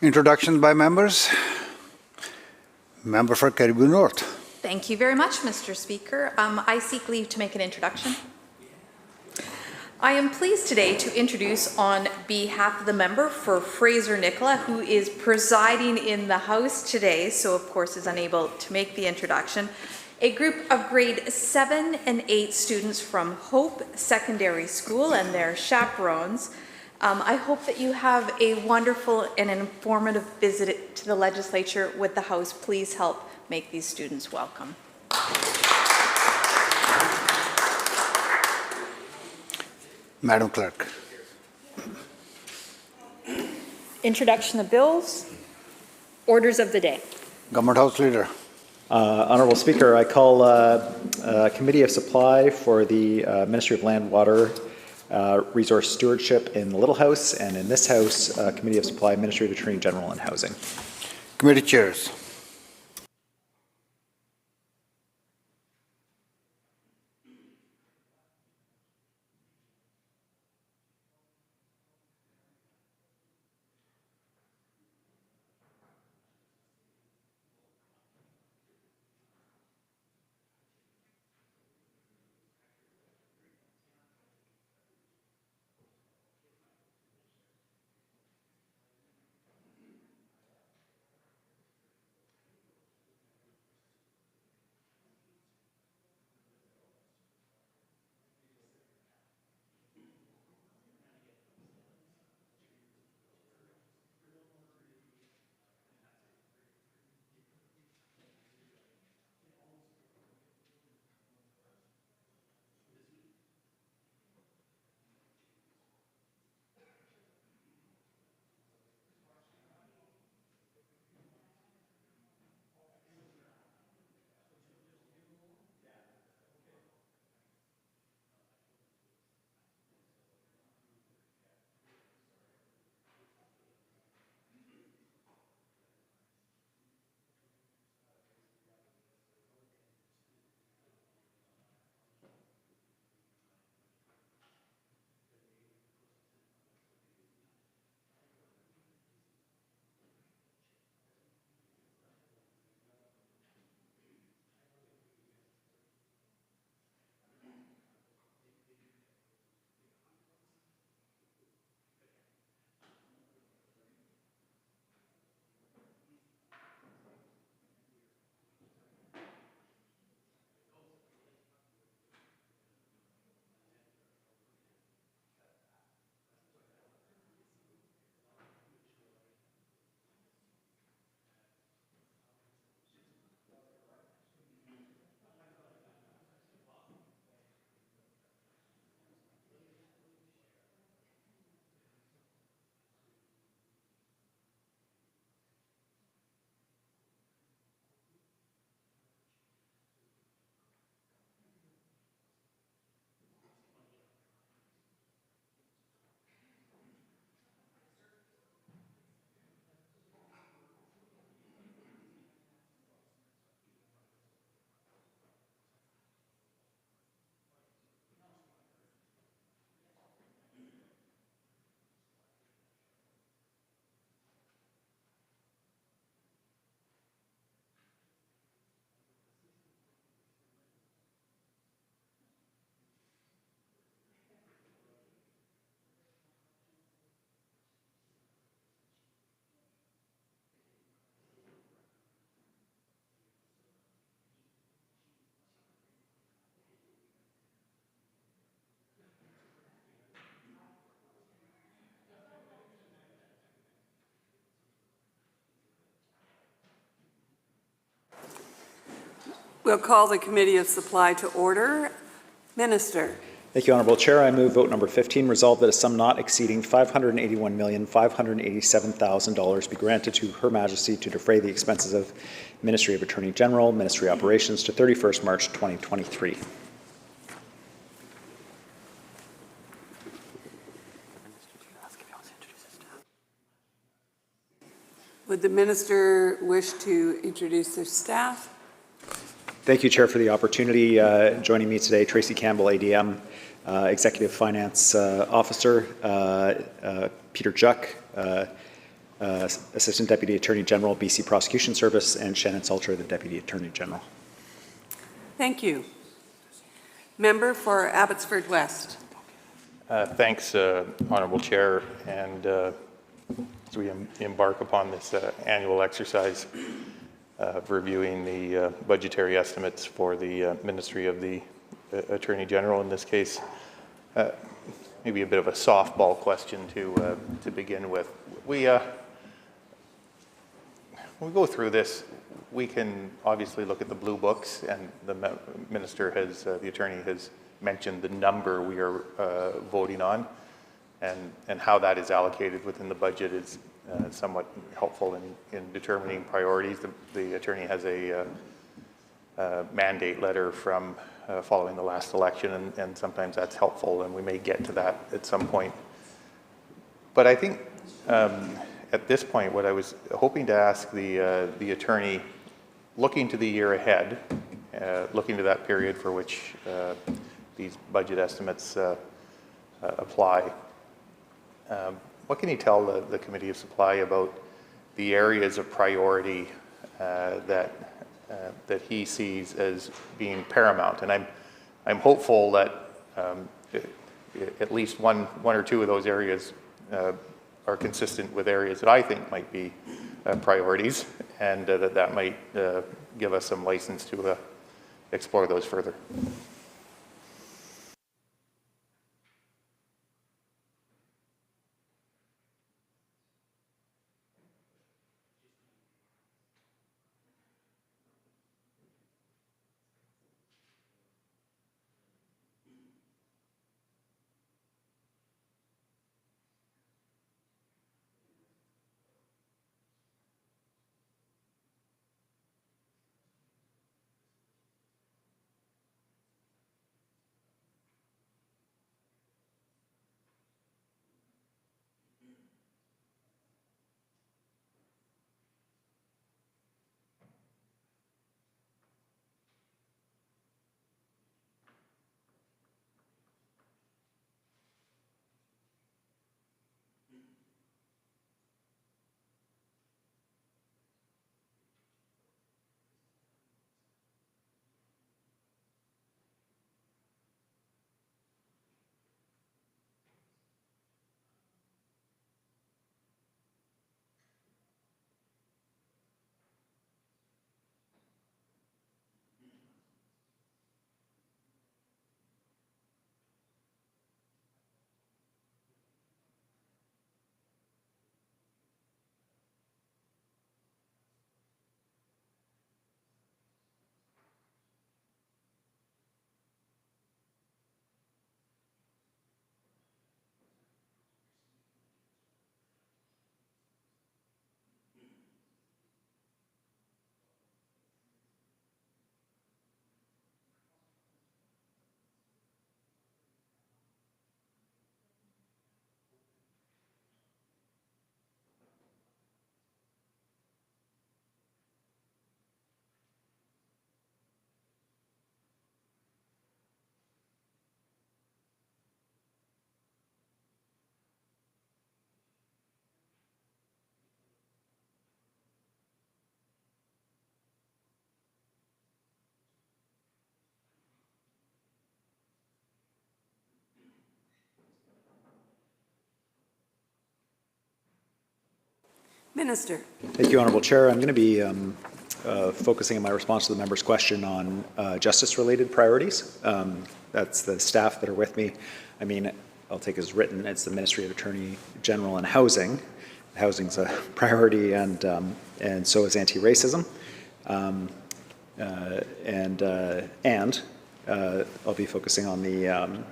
Introductions by members. Member for Cariboo North. Thank you very much, Mr. Speaker. I seek leave to make an introduction. I am pleased today to introduce on behalf of the member for Fraser-Nicola, who is presiding in the House today, so of course is unable to make the introduction, a group of grade 7 and 8 students from Hope Secondary School and their chaperones. I hope that you have a wonderful and informative visit to the Legislature with the House. Please help make these students welcome. Madam Clerk. Introduction of bills. Orders of the day. Government House Leader. Honourable Speaker, I call Committee of Supply for the Ministry of Land, Water, Resource Stewardship in the Little House, and in this House, Committee of Supply, Ministry of Attorney General and Housing. Committee Chairs. We'll call the Committee of Supply to order. Minister. Thank you, Honourable Chair. I move vote number 15, resolve that a sum not exceeding $581,587,000 be granted to Her Majesty to defray the expenses of Ministry of Attorney General, Ministry Operations to 31st March 2023. Would the Minister wish to introduce their staff? Thank you, Chair, for the opportunity. Joining me today, Tracy Campbell, ADM, Executive Finance Officer, Peter Juck, Assistant Deputy Attorney General, BC Prosecution Service, and Shannon Salter, the Deputy Attorney General. Thank you. Member for Abbotsford West. Thanks, Honourable Chair. And as we embark upon this annual exercise of reviewing the budgetary estimates for the Ministry of the Attorney General in this case, maybe a bit of a softball question to begin with. When we go through this, we can obviously look at the blue books, and the minister has, the attorney has mentioned the number we are voting on, and how that is allocated within the budget is somewhat helpful in determining priorities. The attorney has a mandate letter from following the last election, and sometimes that's helpful, and we may get to that at some point. But I think at this point, what I was hoping to ask the attorney, looking to the year ahead, looking to that period for which these budget estimates apply, what can you tell the Committee of Supply about the areas of priority that he sees as being paramount? And I'm hopeful that at least one or two of those areas are consistent with areas that I think might be priorities, and that might give us some license to explore those further. Minister. Thank you, Honourable Chair. I'm going to be focusing in my response to the member's question on justice-related priorities. That's the staff that are with me. I mean, I'll take as written, it's the Ministry of Attorney General and Housing. Housing's a priority, and so is anti-racism. I'll be focusing on the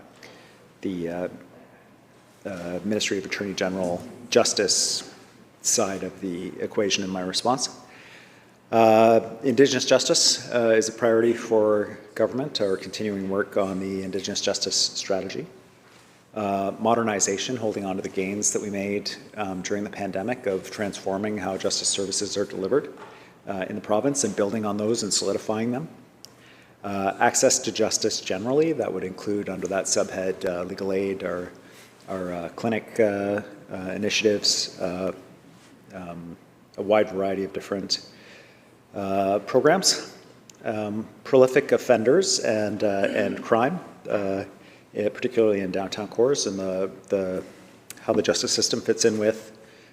Ministry of Attorney General Justice side of the equation in my response. Indigenous Justice is a priority for government, our continuing work on the Indigenous Justice strategy. Modernization, holding on to the gains that we made during the pandemic of transforming how justice services are delivered in the province and building on those and solidifying them. Access to justice generally, that would include under that subhead legal aid, our clinic initiatives, a wide variety of different programs, prolific offenders and crime, particularly in downtown cores, and how the justice system fits in with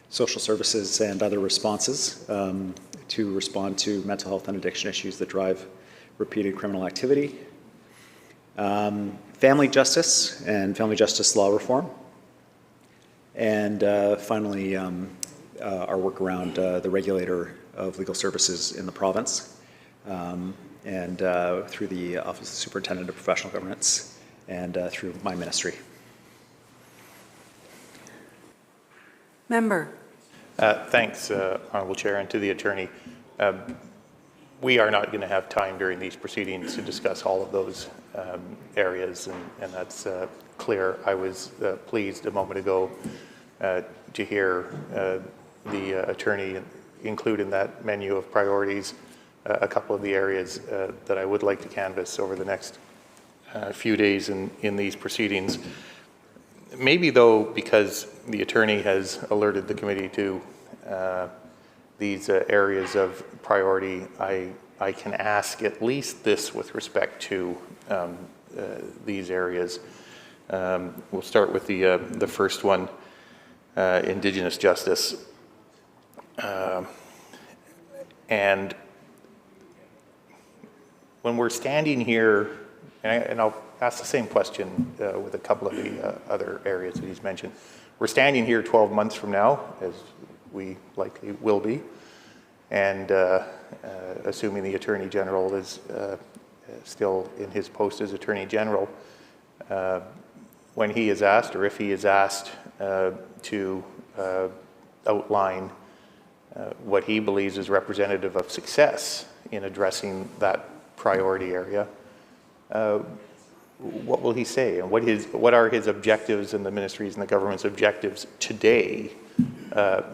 social services and other responses to respond to mental health and addiction issues that drive repeated criminal activity. Family justice and family justice law reform. And finally, our work around the regulator of legal services in the province, and through the Office of the Superintendent of Professional Governance, and through my ministry. Member. Thanks, Honourable Chair, and to the Attorney. We are not going to have time during these proceedings to discuss all of those areas, and that's clear. I was pleased a moment ago to hear the Attorney include in that menu of priorities a couple of the areas that I would like to canvass over the next few days in these proceedings. Maybe, though, because the Attorney has alerted the committee to these areas of priority, I can ask at least this with respect to these areas. We'll start with the first one, Indigenous justice. And when we're standing here, and I'll ask the same question with a couple of the other areas that he's mentioned. We're standing here 12 months from now, as we likely will be, and assuming the Attorney General is still in his post as Attorney General, when he is asked, or if he is asked to outline what he believes is representative of success in addressing that priority area, what will he say, and what are his objectives and the ministry's and the government's objectives today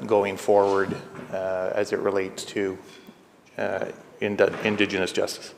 going forward as it relates to Indigenous justice?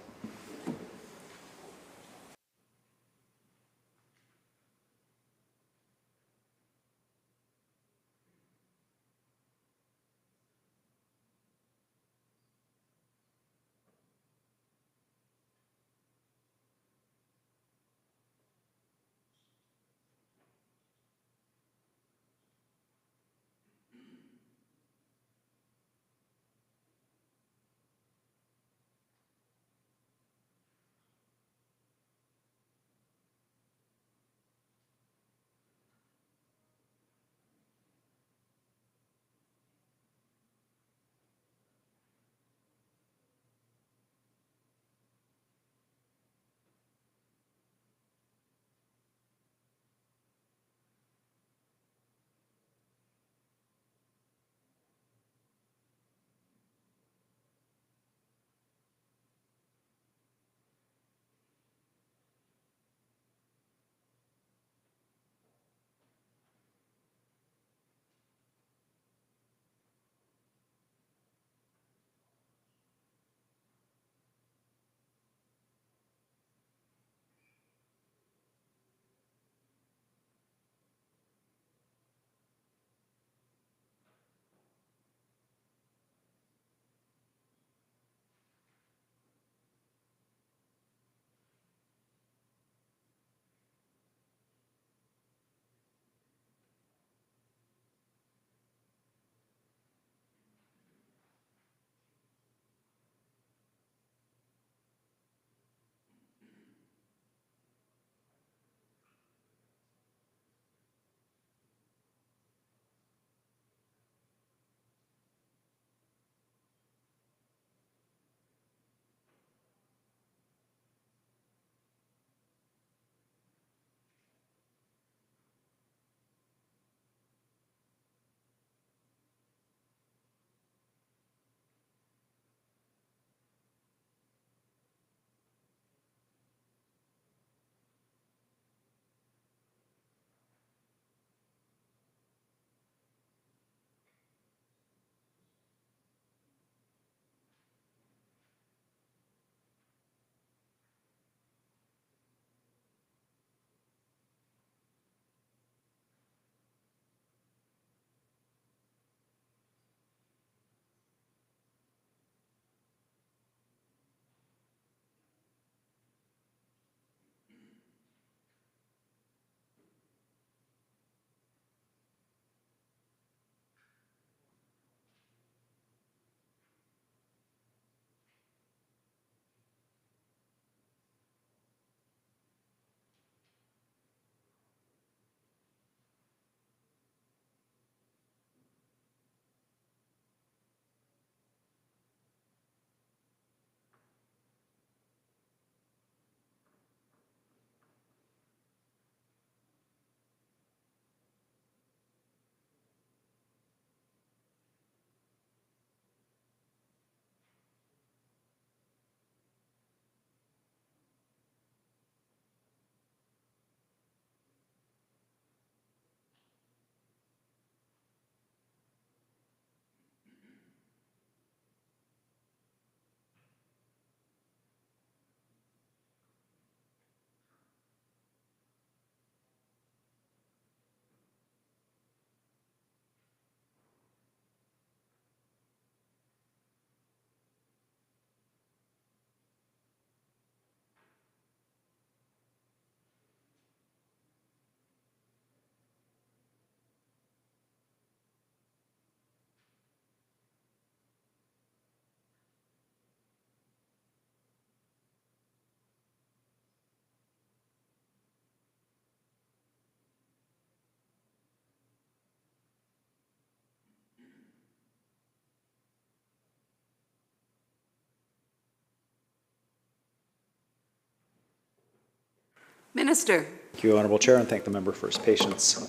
Minister. Thank you, Honourable Chair, and thank the member for his patience.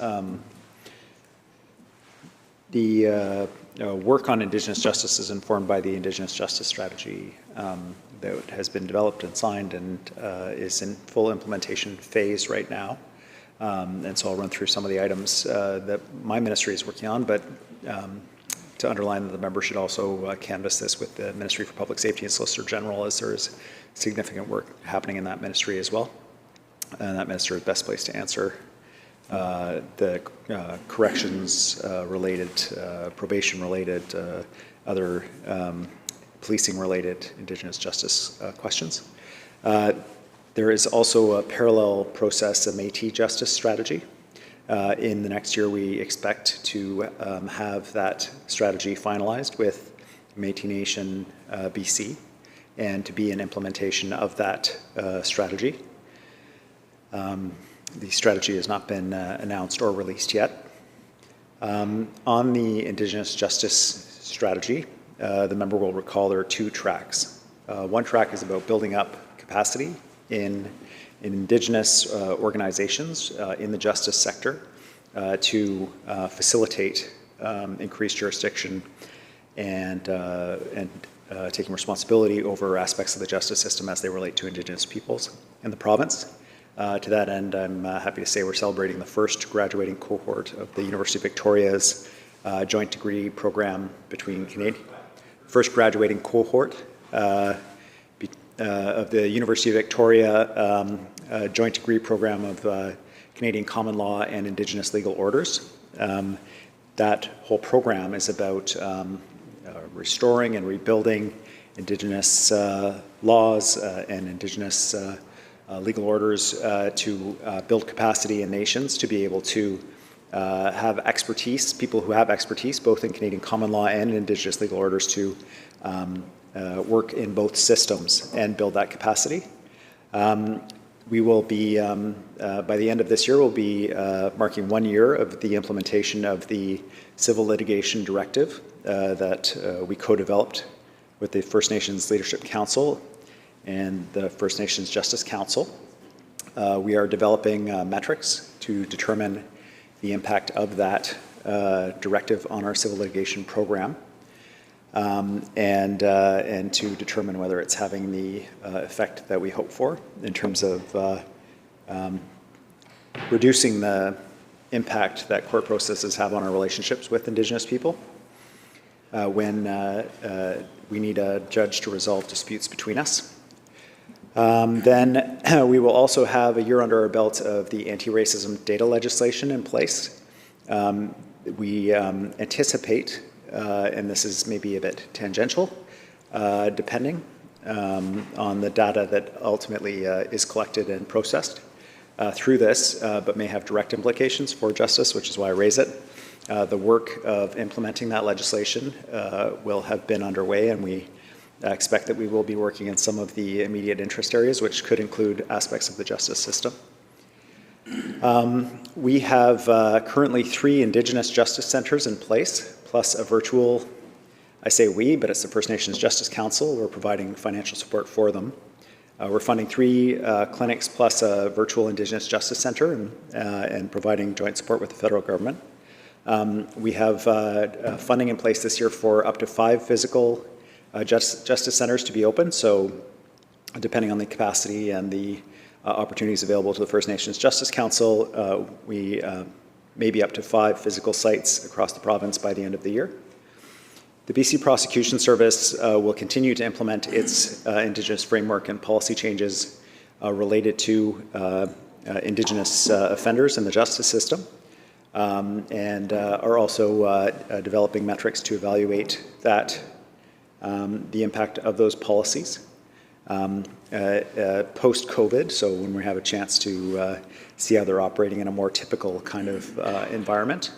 The work on Indigenous justice is informed by the Indigenous Justice strategy that has been developed and signed and is in full implementation phase right now. And so I'll run through some of the items that my ministry is working on, but to underline that the member should also canvass this with the Ministry for Public Safety and Solicitor General, as there is significant work happening in that ministry as well. And that minister is best placed to answer the corrections related, probation related, other policing related Indigenous justice questions. There is also a parallel process, a Métis justice strategy. In the next year, we expect to have that strategy finalized with Métis Nation BC and to be an implementation of that strategy. The strategy has not been announced or released yet. On the Indigenous justice strategy, the member will recall there are two tracks. One track is about building up capacity in Indigenous organizations in the justice sector to facilitate increased jurisdiction and taking responsibility over aspects of the justice system as they relate to Indigenous peoples in the province. To that end, I'm happy to say we're celebrating the first graduating cohort of the University of Victoria's joint degree program between Canadian. First graduating cohort of the University of Victoria joint degree program of Canadian common law and Indigenous legal orders. That whole program is about restoring and rebuilding Indigenous laws and Indigenous legal orders to build capacity in nations to be able to have expertise, people who have expertise both in Canadian common law and Indigenous legal orders to work in both systems and build that capacity. We will be, by the end of this year, we'll be marking 1 year of the implementation of the Civil Litigation Directive that we co-developed with the First Nations Leadership Council and the First Nations Justice Council. We are developing metrics to determine the impact of that directive on our civil litigation program, and to determine whether it's having the effect that we hope for in terms of reducing the impact that court processes have on our relationships with Indigenous people when we need a judge to resolve disputes between us. Then we will also have a year under our belt of the anti-racism data legislation in place. We anticipate, and this is maybe a bit tangential, depending on the data that ultimately is collected and processed through this, but may have direct implications for justice, which is why I raise it. The work of implementing that legislation will have been underway, and we expect that we will be working in some of the immediate interest areas, which could include aspects of the justice system. We have currently 3 Indigenous Justice Centres in place, plus a virtual, I say we, but it's the First Nations Justice Council. We're providing financial support for them. We're funding 3 clinics plus a virtual Indigenous Justice Centre and providing joint support with the federal government. We have funding in place this year for up to 5 physical justice centres to be open, so depending on the capacity and the opportunities available to the First Nations Justice Council, we may be up to 5 physical sites across the province by the end of the year. The BC Prosecution Service will continue to implement its Indigenous framework and policy changes related to Indigenous offenders in the justice system, and are also developing metrics to evaluate that the impact of those policies post-COVID, so when we have a chance to see how they're operating in a more typical kind of environment.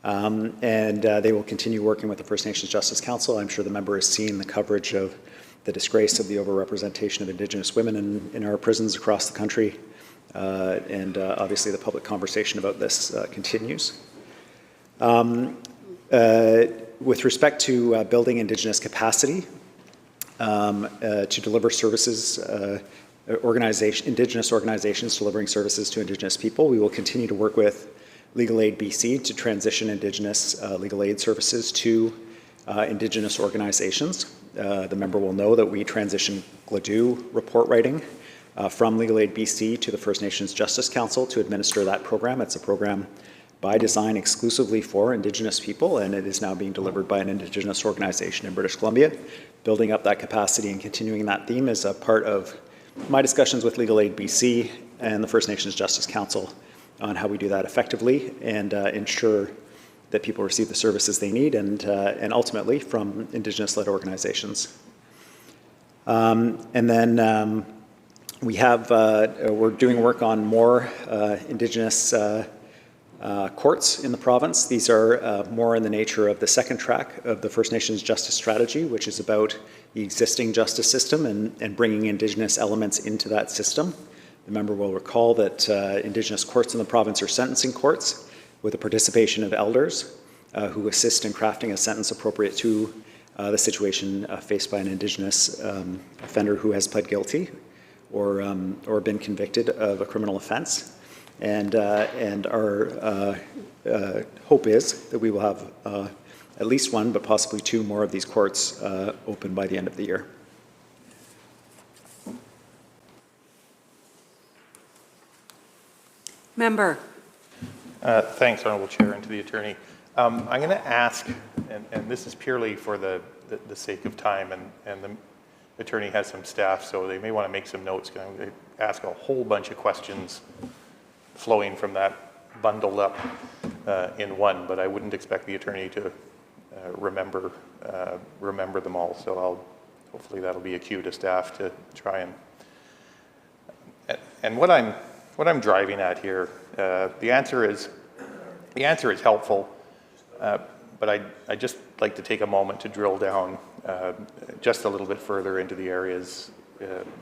And they will continue working with the First Nations Justice Council. I'm sure the member has seen the coverage of the disgrace of the overrepresentation of Indigenous women in our prisons across the country, and obviously the public conversation about this continues. With respect to building Indigenous capacity to deliver services Indigenous organizations delivering services to Indigenous people. We will continue to work with Legal Aid BC to transition Indigenous legal aid services to Indigenous organizations. The member will know that we transitioned GLADU report writing from Legal Aid BC to the First Nations Justice Council to administer that program. It's a program by design exclusively for Indigenous people, and it is now being delivered by an Indigenous organization in British Columbia. Building up that capacity and continuing that theme is a part of my discussions with Legal Aid BC and the First Nations Justice Council on how we do that effectively and ensure that people receive the services they need and ultimately from Indigenous-led organizations. And then we have, we're doing work on more Indigenous courts in the province. These are more in the nature of the second track of the First Nations Justice Strategy, which is about the existing justice system and bringing Indigenous elements into that system. The member will recall that Indigenous courts in the province are sentencing courts with the participation of elders who assist in crafting a sentence appropriate to the situation faced by an Indigenous offender who has pled guilty or been convicted of a criminal offense. And our hope is that we will have at least one, but possibly two more of these courts open by the end of the year. Member. Thanks, Honourable Chair, and to the Attorney. I'm going to ask, and this is purely for the sake of time, and the Attorney has some staff, so they may want to make some notes. I'm going to ask a whole bunch of questions flowing from that bundled up in one, but I wouldn't expect the Attorney to remember them all. So hopefully that'll be a cue to staff to try and what I'm driving at here. The answer is helpful, but I'd just like to take a moment to drill down just a little bit further into the areas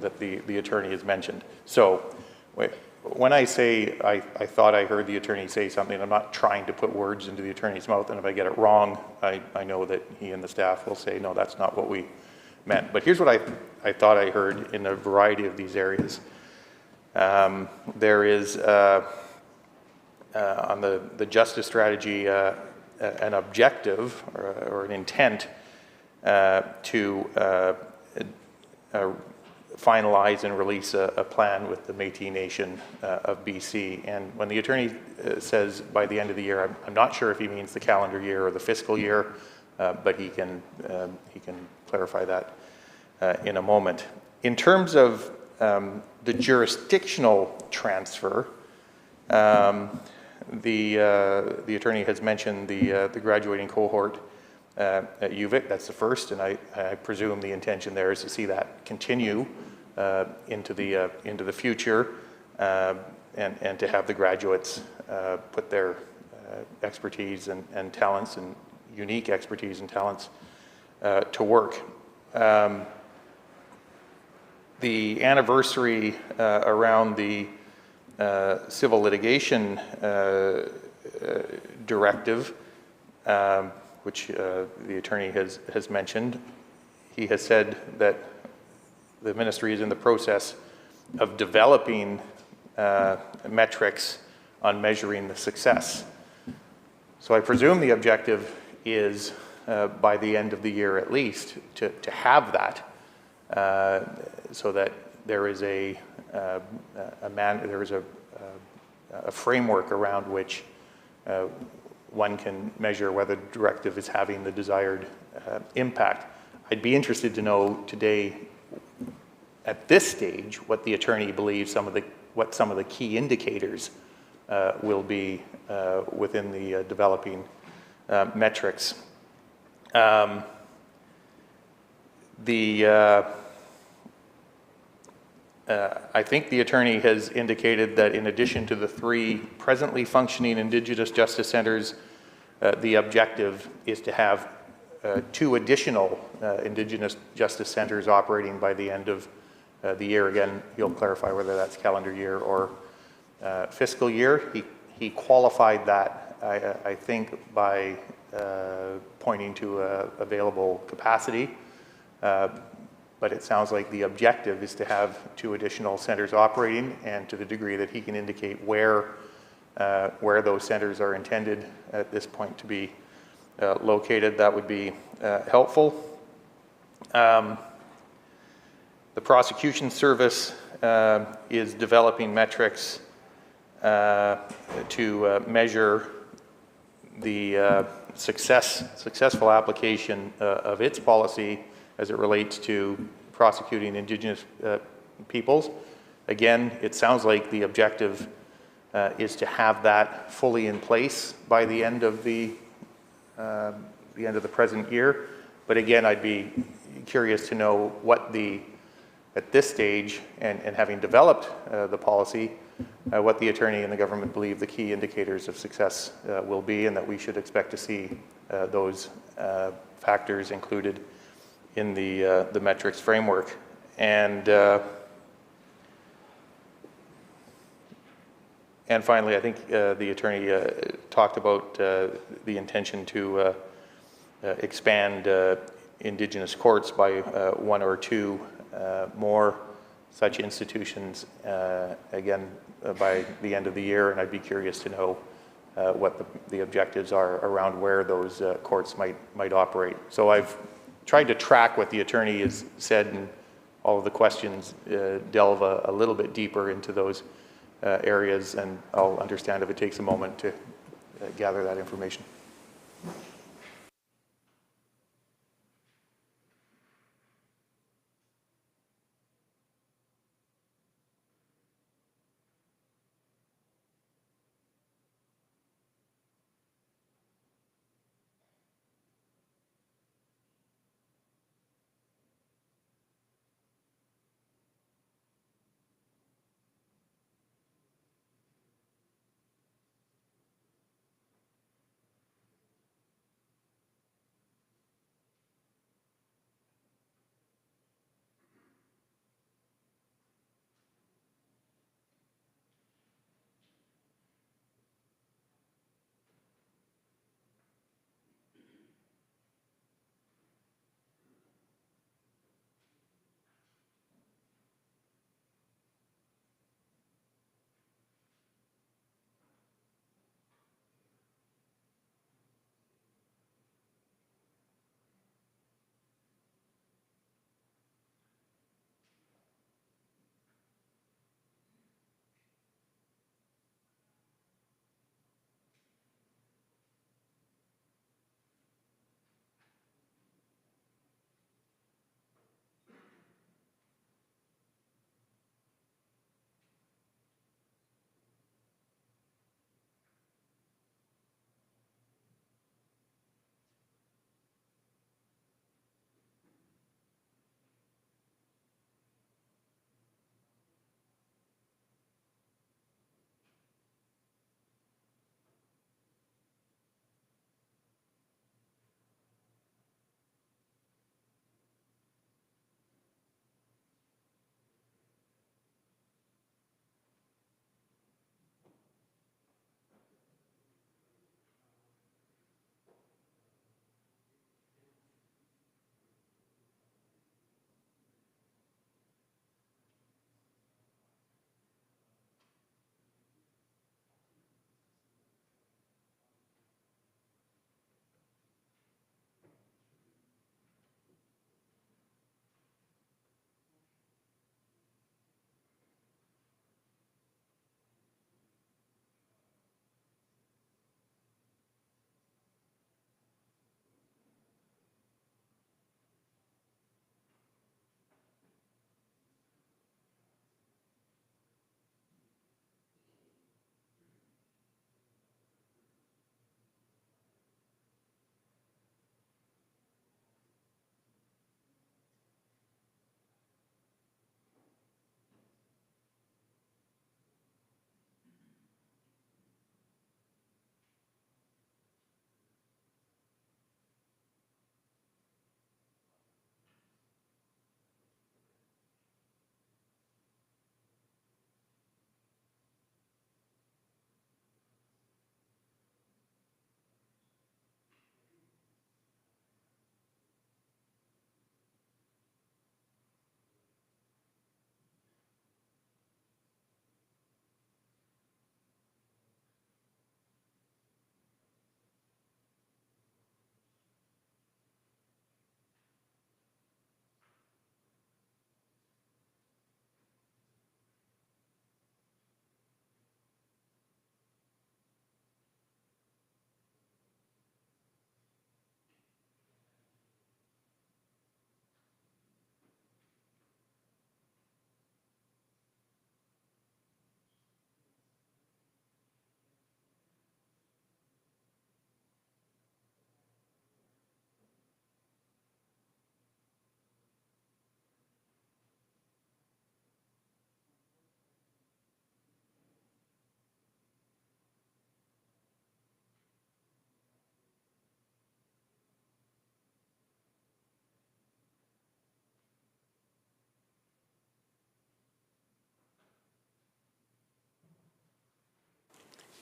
that the Attorney has mentioned. So when I say I thought I heard the Attorney say something, I'm not trying to put words into the Attorney's mouth, and if I get it wrong, I know that he and the staff will say, no, that's not what we meant. But here's what I thought I heard in a variety of these areas. There is, on the justice strategy, an objective or an intent to finalize and release a plan with the Métis Nation of BC. And when the Attorney says by the end of the year, I'm not sure if he means the calendar year or the fiscal year, but he can clarify that in a moment. In terms of the jurisdictional transfer, the Attorney has mentioned the graduating cohort at UVic. That's the first, and I presume the intention there is to see that continue into the future, and to have the graduates put their expertise and talents and unique expertise and talents to work. The anniversary around the civil litigation directive, which the Attorney has mentioned, he has said that the ministry is in the process of developing metrics on measuring the success. So I presume the objective is by the end of the year at least to have that, so that there is a framework around which one can measure whether the directive is having the desired impact. I'd be interested to know today, at this stage, what the Attorney believes what some of the key indicators will be within the developing metrics. I think the Attorney has indicated that in addition to the 3 presently functioning Indigenous Justice Centres, the objective is to have 2 additional Indigenous Justice Centres operating by the end of the year. Again, he'll clarify whether that's calendar year or fiscal year. He qualified that, I think, by pointing to available capacity. But it sounds like the objective is to have 2 additional centers operating, and to the degree that he can indicate where those centers are intended at this point to be located, that would be helpful. The prosecution service is developing metrics to measure the successful application of its policy as it relates to prosecuting Indigenous peoples. Again, it sounds like the objective is to have that fully in place by the end of the present year. But again, I'd be curious to know what at this stage, and having developed the policy, what the attorney and the government believe the key indicators of success will be, and that we should expect to see those factors included in the metrics framework. And finally, I think the attorney talked about the intention to expand Indigenous courts by 1 or 2 more such institutions, again, by the end of the year. And I'd be curious to know what the objectives are around where those courts might operate. So I've tried to track what the attorney has said, and all of the questions delve a little bit deeper into those areas, and I'll understand if it takes a moment to gather that information.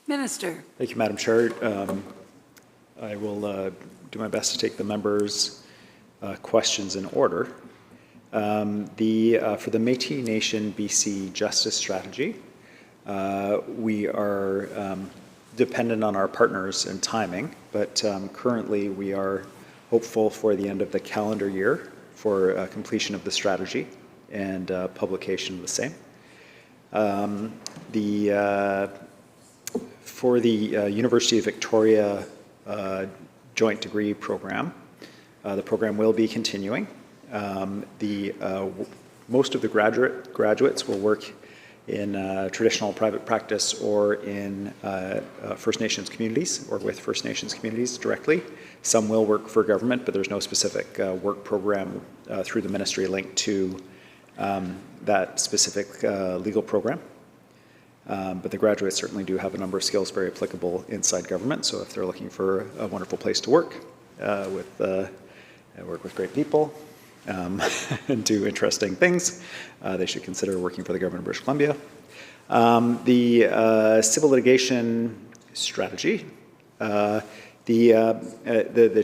Minister. Thank you, Madam Chair. I will do my best to take the members' questions in order. For the Métis Nation BC Justice Strategy, we are dependent on our partners and timing, but currently we are hopeful for the end of the calendar year for completion of the strategy and publication of the same. For the University of Victoria joint degree program, the program will be continuing. Most of the graduates will work in traditional private practice or in First Nations communities or with First Nations communities directly. Some will work for government, but there's no specific work program through the ministry linked to that specific legal program. But the graduates certainly do have a number of skills very applicable inside government. So if they're looking for a wonderful place to work, work with great people, and do interesting things, they should consider working for the government of British Columbia. The civil litigation strategy. The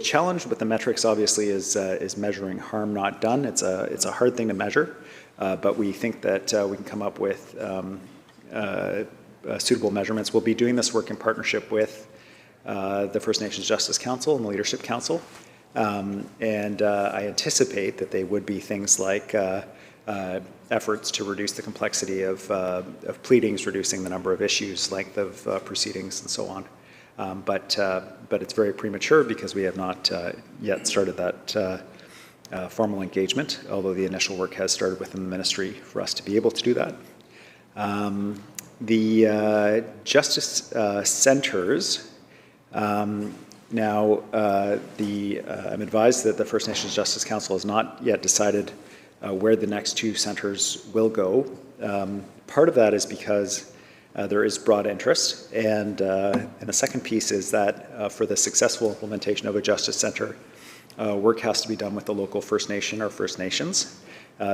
challenge with the metrics obviously is measuring harm not done. It's a hard thing to measure, but we think that we can come up with suitable measurements. We'll be doing this work in partnership with the First Nations Justice Council and the Leadership Council. And I anticipate that they would be things like efforts to reduce the complexity of pleadings, reducing the number of issues, length of proceedings, and so on. But it's very premature because we have not yet started that formal engagement, although the initial work has started within the ministry for us to be able to do that. The justice centers. Now, I'm advised that the First Nations Justice Council has not yet decided where the next two centers will go. Part of that is because there is broad interest, and the second piece is that for the successful implementation of a justice center, work has to be done with the local First Nation or First Nations,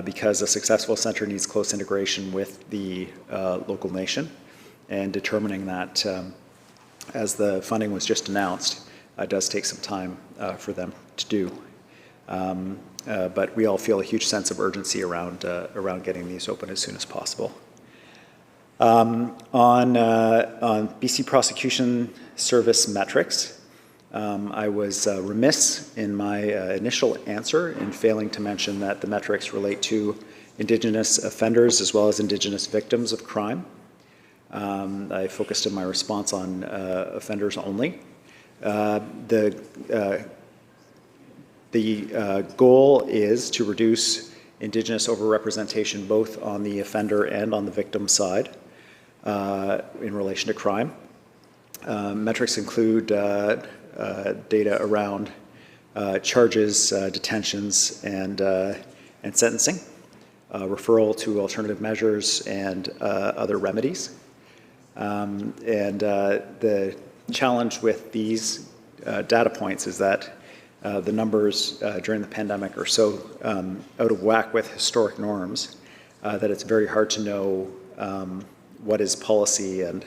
because a successful center needs close integration with the local nation, and determining that, as the funding was just announced, does take some time for them to do. But we all feel a huge sense of urgency around getting these open as soon as possible. On BC Prosecution Service metrics, I was remiss in my initial answer in failing to mention that the metrics relate to Indigenous offenders as well as Indigenous victims of crime. I focused in my response on offenders only. The goal is to reduce Indigenous overrepresentation both on the offender and on the victim side in relation to crime. Metrics include data around charges, detentions, and sentencing, referral to alternative measures, and other remedies. The challenge with these data points is that the numbers during the pandemic are so out of whack with historic norms that it's very hard to know what is policy and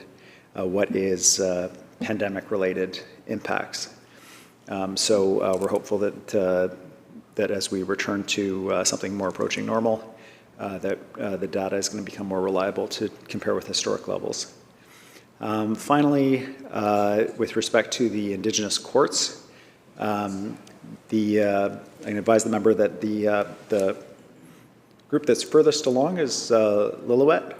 what is pandemic-related impacts. So we're hopeful that as we return to something more approaching normal, that the data is going to become more reliable to compare with historic levels. Finally, with respect to the Indigenous courts, I can advise the member that the group that's furthest along is Lillooet.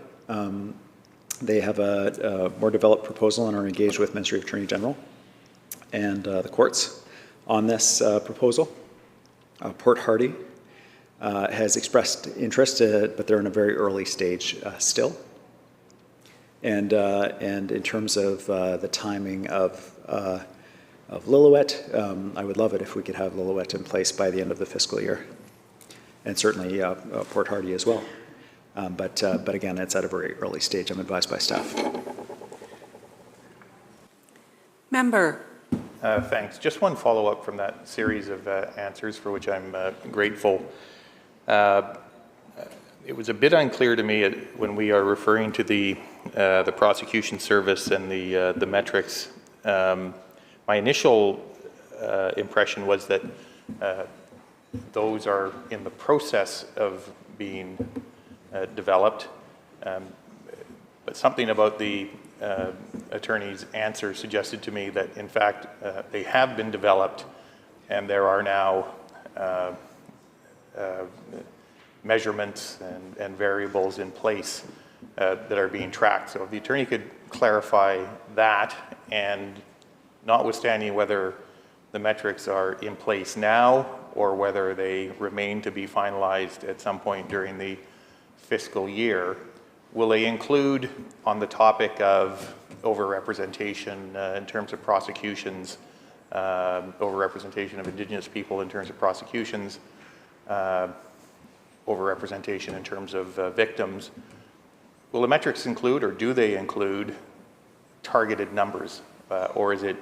They have a more developed proposal and are engaged with Ministry of Attorney General and the courts on this proposal. Port Hardy has expressed interest, but they're in a very early stage still. And in terms of the timing of Lillooet, I would love it if we could have Lillooet in place by the end of the fiscal year, and certainly Port Hardy as well. But again, it's at a very early stage. I'm advised by staff. Member. Thanks. Just one follow-up from that series of answers for which I'm grateful. it was a bit unclear to me when we are referring to the prosecution service and the metrics. My initial impression was that those are in the process of being developed, but something about the attorney's answer suggested to me that in fact they have been developed and there are now measurements and variables in place that are being tracked. So if the attorney could clarify that, and notwithstanding whether the metrics are in place now or whether they remain to be finalized at some point during the fiscal year, will they include on the topic of overrepresentation in terms of prosecutions, overrepresentation of Indigenous people in terms of prosecutions, overrepresentation in terms of victims, will the metrics include, or do they include, targeted numbers? Or is it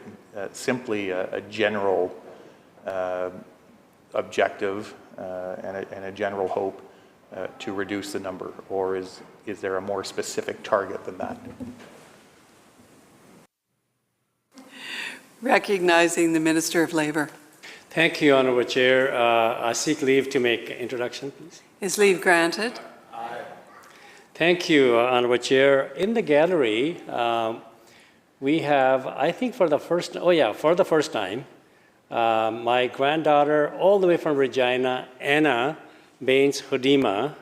simply a general objective and a general hope to reduce the number? Or is there a more specific target than that? Recognizing the Minister of Labour. Thank you, Honourable Chair. I seek leave to make introduction, please. Is leave granted? Thank you, Honourable Chair. In the gallery, we have, I think for the first time, my granddaughter, all the way from Regina, Anna Baines Hodima.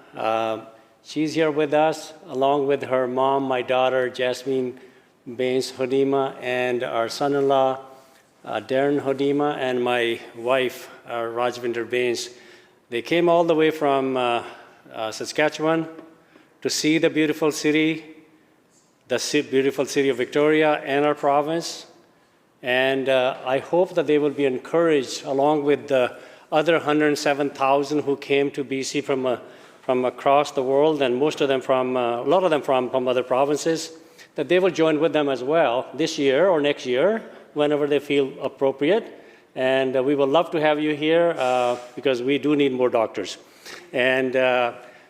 She's here with us, along with her mom, my daughter, Jasmine Baines Hodima, and our son-in-law, Darren Hodima, and my wife, Rajvinder Baines. They came all the way from Saskatchewan to see the beautiful city of Victoria and our province. And I hope that they will be encouraged, along with the other 107,000 who came to BC from across the world, and most of them a lot of them from other provinces, that they will join with them as well this year or next year, whenever they feel appropriate. And we would love to have you here because we do need more doctors. And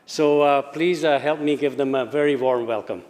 so please help me give them a very warm welcome.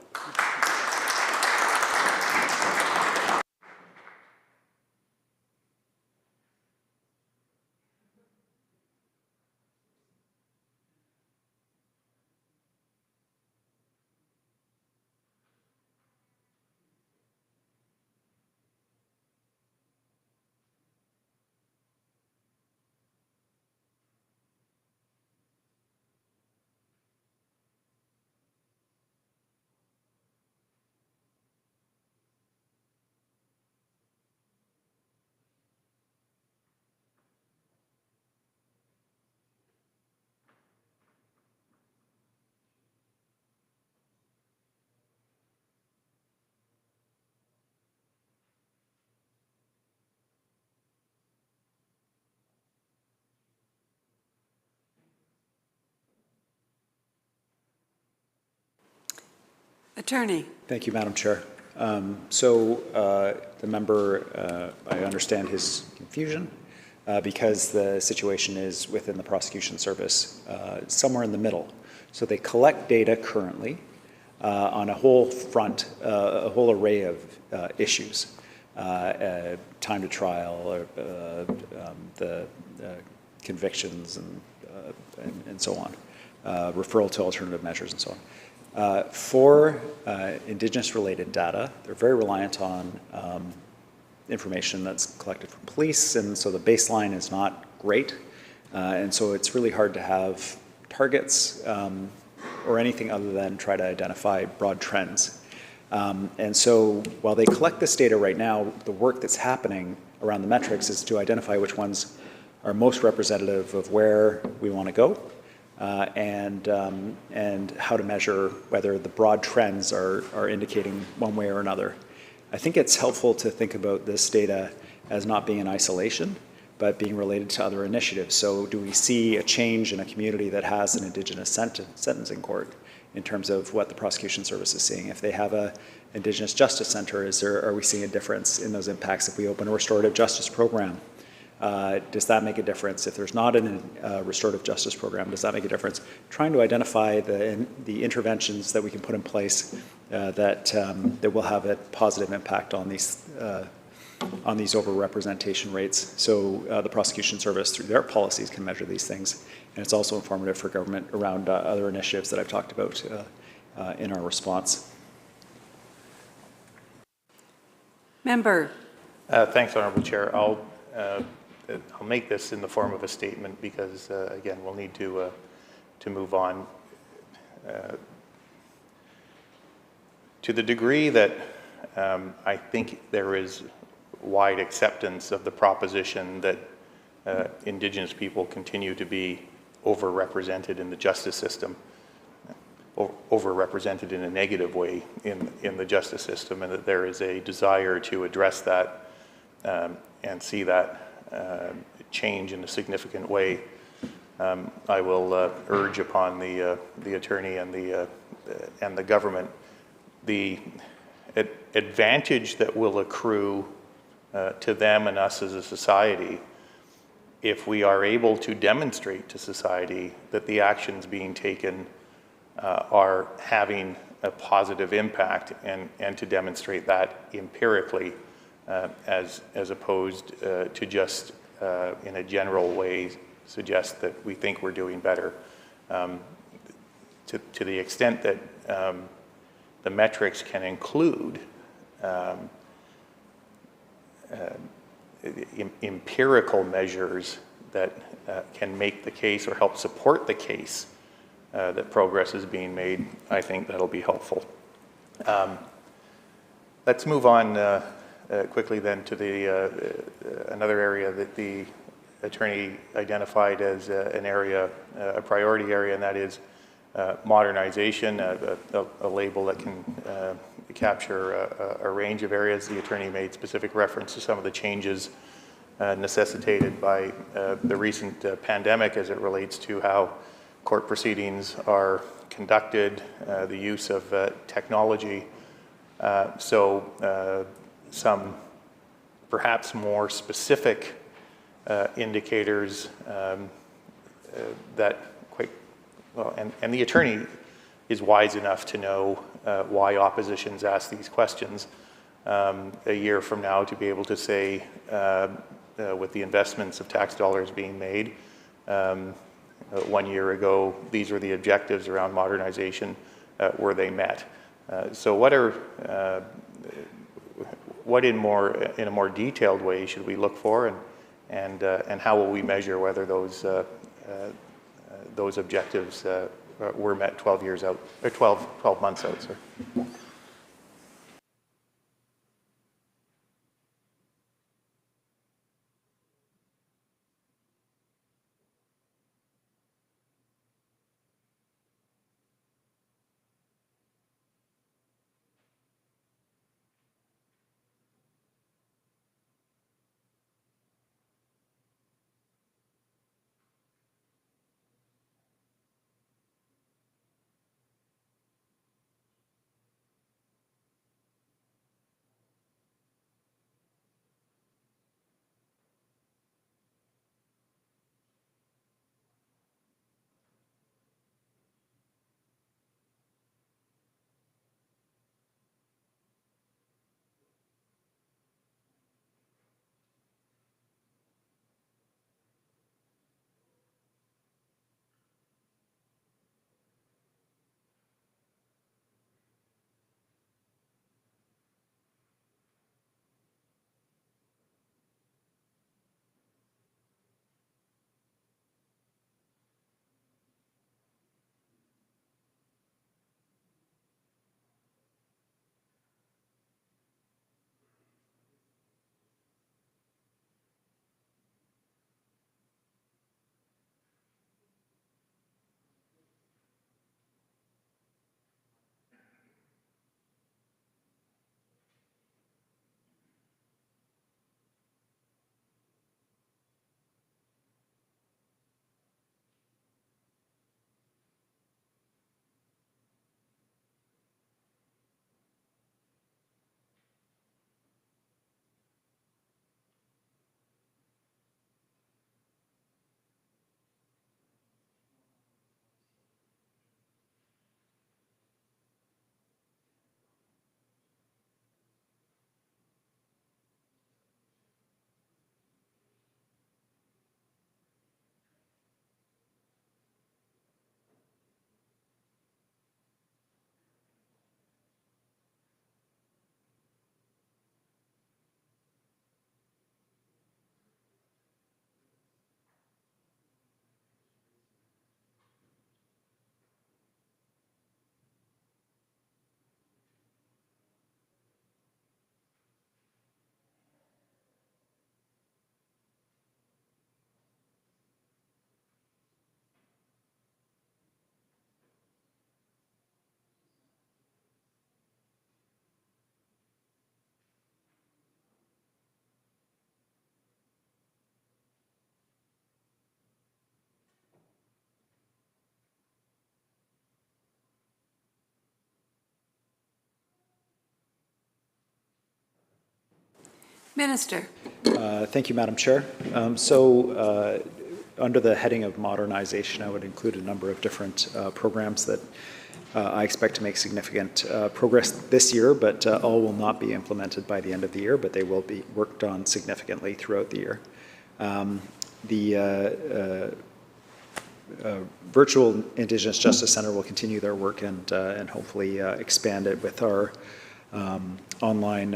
Attorney. Thank you, Madam Chair. The member, I understand his confusion because the situation is within the prosecution service somewhere in the middle. So they collect data currently on a whole array of issues, time to trial, the convictions and so on, referral to alternative measures and so on. For Indigenous-related data, they're very reliant on information that's collected from police, and so the baseline is not great. And so it's really hard to have targets or anything other than try to identify broad trends. And so while they collect this data right now, the work that's happening around the metrics is to identify which ones are most representative of where we want to go. And how to measure whether the broad trends are indicating one way or another. I think it's helpful to think about this data as not being in isolation, but being related to other initiatives. So do we see a change in a community that has an Indigenous sentencing court in terms of what the prosecution service is seeing? If they have a Indigenous Justice Center, are we seeing a difference in those impacts if we open a restorative justice program? does that make a difference? If there's not a restorative justice program, does that make a difference? Trying to identify the interventions that we can put in place that will have a positive impact on these overrepresentation rates. So the prosecution service, through their policies, can measure these things. And it's also informative for government around other initiatives that I've talked about in our response. Member. Thanks, Honourable Chair. I'll make this in the form of a statement because, again, we'll need to move on. To the degree that I think there is wide acceptance of the proposition that Indigenous people continue to be overrepresented in the justice system, overrepresented in a negative way in the justice system, and that there is a desire to address that and see that change in a significant way. I will urge upon the attorney and the government the advantage that will accrue to them and us as a society if we are able to demonstrate to society that the actions being taken are having a positive impact, and to demonstrate that empirically as opposed to just in a general way suggest that we think we're doing better. To the extent that the metrics can include empirical measures that can make the case or help support the case that progress is being made, I think that'll be helpful. Let's move on quickly then to another area that the attorney identified as an area, a priority area, and that is modernization, a label that can capture a range of areas. The attorney made specific reference to some of the changes necessitated by the recent pandemic as it relates to how court proceedings are conducted, the use of technology. So some perhaps more specific indicators that quite well, and the attorney is wise enough to know why oppositions ask these questions. A year from now, to be able to say, with the investments of tax dollars being made, 1 year ago, these were the objectives around modernization, were they met? So what in a more detailed way should we look for, and how will we measure whether those objectives were met 12 years out, or 12 months out, sorry. Minister. Thank you, Madam Chair. Under the heading of modernization, I would include a number of different programs that I expect to make significant progress this year, but all will not be implemented by the end of the year, but they will be worked on significantly throughout the year. The Virtual Indigenous Justice Center will continue their work and hopefully expand it with our online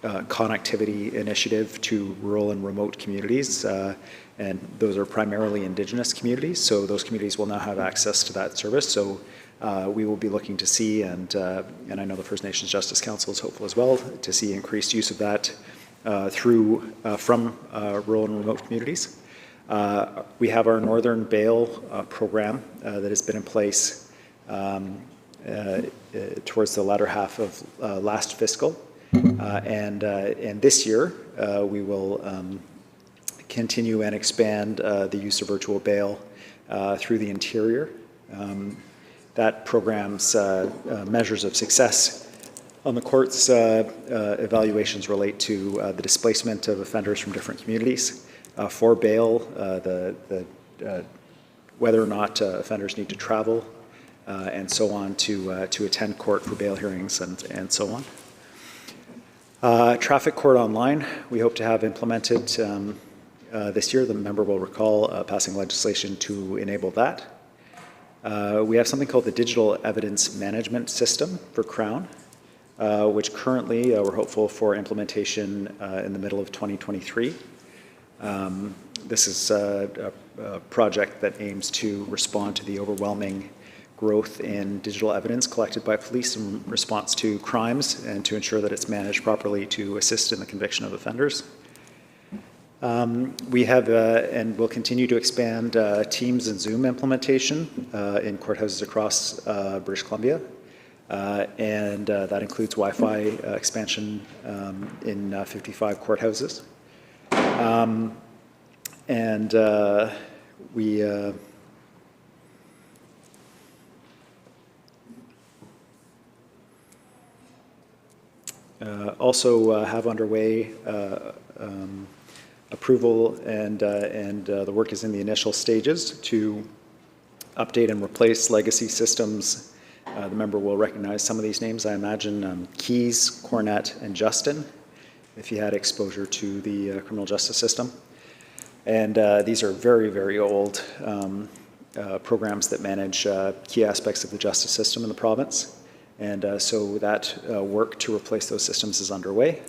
connectivity initiative to rural and remote communities, and those are primarily Indigenous communities, so those communities will now have access to that service. So we will be looking to see, and I know the First Nations Justice Council is hopeful as well, to see increased use of that from rural and remote communities. We have our Northern Bail program that has been in place towards the latter half of last fiscal. And this year, we will continue and expand the use of virtual bail through the interior. That program's measures of success on the court's evaluations relate to the displacement of offenders from different communities. For bail, whether or not offenders need to travel, and so on to attend court for bail hearings and so on. Traffic court online, we hope to have implemented this year. The member will recall passing legislation to enable that. We have something called the Digital Evidence Management System for Crown, which currently we're hopeful for implementation in the middle of 2023. This is a project that aims to respond to the overwhelming growth in digital evidence collected by police in response to crimes and to ensure that it's managed properly to assist in the conviction of offenders. We have and will continue to expand Teams and Zoom implementation in courthouses across British Columbia. And that includes Wi-Fi expansion in 55 courthouses. We also have underway approval and the work is in the initial stages to update and replace legacy systems. The member will recognize some of these names, I imagine, Keys, Cornet, and Justin, if you had exposure to the criminal justice system. And these are very, very old programs that manage key aspects of the justice system in the province. And so that work to replace those systems is underway.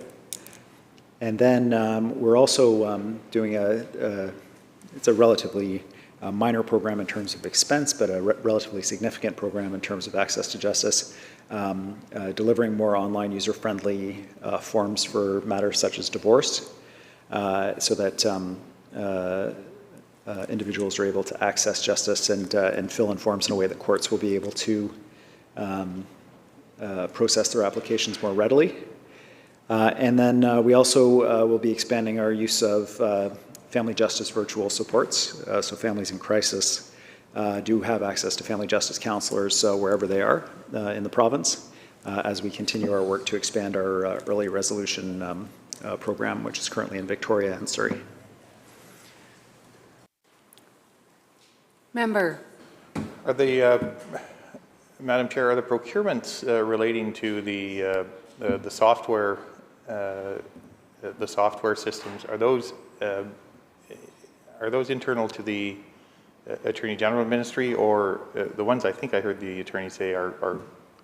And then we're also doing it's a relatively minor program in terms of expense, but a relatively significant program in terms of access to justice, delivering more online user-friendly forms for matters such as divorce, so that individuals are able to access justice and fill in forms in a way that courts will be able to process their applications more readily. And then we also will be expanding our use of family justice virtual supports. So families in crisis do have access to family justice counselors wherever they are in the province, as we continue our work to expand our early resolution program, which is currently in Victoria and Surrey. Member. Are the, Madam Chair, are the procurements relating to the software systems, are those internal to the Attorney General Ministry, or the ones I think I heard the Attorney say are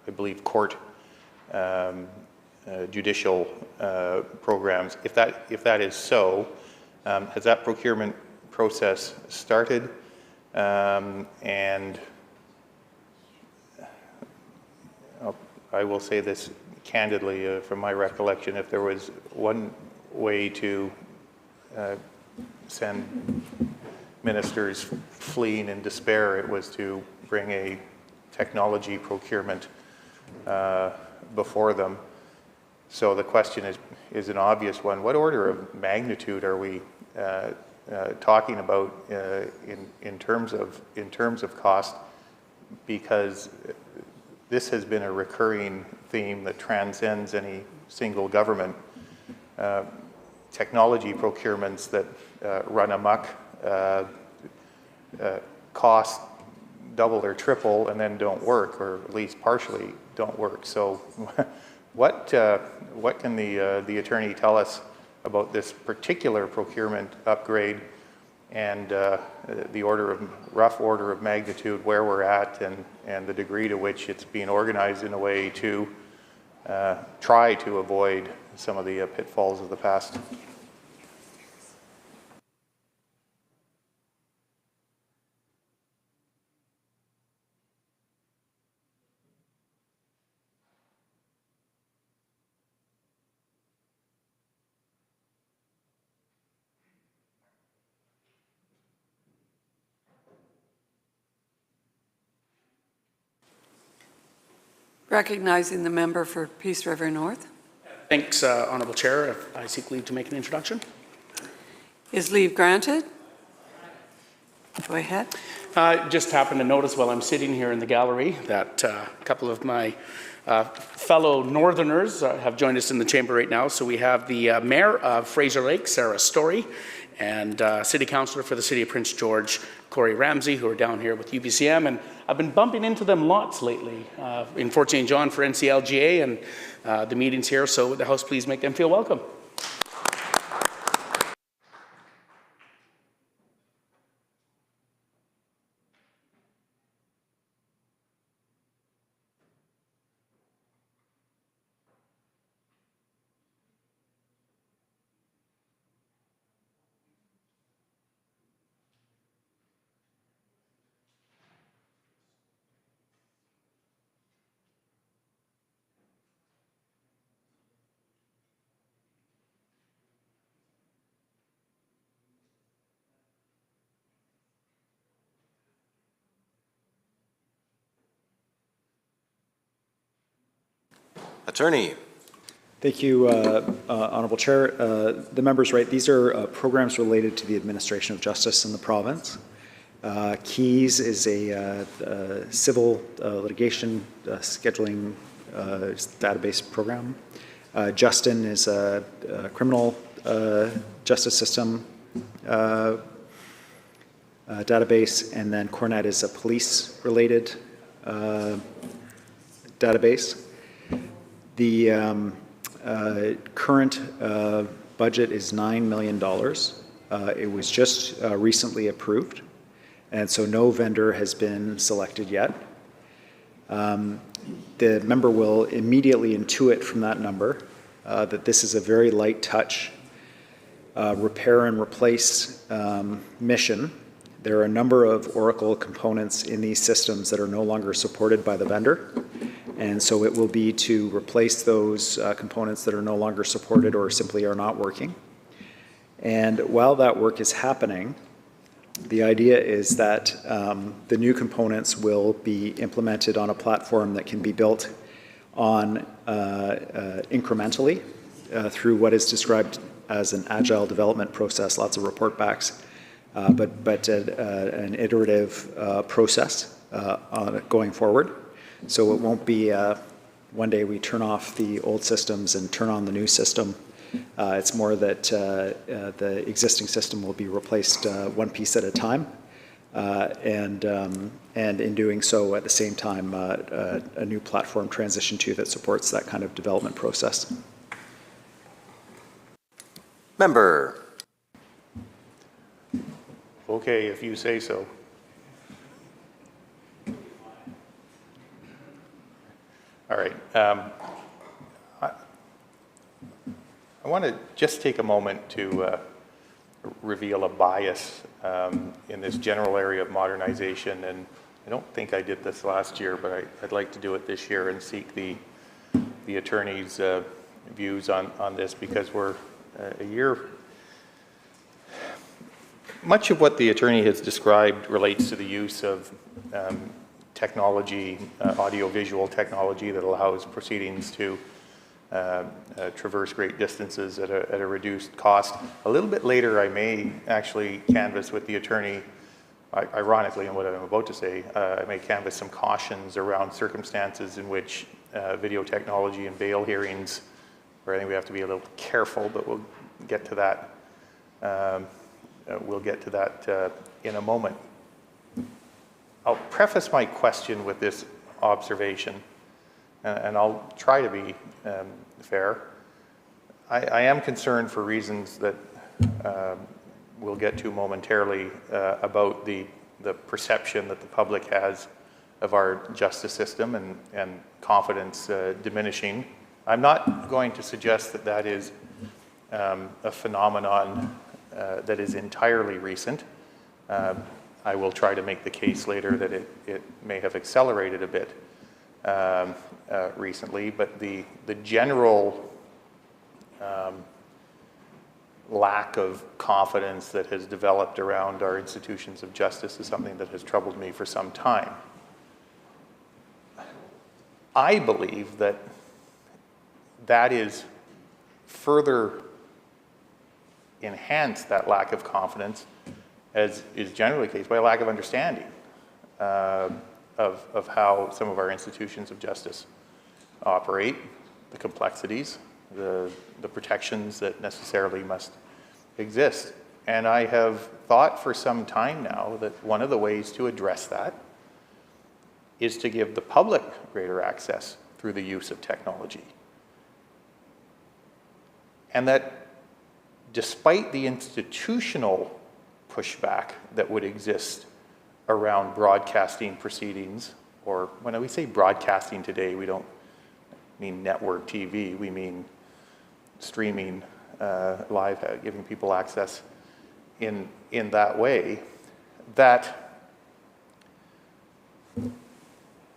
I believe, court judicial programs? If that is so, has that procurement process started? And I will say this candidly, from my recollection, if there was one way to send ministers fleeing in despair, it was to bring a technology procurement before them. So the question is an obvious one. What order of magnitude are we talking about in terms of cost? Because this has been a recurring theme that transcends any single government. technology procurements that run amok, cost double or triple, and then don't work, or at least partially don't work. So what can the attorney tell us about this particular procurement upgrade and the rough order of magnitude where we're at, and the degree to which it's being organized in a way to try to avoid some of the pitfalls of the past? Recognizing the member for Peace River North. Thanks, Honourable Chair. I seek leave to make an introduction. Is leave granted? Go ahead. Just happened to notice while I'm sitting here in the gallery that a couple of my fellow Northerners have joined us in the chamber right now. So we have the Mayor of Fraser Lake, Sarah Story, and City Councillor for the City of Prince George, Corey Ramsey, who are down here with UBCM. And I've been bumping into them lots lately in Fort St. John for NCLGA and the meetings here. So would the House please make them feel welcome? Attorney. Thank you, Honourable Chair. The member's right. These are programs related to the administration of justice in the province. KEYS is a civil litigation scheduling database program. Justin is a criminal justice system database, and then Cornet is a police-related database. The current budget is $9 million. It was just recently approved, and so no vendor has been selected yet. The member will immediately intuit from that number that this is a very light touch repair and replace mission. There are a number of Oracle components in these systems that are no longer supported by the vendor. And so it will be to replace those components that are no longer supported or simply are not working. And while that work is happening, the idea is that the new components will be implemented on a platform that can be built on incrementally through what is described as an agile development process, lots of report backs, but an iterative process going forward. So it won't be one day we turn off the old systems and turn on the new system. It's more that the existing system will be replaced one piece at a time, and in doing so, at the same time, a new platform transition to that supports that kind of development process. Member. Okay, if you say so. All right. I want to just take a moment to reveal a bias in this general area of modernization, and I don't think I did this last year, but I'd like to do it this year and seek the attorney's views on this, because we're a year. Much of what the attorney has described relates to the use of technology, audio-visual technology that allows proceedings to traverse great distances at a reduced cost. A little bit later, I may actually canvass with the attorney, ironically in what I'm about to say, I may canvass some cautions around circumstances in which video technology and bail hearings where I think we have to be a little careful, but we'll get to that. In a moment. I'll preface my question with this observation, and I'll try to be fair. I am concerned for reasons that we'll get to momentarily about the perception that the public has of our justice system and confidence diminishing. I'm not going to suggest that that is a phenomenon that is entirely recent. I will try to make the case later that it may have accelerated a bit recently, but the general lack of confidence that has developed around our institutions of justice is something that has troubled me for some time. I believe that that is further enhanced, that lack of confidence, as is generally the case, by a lack of understanding of how some of our institutions of justice operate, the complexities, the protections that necessarily must exist. And I have thought for some time now that one of the ways to address that is to give the public greater access through the use of technology. And that despite the institutional pushback that would exist around broadcasting proceedings, or when we say broadcasting today, we don't mean network TV, we mean streaming live, giving people access in that way, that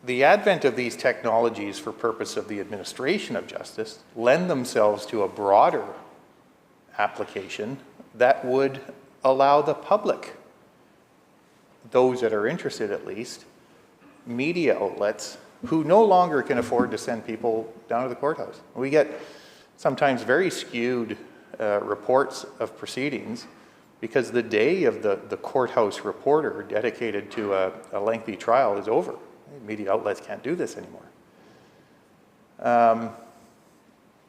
the advent of these technologies for purpose of the administration of justice lend themselves to a broader application that would allow the public, those that are interested at least, media outlets who no longer can afford to send people down to the courthouse. We get sometimes very skewed reports of proceedings because the day of the courthouse reporter dedicated to a lengthy trial is over. Media outlets can't do this anymore.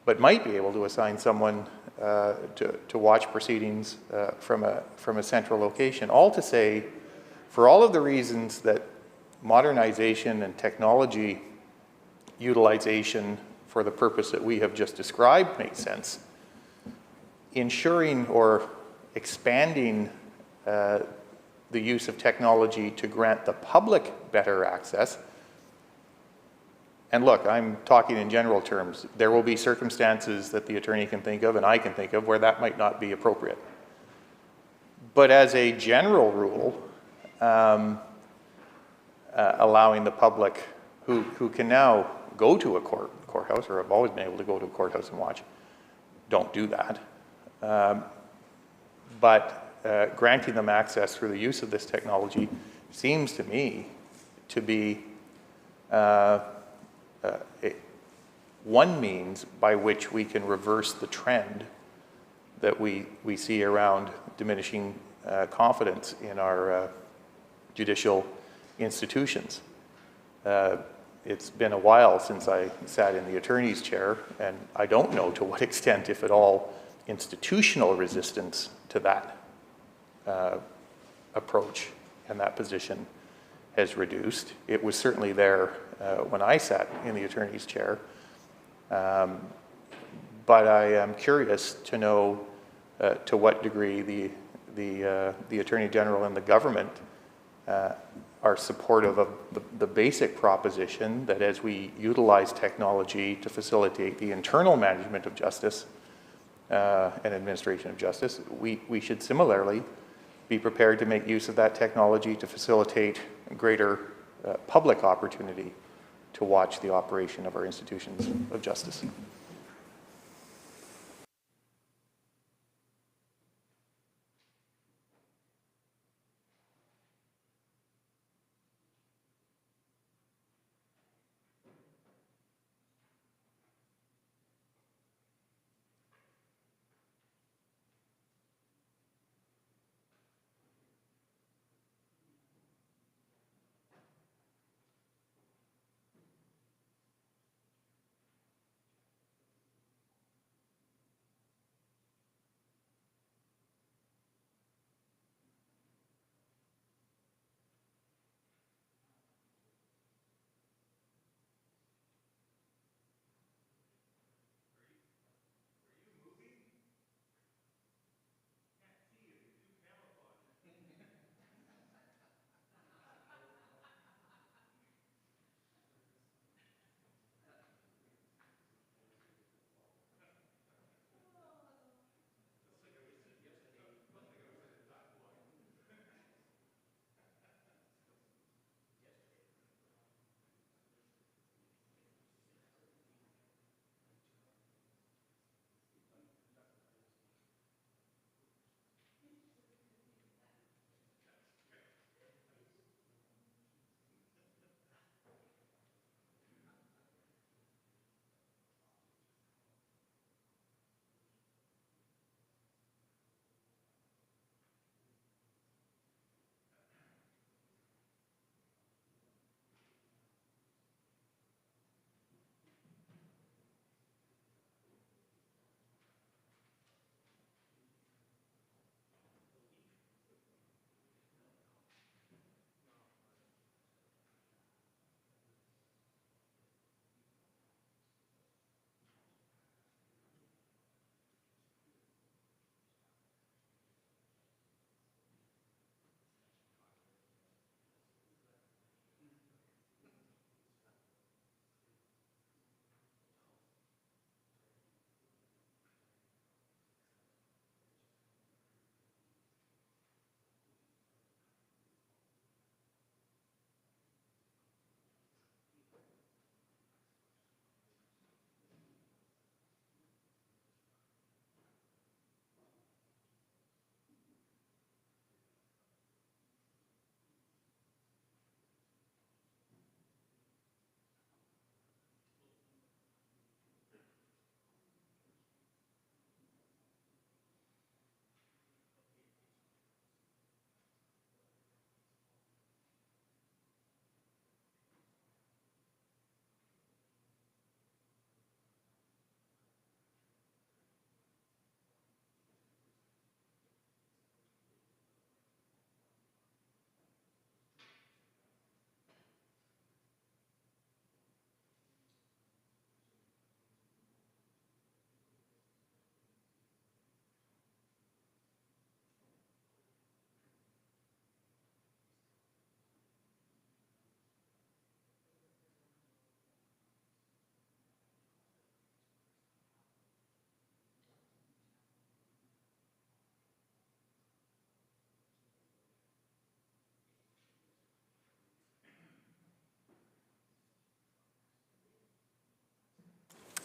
But might be able to assign someone to watch proceedings from a central location. All to say, for all of the reasons that modernization and technology utilization for the purpose that we have just described makes sense, ensuring or expanding the use of technology to grant the public better access. And look, I'm talking in general terms. There will be circumstances that the attorney can think of and I can think of where that might not be appropriate. But as a general rule, allowing the public who can now go to a courthouse, or have always been able to go to a courthouse and watch, don't do that. But granting them access through the use of this technology seems to me to be one means by which we can reverse the trend that we see around diminishing confidence in our judicial institutions. It's been a while since I sat in the attorney's chair, and I don't know to what extent, if at all, institutional resistance to that approach and that position has reduced. It was certainly there when I sat in the attorney's chair. But I am curious to know to what degree the Attorney General and the government are supportive of the basic proposition that as we utilize technology to facilitate the internal management of justice and administration of justice, we should similarly be prepared to make use of that technology to facilitate greater public opportunity to watch the operation of our institutions of justice.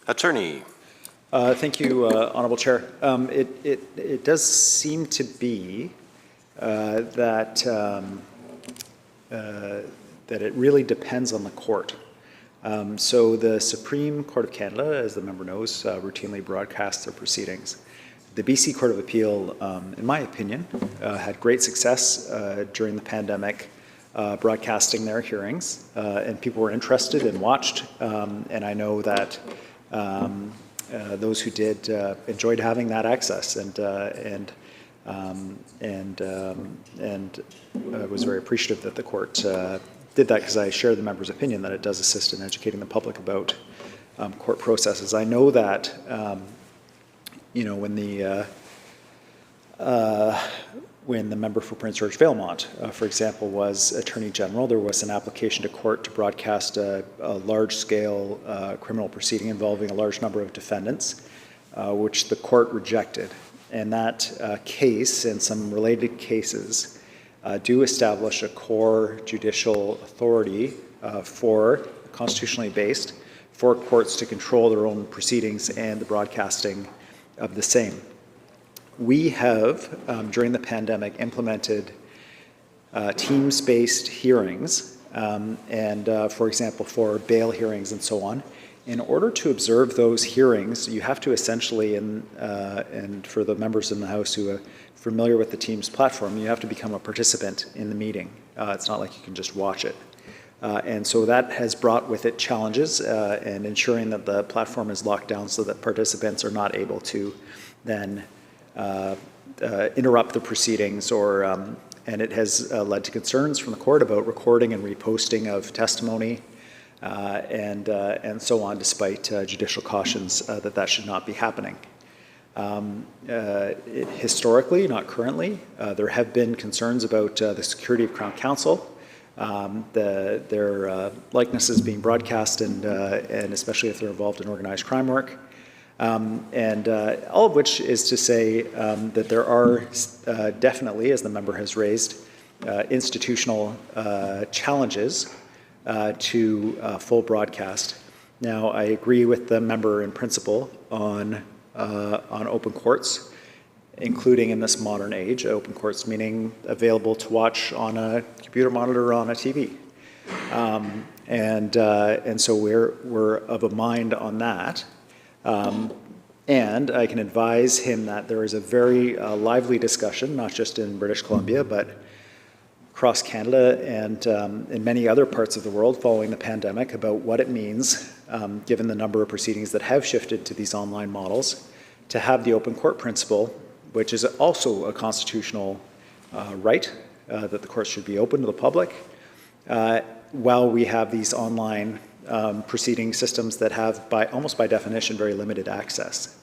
Attorney. Thank you, Honorable Chair. It does seem to be that it really depends on the court. So the Supreme Court of Canada, as the member knows, routinely broadcasts their proceedings. The BC Court of Appeal, in my opinion, had great success during the pandemic broadcasting their hearings, and people were interested and watched, and I know that those who did enjoyed having that access, and was very appreciative that the court did that, because I share the member's opinion that it does assist in educating the public about court processes. I know that when the member for Prince George Valemont, for example, was Attorney General, there was an application to court to broadcast a large-scale criminal proceeding involving a large number of defendants, which the court rejected. And that case and some related cases do establish a core judicial authority constitutionally based, for courts to control their own proceedings and the broadcasting of the same. We have, during the pandemic, implemented Teams-based hearings, for example, for bail hearings and so on. In order to observe those hearings, you have to essentially, and for the members in the House who are familiar with the Teams platform, you have to become a participant in the meeting. It's not like you can just watch it. And so that has brought with it challenges in ensuring that the platform is locked down so that participants are not able to then interrupt the proceedings, and it has led to concerns from the court about recording and reposting of testimony and so on, despite judicial cautions that should not be happening. Historically, not currently, there have been concerns about the security of Crown Counsel, their likenesses being broadcast, and especially if they're involved in organized crime work. All of which is to say that there are definitely, as the member has raised, institutional challenges to full broadcast. Now, I agree with the member in principle on open courts, including in this modern age. Open courts meaning available to watch on a computer monitor or on a TV. And so we're of a mind on that. And I can advise him that there is a very lively discussion, not just in British Columbia, but across Canada and in many other parts of the world following the pandemic, about what it means, given the number of proceedings that have shifted to these online models, to have the open court principle, which is also a constitutional right, that the courts should be open to the public, while we have these online proceeding systems that have, almost by definition, very limited access.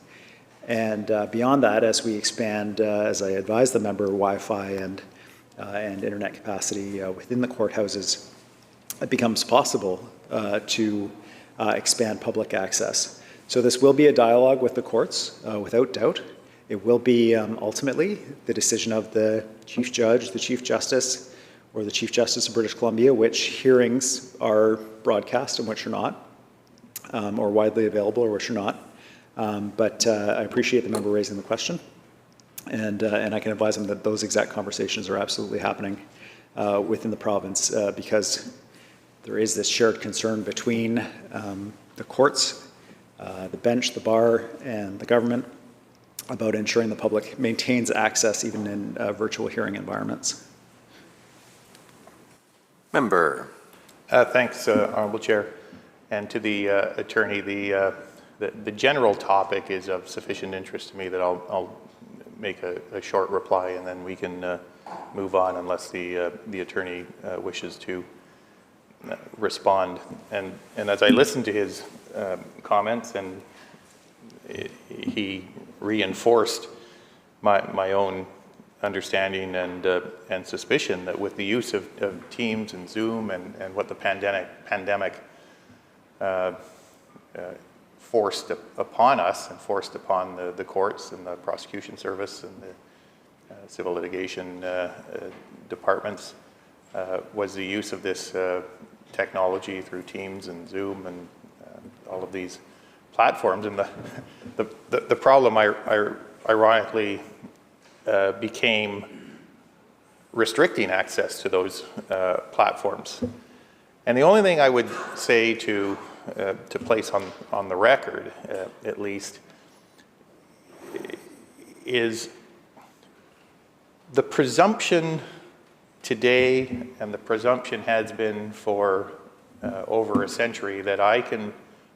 And beyond that, as we expand, as I advise the member, Wi-Fi and internet capacity within the courthouses, it becomes possible to expand public access. So this will be a dialogue with the courts, without doubt. It will be ultimately the decision of the Chief Judge, the Chief Justice, or the Chief Justice of British Columbia, which hearings are broadcast and which are not, or widely available or which are not. But I appreciate the member raising the question, and I can advise him that those exact conversations are absolutely happening within the province, because there is this shared concern between the courts, the bench, the bar, and the government about ensuring the public maintains access even in virtual hearing environments. Member. Thanks, Honourable Chair. And to the attorney, the general topic is of sufficient interest to me that I'll make a short reply, and then we can move on unless the attorney wishes to respond. And as I listened to his comments, and he reinforced my own understanding and suspicion that with the use of Teams and Zoom and what the pandemic forced upon us and forced upon the courts and the prosecution service and the civil litigation departments was the use of this technology through Teams and Zoom and all of these platforms, and the problem ironically became restricting access to those platforms. And the only thing I would say to place on the record, at least, is the presumption today, and the presumption has been for over a century, that I can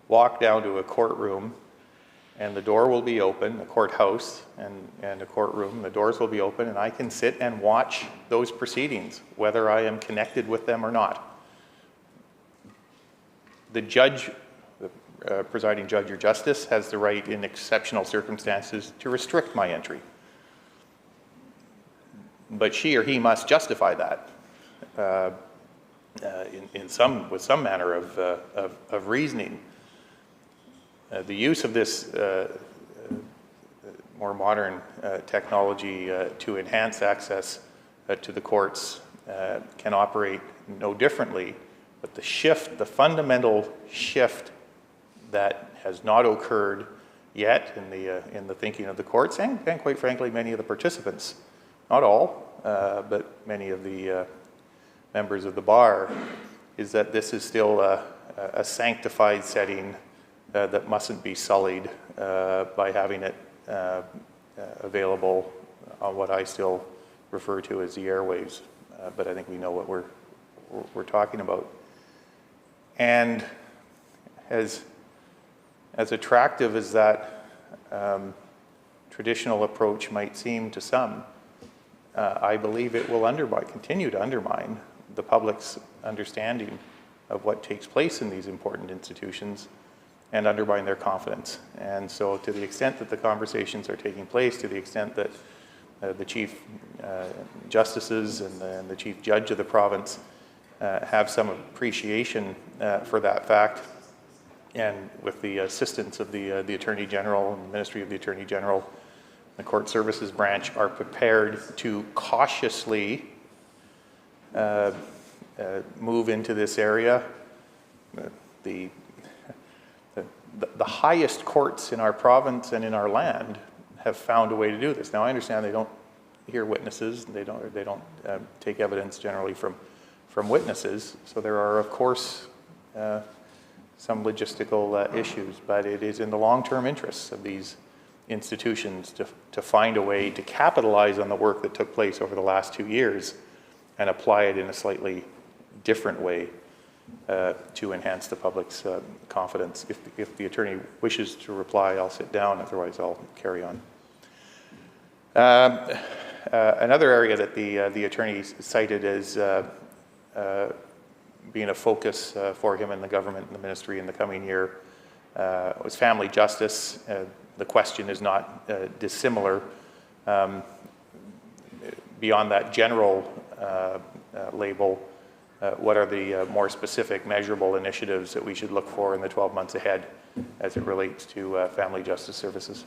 walk down to a courtroom and the door will be open, a courthouse and a courtroom, the doors will be open, and I can sit and watch those proceedings, whether I am connected with them or not. The judge, the presiding judge or justice, has the right in exceptional circumstances to restrict my entry. But she or he must justify that with some manner of reasoning. The use of this more modern technology to enhance access to the courts can operate no differently, but the fundamental shift that has not occurred yet in the thinking of the courts and quite frankly many of the participants, not all, but many of the members of the bar, is that this is still a sanctified setting that mustn't be sullied by having it available on what I still refer to as the airwaves, but I think we know what we're talking about. And as attractive as that traditional approach might seem to some, I believe it will continue to undermine the public's understanding of what takes place in these important institutions and undermine their confidence. And so to the extent that the conversations are taking place, to the extent that the chief justices and the chief judge of the province have some appreciation for that fact, and with the assistance of the Attorney General and the Ministry of the Attorney General, the Court Services Branch are prepared to cautiously move into this area. The highest courts in our province and in our land have found a way to do this. Now, I understand they don't hear witnesses, they don't take evidence generally from witnesses, so there are, of course, some logistical issues, but it is in the long-term interests of these institutions to find a way to capitalize on the work that took place over the last 2 years and apply it in a slightly different way to enhance the public's confidence. If the attorney wishes to reply, I'll sit down, otherwise I'll carry on. Another area that the attorney cited as being a focus for him and the government and the ministry in the coming year was family justice. The question is not dissimilar. Beyond that general label, what are the more specific, measurable initiatives that we should look for in the 12 months ahead as it relates to family justice services?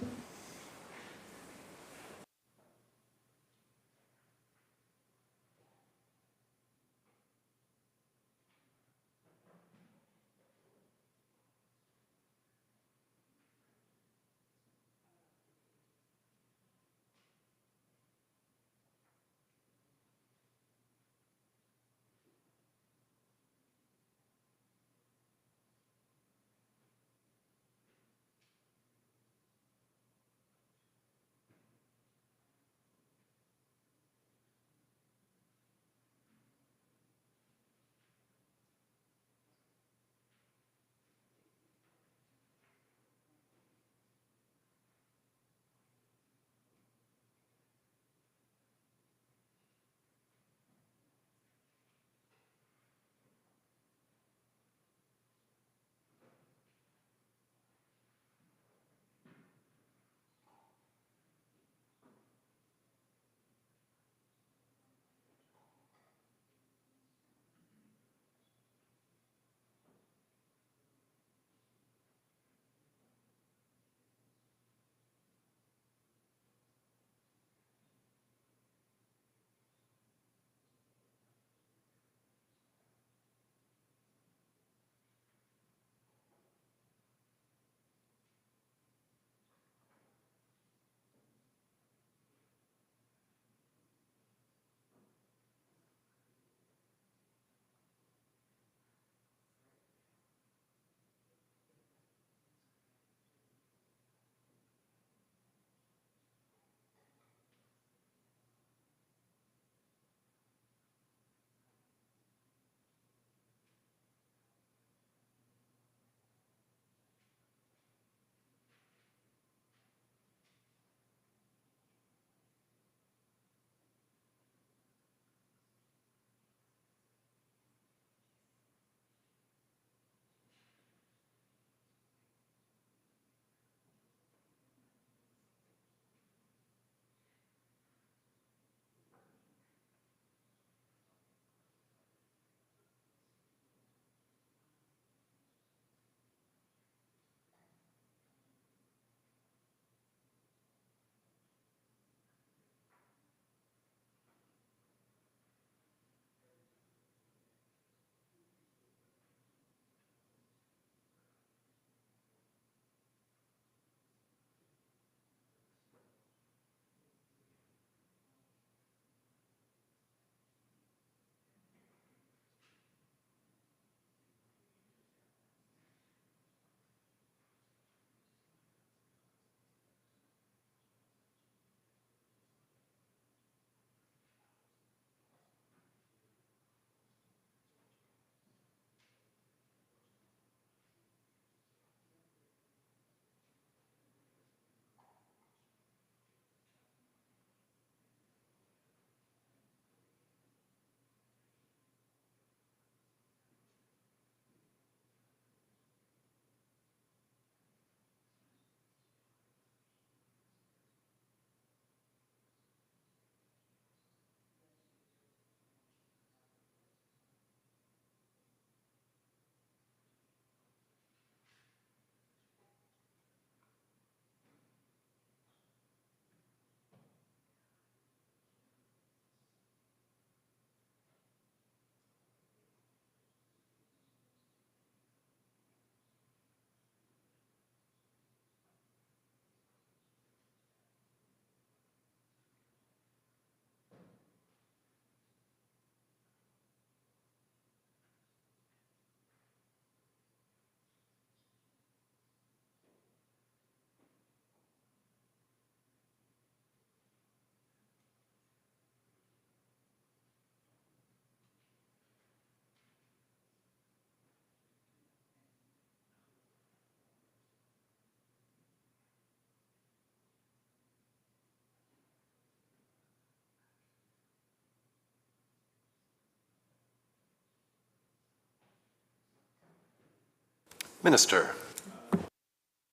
Minister.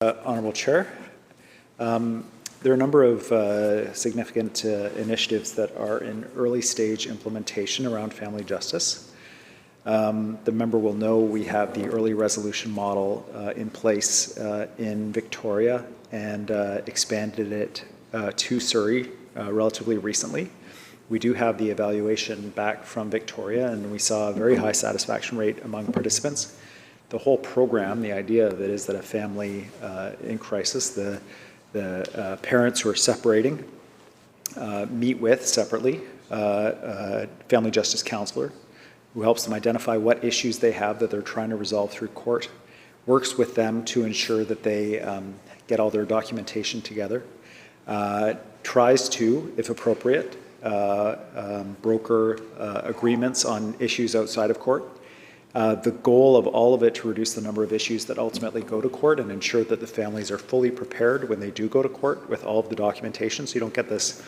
Honorable Chair, there are a number of significant initiatives that are in early stage implementation around family justice. The member will know we have the early resolution model in place in Victoria and expanded it to Surrey relatively recently. We do have the evaluation back from Victoria, and we saw a very high satisfaction rate among participants. The whole program, the idea of it is that a family in crisis, the parents who are separating, meet with separately a family justice counselor who helps them identify what issues they have that they're trying to resolve through court, works with them to ensure that they get all their documentation together, tries to, if appropriate, broker agreements on issues outside of court. The goal of all of it to reduce the number of issues that ultimately go to court and ensure that the families are fully prepared when they do go to court with all of the documentation, so you don't get this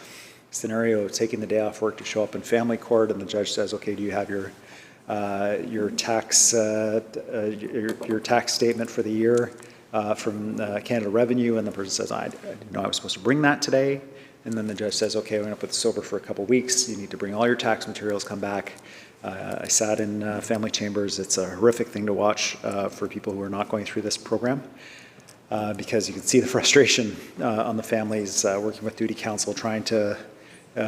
scenario of taking the day off work to show up in family court and the judge says, okay, do you have your tax statement for the year from Canada Revenue? And the person says, I didn't know I was supposed to bring that today. And then the judge says, okay, we're going to put this over for a couple of weeks. You need to bring all your tax materials, come back. I sat in family chambers. It's a horrific thing to watch for people who are not going through this program because you can see the frustration on the families working with duty counsel, trying to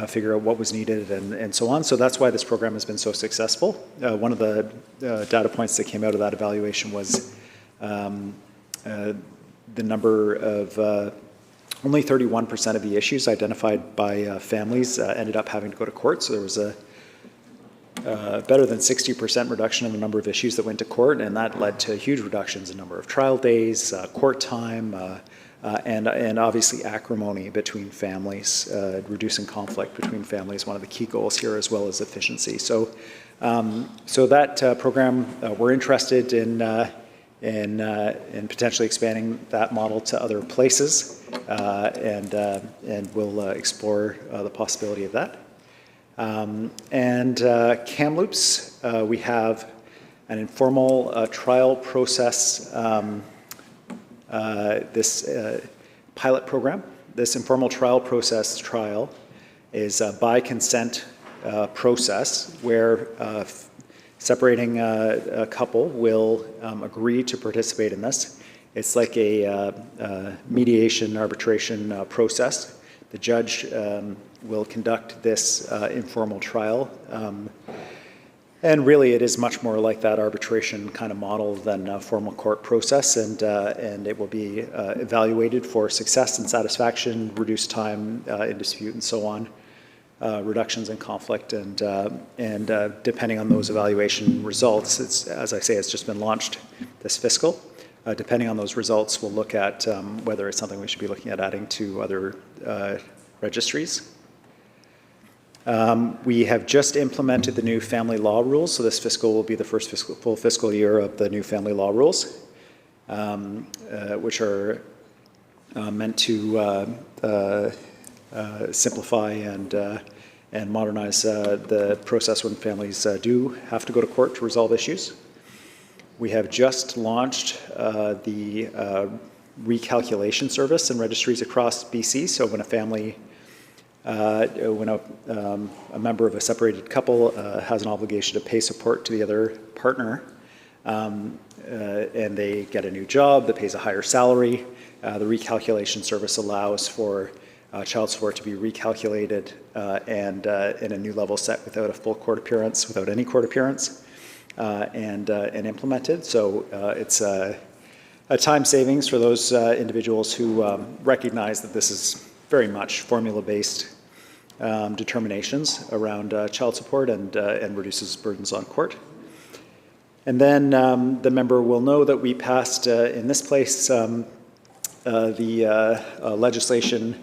figure out what was needed and so on. So that's why this program has been so successful. One of the data points that came out of that evaluation was the number of only 31% of the issues identified by families ended up having to go to court. So there was a better than 60% reduction in the number of issues that went to court, and that led to huge reductions in number of trial days, court time, and obviously acrimony between families, reducing conflict between families, one of the key goals here, as well as efficiency. So that program, we're interested in potentially expanding that model to other places, and we'll explore the possibility of that. Kamloops, we have an informal trial process, this pilot program. This informal trial process trial is a by consent process where separating a couple will agree to participate in this. It's like a mediation arbitration process. The judge will conduct this informal trial. And really it is much more like that arbitration kind of model than a formal court process, and it will be evaluated for success and satisfaction, reduced time in dispute and so on, reductions in conflict, and depending on those evaluation results, it's, as I say, it's just been launched this fiscal. Depending on those results, we'll look at whether it's something we should be looking at adding to other registries. We have just implemented the new family law rules, so this fiscal will be the first full fiscal year of the new family law rules, which are meant to simplify and modernize the process when families do have to go to court to resolve issues. We have just launched the recalculation service in registries across BC, so when a family when a member of a separated couple has an obligation to pay support to the other partner, and they get a new job that pays a higher salary, the recalculation service allows for child support to be recalculated and in a new level set without a full court appearance, without any court appearance, and implemented. So it's a time savings for those individuals who recognize that this is very much formula-based determinations around child support and reduces burdens on court. And then the member will know that we passed in this place the legislation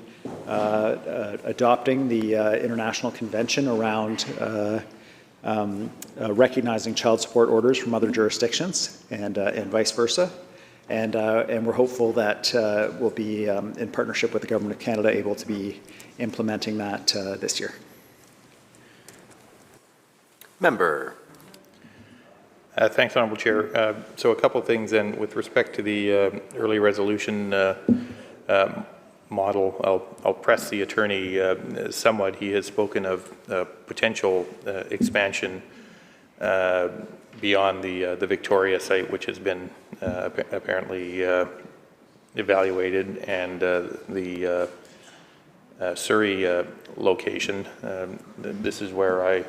adopting the International Convention around recognizing child support orders from other jurisdictions and vice versa. And we're hopeful that we'll be, in partnership with the Government of Canada, able to be implementing that this year. Member. Thanks, Honourable Chair. So a couple of things then with respect to the early resolution model. I'll press the attorney somewhat. He has spoken of potential expansion beyond the Victoria site, which has been apparently evaluated, and the Surrey location. This is where I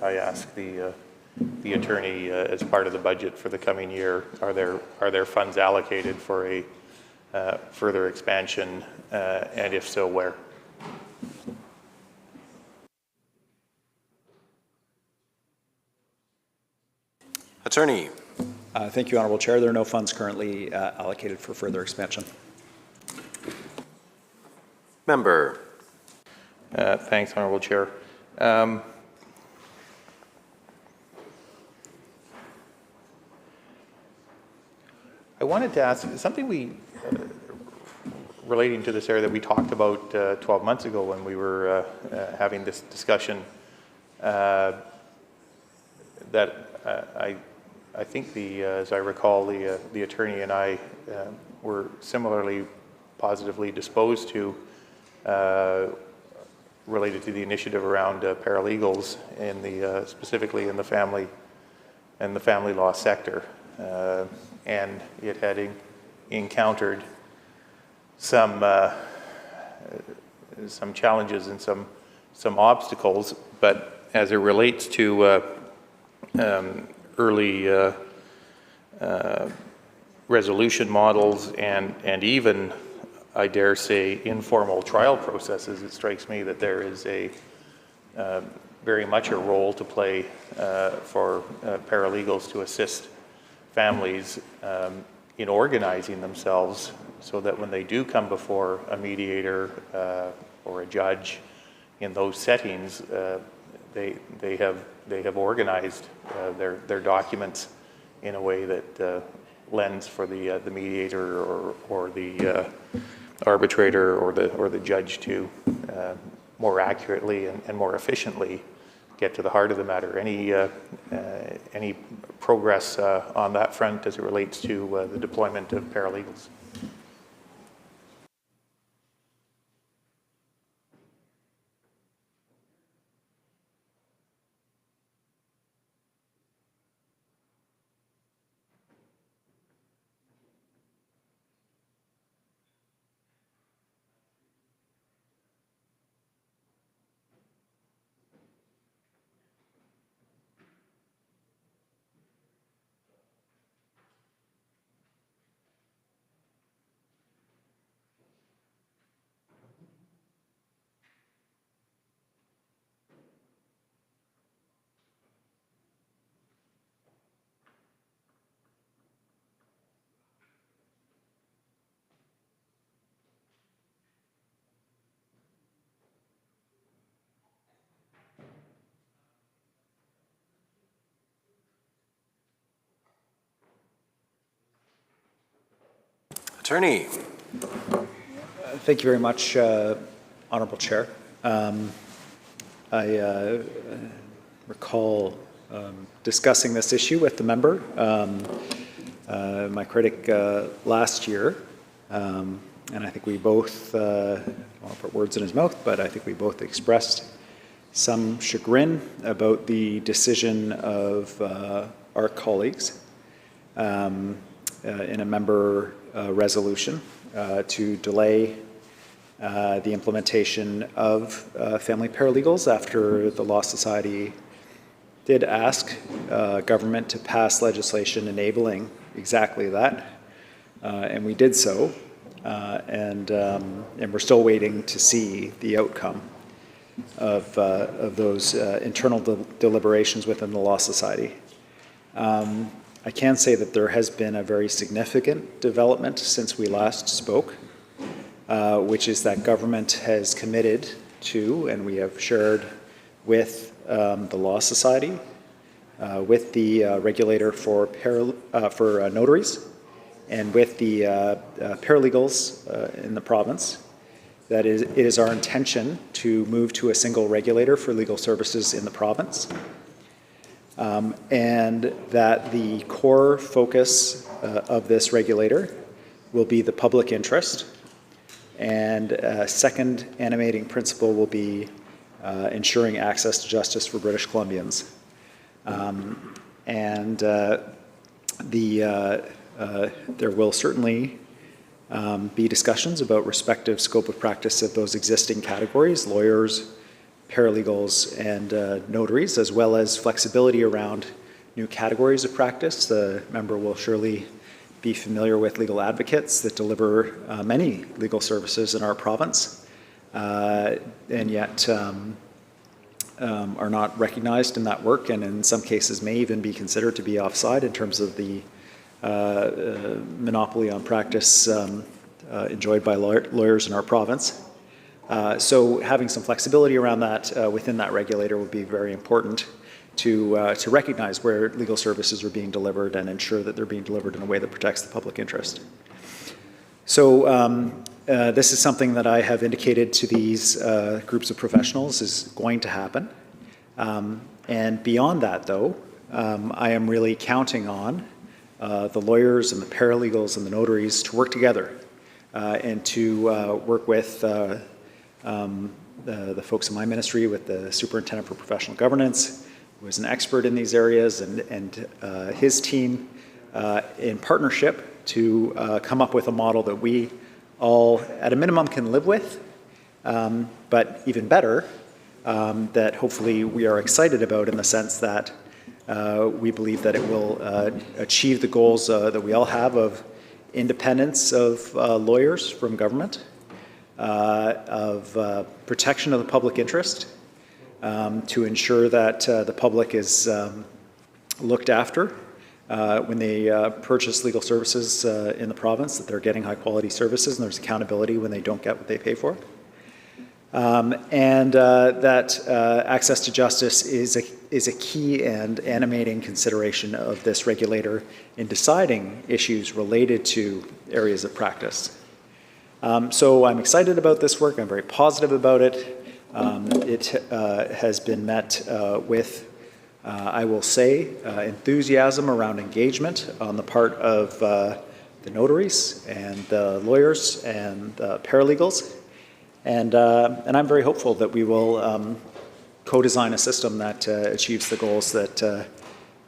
ask the attorney, as part of the budget for the coming year, are there funds allocated for a further expansion, and if so, where? Attorney. Thank you, Honourable Chair. There are no funds currently allocated for further expansion. Member. Thanks, Honourable Chair. I wanted to ask something relating to this area that we talked about 12 months ago when we were having this discussion, that I think as I recall, the attorney and I were similarly positively disposed to, related to the initiative around paralegals in specifically in the family law sector, and it had encountered some challenges and some obstacles, but as it relates to early resolution models and even, I dare say, informal trial processes, it strikes me that there is very much a role to play for paralegals to assist families in organizing themselves so that when they do come before a mediator or a judge in those settings, they have organized their documents in a way that lends for the mediator or the arbitrator or the judge to more accurately and more efficiently get to the heart of the matter. Any progress on that front as it relates to the deployment of paralegals? Attorney. Thank you very much, Honourable Chair. I recall discussing this issue with the member, my critic, last year, and I think we both, I won't put words in his mouth, but I think we both expressed some chagrin about the decision of our colleagues in a member resolution to delay the implementation of family paralegals after the Law Society did ask government to pass legislation enabling exactly that, and we did so, and we're still waiting to see the outcome of those internal deliberations within the Law Society. I can say that there has been a very significant development since we last spoke, which is that government has committed to, and we have shared with the Law Society, with the regulator for notaries, and with the paralegals in the province, that it is our intention to move to a single regulator for legal services in the province. and that the core focus of this regulator will be the public interest, and a second animating principle will be ensuring access to justice for British Columbians. There will certainly be discussions about respective scope of practice of those existing categories, lawyers, paralegals, and notaries, as well as flexibility around new categories of practice. The member will surely be familiar with legal advocates that deliver many legal services in our province, and yet are not recognized in that work, and in some cases may even be considered to be offside in terms of the monopoly on practice enjoyed by lawyers in our province. So having some flexibility around that within that regulator will be very important to recognize where legal services are being delivered and ensure that they're being delivered in a way that protects the public interest. So this is something that I have indicated to these groups of professionals is going to happen. And beyond that, though, I am really counting on the lawyers and the paralegals and the notaries to work together and to work with the folks in my ministry, with the Superintendent for Professional Governance, who is an expert in these areas, and his team in partnership to come up with a model that we all, at a minimum, can live with, but even better, that hopefully we are excited about in the sense that we believe that it will achieve the goals that we all have of independence of lawyers from government, of protection of the public interest, to ensure that the public is looked after when they purchase legal services in the province, that they're getting high quality services and there's accountability when they don't get what they pay for. And that access to justice is a key and animating consideration of this regulator in deciding issues related to areas of practice. So I'm excited about this work. I'm very positive about it. It has been met with, I will say, enthusiasm around engagement on the part of the notaries and the lawyers and the paralegals. And I'm very hopeful that we will co-design a system that achieves the goals that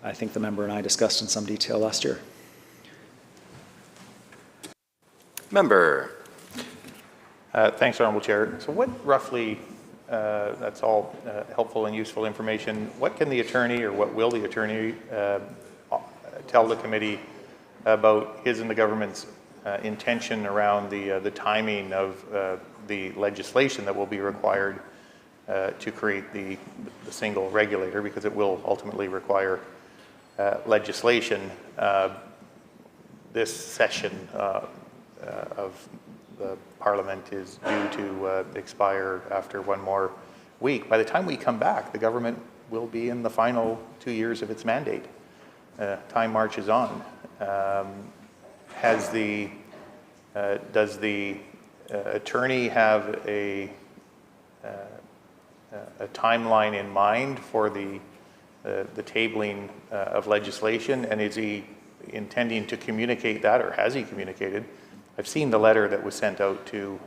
I think the member and I discussed in some detail last year. Member. Thanks, Honourable Chair. So what roughly, that's all helpful and useful information, what can the attorney, or what will the attorney tell the committee about his and the government's intention around the timing of the legislation that will be required to create the single regulator, because it will ultimately require legislation. This session of the Parliament is due to expire after one more week. By the time we come back, the government will be in the final 2 years of its mandate. Time marches on. Does the attorney have a timeline in mind for the tabling of legislation, and is he intending to communicate that, or has he communicated? I've seen the letter that was sent out to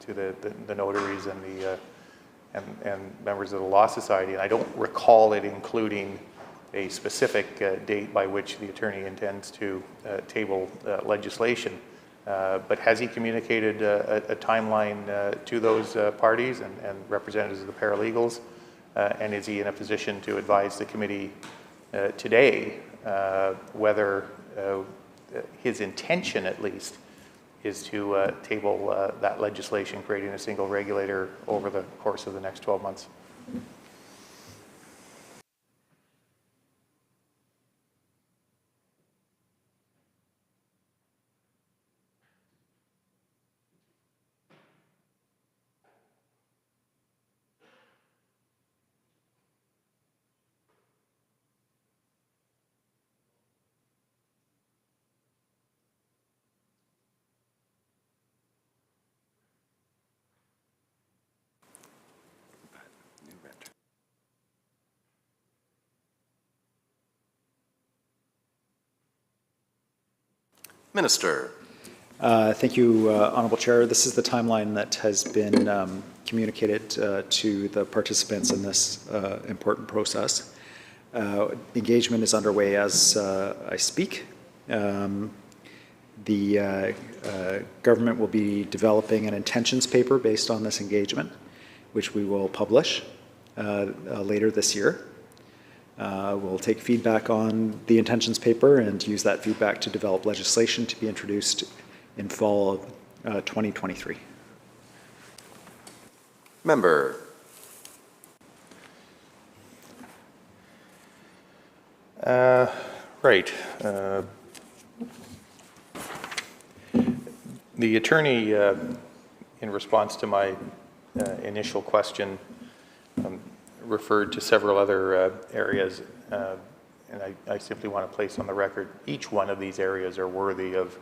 the notaries and members of the Law Society, and I don't recall it including a specific date by which the attorney intends to table legislation. But has he communicated a timeline to those parties and representatives of the paralegals? And is he in a position to advise the committee today whether his intention, at least, is to table that legislation creating a single regulator over the course of the next 12 months? Minister. Thank you, Honourable Chair. This is the timeline that has been communicated to the participants in this important process. Engagement is underway as I speak. The government will be developing an intentions paper based on this engagement, which we will publish later this year. We'll take feedback on the intentions paper and use that feedback to develop legislation to be introduced in fall of 2023. Member. Right. The attorney, in response to my initial question, referred to several other areas, and I simply want to place on the record, each one of these areas are worthy of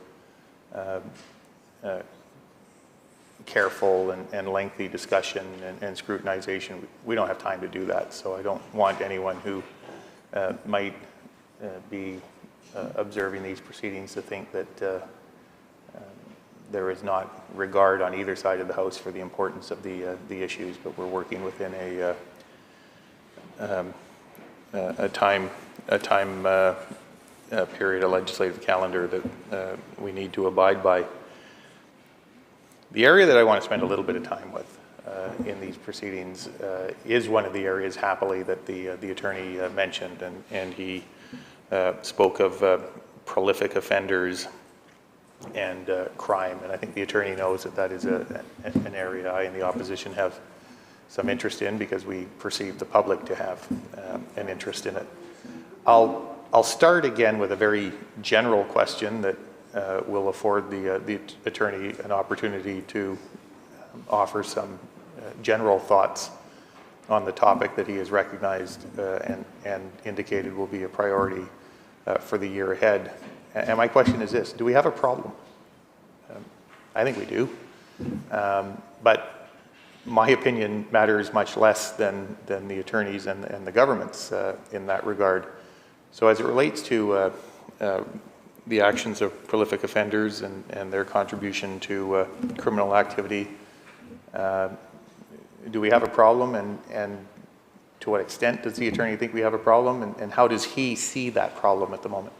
careful and lengthy discussion and scrutinization. We don't have time to do that, so I don't want anyone who might be observing these proceedings to think that there is not regard on either side of the House for the importance of the issues, but we're working within a time period, a legislative calendar that we need to abide by. The area that I want to spend a little bit of time with in these proceedings is one of the areas, happily, that the attorney mentioned, and he spoke of prolific offenders and crime, and I think the attorney knows that that is an area I and the opposition have some interest in, because we perceive the public to have an interest in it. I'll start again with a very general question that will afford the attorney an opportunity to offer some general thoughts on the topic that he has recognized and indicated will be a priority for the year ahead. And my question is this: do we have a problem? I think we do. But my opinion matters much less than the attorneys and the government's in that regard. So as it relates to the actions of prolific offenders and their contribution to criminal activity, do we have a problem, and to what extent does the attorney think we have a problem, and how does he see that problem at the moment?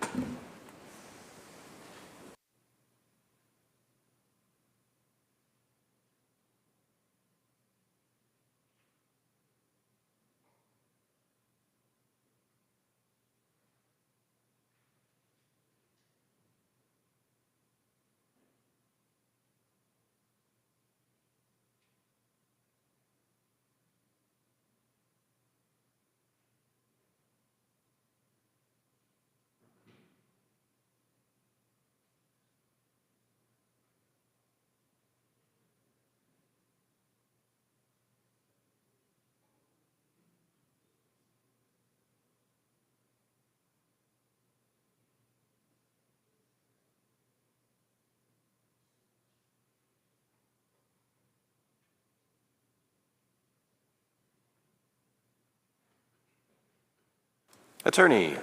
Attorney.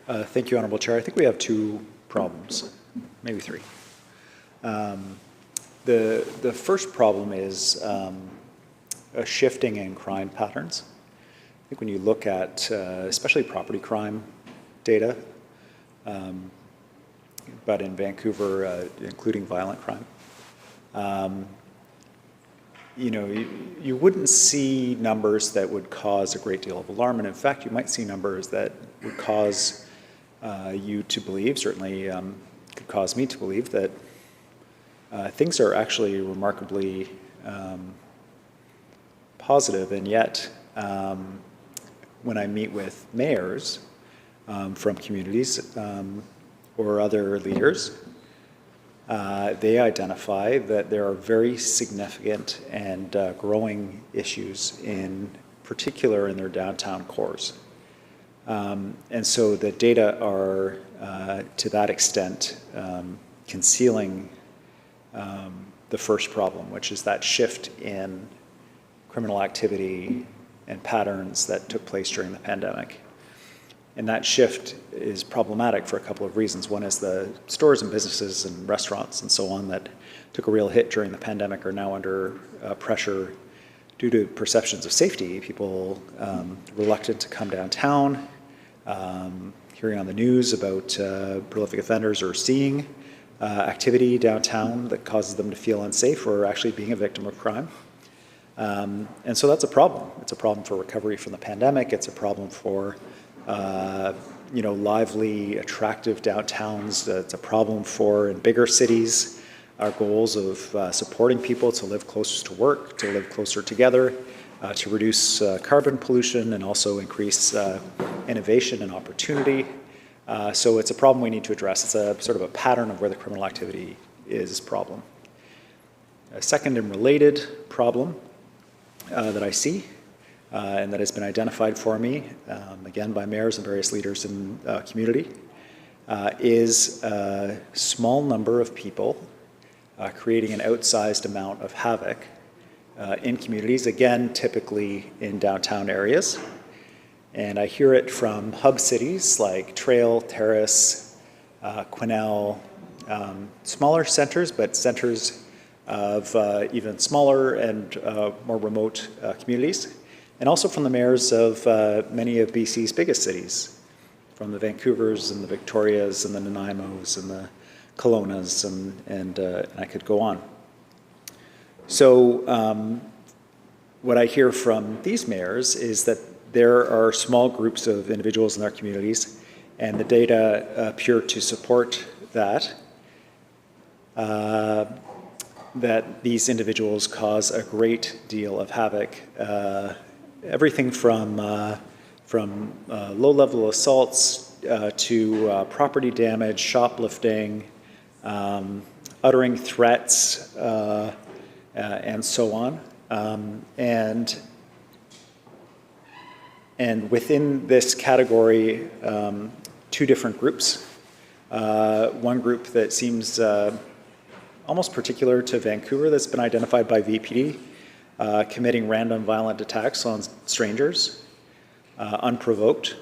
Thank you, Honourable Chair. I think we have two problems, maybe three. The first problem is a shifting in crime patterns. I think when you look at especially property crime data, but in Vancouver, including violent crime, you wouldn't see numbers that would cause a great deal of alarm, and in fact, you might see numbers that would cause you to believe, certainly could cause me to believe, that things are actually remarkably positive, and yet when I meet with mayors from communities or other leaders, they identify that there are very significant and growing issues, in particular in their downtown cores. And so the data are, to that extent, concealing the first problem, which is that shift in criminal activity and patterns that took place during the pandemic. And that shift is problematic for a couple of reasons. One is the stores and businesses and restaurants and so on that took a real hit during the pandemic are now under pressure due to perceptions of safety. People reluctant to come downtown, hearing on the news about prolific offenders or seeing activity downtown that causes them to feel unsafe or actually being a victim of crime. And so that's a problem. It's a problem for recovery from the pandemic. It's a problem for lively, attractive downtowns. It's a problem for, in bigger cities, our goals of supporting people to live closer to work, to live closer together, to reduce carbon pollution and also increase innovation and opportunity. So it's a problem we need to address. It's a sort of a pattern of where the criminal activity is a problem. A second and related problem that I see and that has been identified for me, again by mayors and various leaders in the community, is a small number of people creating an outsized amount of havoc in communities, again, typically in downtown areas. And I hear it from hub cities like Trail, Terrace, Quesnel, smaller centers, but centers of even smaller and more remote communities. And also from the mayors of many of BC's biggest cities, from the Vancouvers and the Victorias and the Nanaimos and the Kelownas, and I could go on. So what I hear from these mayors is that there are small groups of individuals in their communities, and the data appear to support that, that these individuals cause a great deal of havoc. Everything from low-level assaults to property damage, shoplifting, uttering threats, and so on. And within this category, two different groups. One group that seems almost particular to Vancouver that's been identified by VPD, committing random violent attacks on strangers, unprovoked.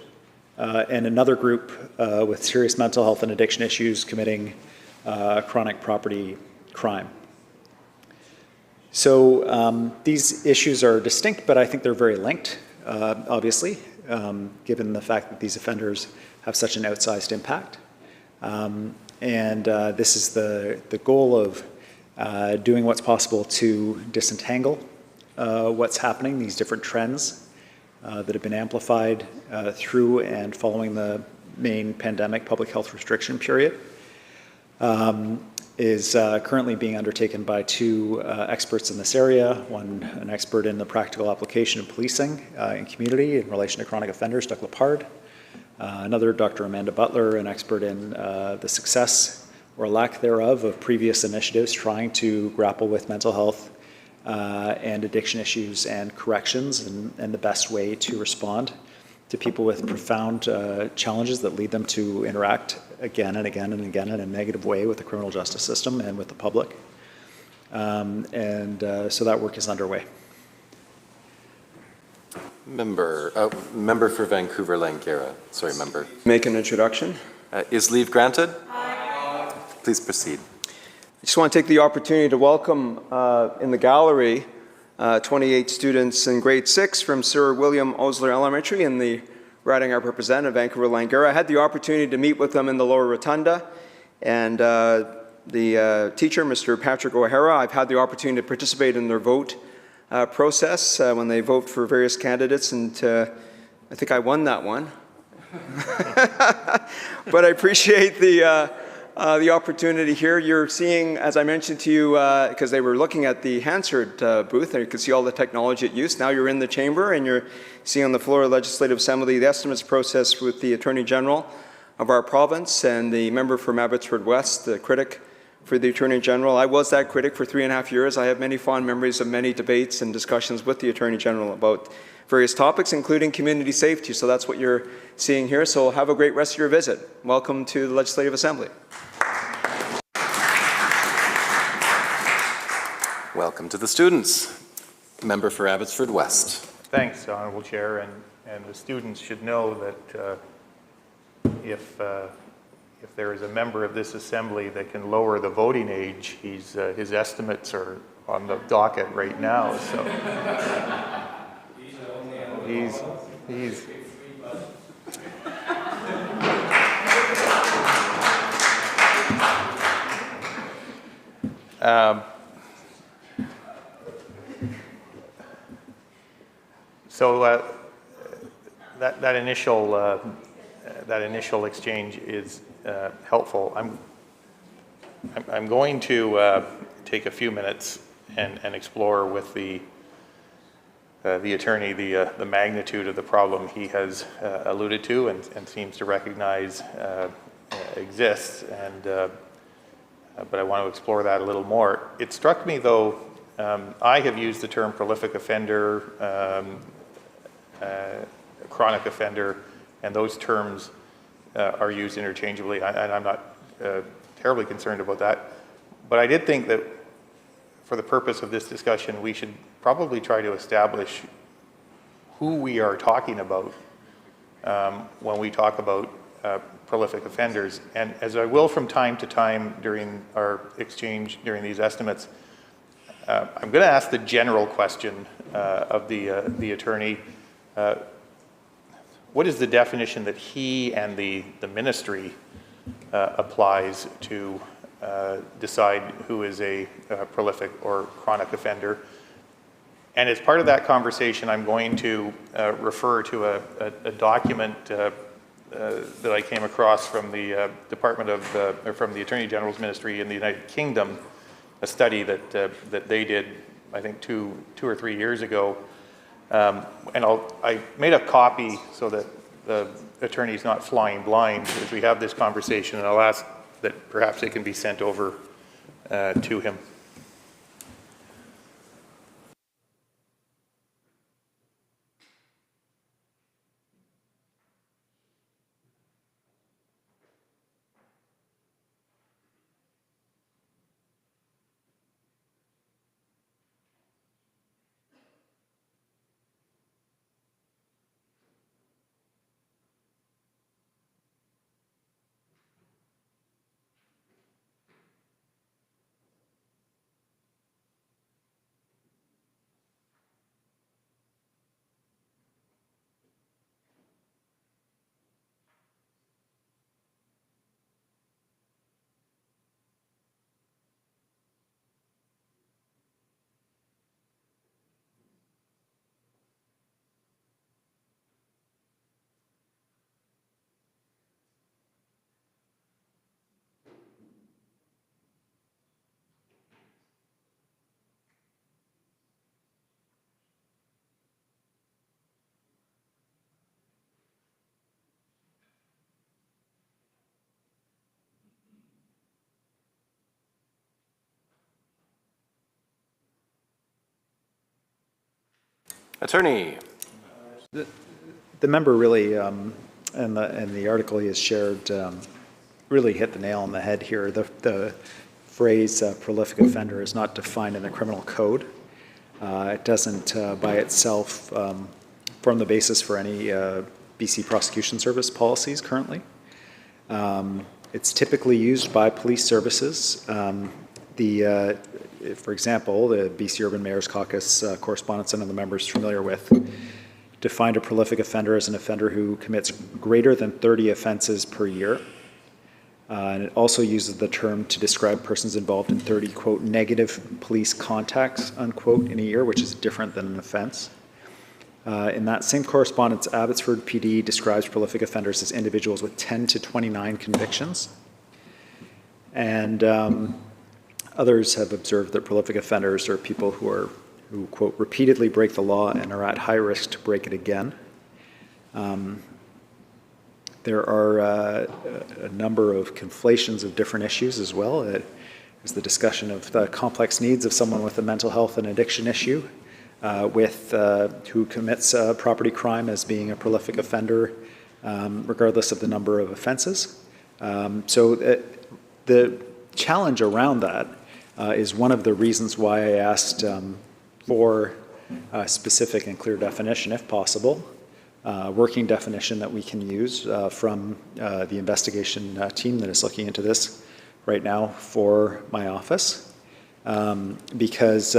And another group with serious mental health and addiction issues committing chronic property crime. So these issues are distinct, but I think they're very linked, obviously, given the fact that these offenders have such an outsized impact. And this is the goal of doing what's possible to disentangle what's happening, these different trends that have been amplified through and following the main pandemic public health restriction period. Is currently being undertaken by two experts in this area, one an expert in the practical application of policing in community in relation to chronic offenders, Doug Lepard, another Dr. Amanda Butler, an expert in the success or lack thereof of previous initiatives trying to grapple with mental health and addiction issues and corrections and the best way to respond to people with profound challenges that lead them to interact again and again and again in a negative way with the criminal justice system and with the public. So that work is underway. Member for Vancouver Langara. Sorry, member. Make an introduction. Is leave granted? Please proceed. I just want to take the opportunity to welcome in the gallery 28 students in grade 6 from Sir William Osler Elementary and the riding I represent in Vancouver Langara. I had the opportunity to meet with them in the lower rotunda, and the teacher, Mr. Patrick O'Hara, I've had the opportunity to participate in their vote process when they vote for various candidates, and I think I won that one. But I appreciate the opportunity here. You're seeing, as I mentioned to you, because they were looking at the Hansard booth, and you could see all the technology at use. Now you're in the chamber, and you're seeing on the floor of the Legislative Assembly the estimates process with the Attorney General of our province and the member from Abbotsford West, the critic for the Attorney General. I was that critic for 3.5 years. I have many fond memories of many debates and discussions with the Attorney General about various topics, including community safety. So that's what you're seeing here. So have a great rest of your visit. Welcome to the Legislative Assembly. Welcome to the students. Member for Abbotsford West. Thanks, Honourable Chair, and the students should know that if there is a member of this assembly that can lower the voting age, his estimates are on the docket right now. So he's so that initial exchange is helpful. I'm going to take a few minutes and explore with the attorney the magnitude of the problem he has alluded to and seems to recognize exists, but I want to explore that a little more. It struck me, though, I have used the term prolific offender, chronic offender, and those terms are used interchangeably, and I'm not terribly concerned about that. But I did think that for the purpose of this discussion, we should probably try to establish who we are talking about when we talk about prolific offenders. And as I will from time to time during our exchange, during these estimates, I'm going to ask the general question of the attorney. What is the definition that he and the ministry applies to decide who is a prolific or chronic offender? And as part of that conversation, I'm going to refer to a document that I came across from the from the Attorney General's Ministry in the United Kingdom, a study that they did, I think, two or 3 years ago. And I made a copy so that the attorney's not flying blind as we have this conversation, and I'll ask that perhaps it can be sent over to him. Attorney. The member really, and the article he has shared, really hit the nail on the head here. The phrase prolific offender is not defined in the criminal code. It doesn't by itself form the basis for any BC Prosecution Service policies currently. It's typically used by police services. For example, the BC Urban Mayor's Caucus correspondence some of the members familiar with defined a prolific offender as an offender who commits greater than 30 offenses per year. And it also uses the term to describe persons involved in 30, quote, negative police contacts, unquote, in a year, which is different than an offense. In that same correspondence, Abbotsford PD describes prolific offenders as individuals with 10 to 29 convictions. And others have observed that prolific offenders are people who, quote, repeatedly break the law and are at high risk to break it again. There are a number of conflations of different issues as well. There's the discussion of the complex needs of someone with a mental health and addiction issue, who commits property crime as being a prolific offender, regardless of the number of offenses. So the challenge around that is one of the reasons why I asked for a specific and clear definition, if possible, working definition that we can use from the investigation team that is looking into this right now for my office, because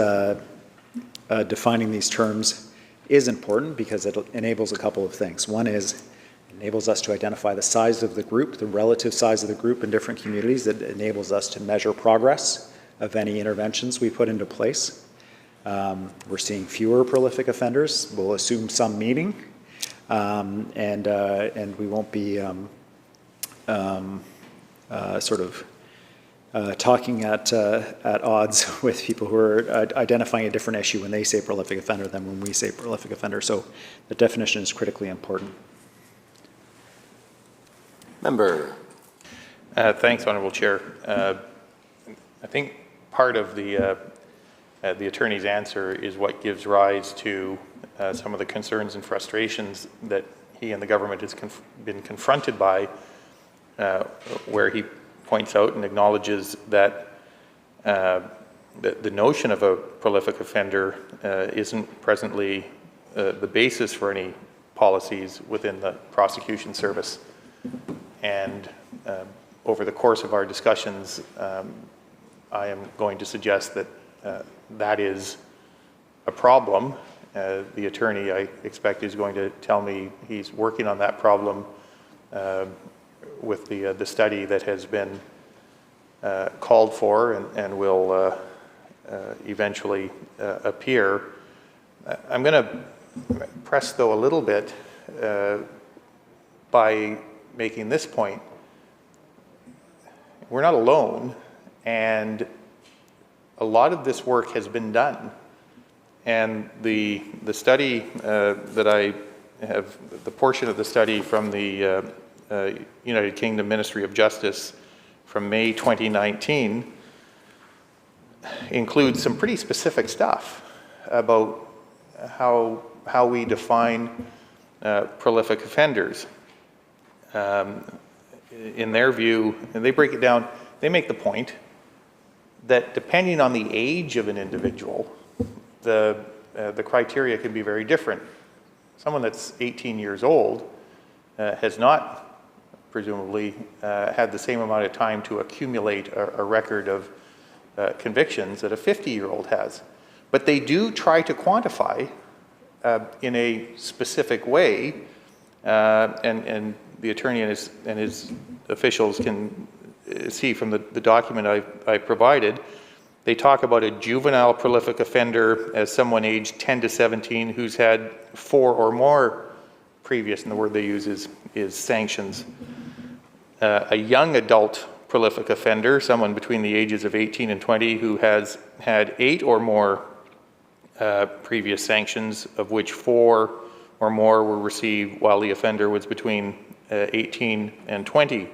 defining these terms is important because it enables a couple of things. One is it enables us to identify the size of the group, the relative size of the group in different communities. That enables us to measure progress of any interventions we put into place. We're seeing fewer prolific offenders. We'll assume some meaning, and we won't be talking at odds with people who are identifying a different issue when they say prolific offender than when we say prolific offender. So the definition is critically important. Member. Thanks, Honourable Chair. I think part of the Attorney's answer is what gives rise to some of the concerns and frustrations that he and the government has been confronted by, where he points out and acknowledges that the notion of a prolific offender isn't presently the basis for any policies within the prosecution service. And over the course of our discussions, I am going to suggest that that is a problem. The attorney, I expect, is going to tell me he's working on that problem with the study that has been called for and will eventually appear. I'm going to press, though, a little bit by making this point. We're not alone, and a lot of this work has been done. And the study that I have, the portion of the study from the United Kingdom Ministry of Justice from May 2019 includes some pretty specific stuff about how we define prolific offenders. In their view, and they break it down, they make the point that depending on the age of an individual, the criteria can be very different. Someone that's 18 years old has not, presumably, had the same amount of time to accumulate a record of convictions that a 50-year-old has. But they do try to quantify in a specific way, and the attorney and his officials can see from the document I provided. They talk about a juvenile prolific offender as someone aged 10 to 17 who's had 4 or more previous, and the word they use is sanctions. A young adult prolific offender, someone between the ages of 18 and 20 who has had 8 or more previous sanctions, of which 4 or more were received while the offender was between 18 and 20.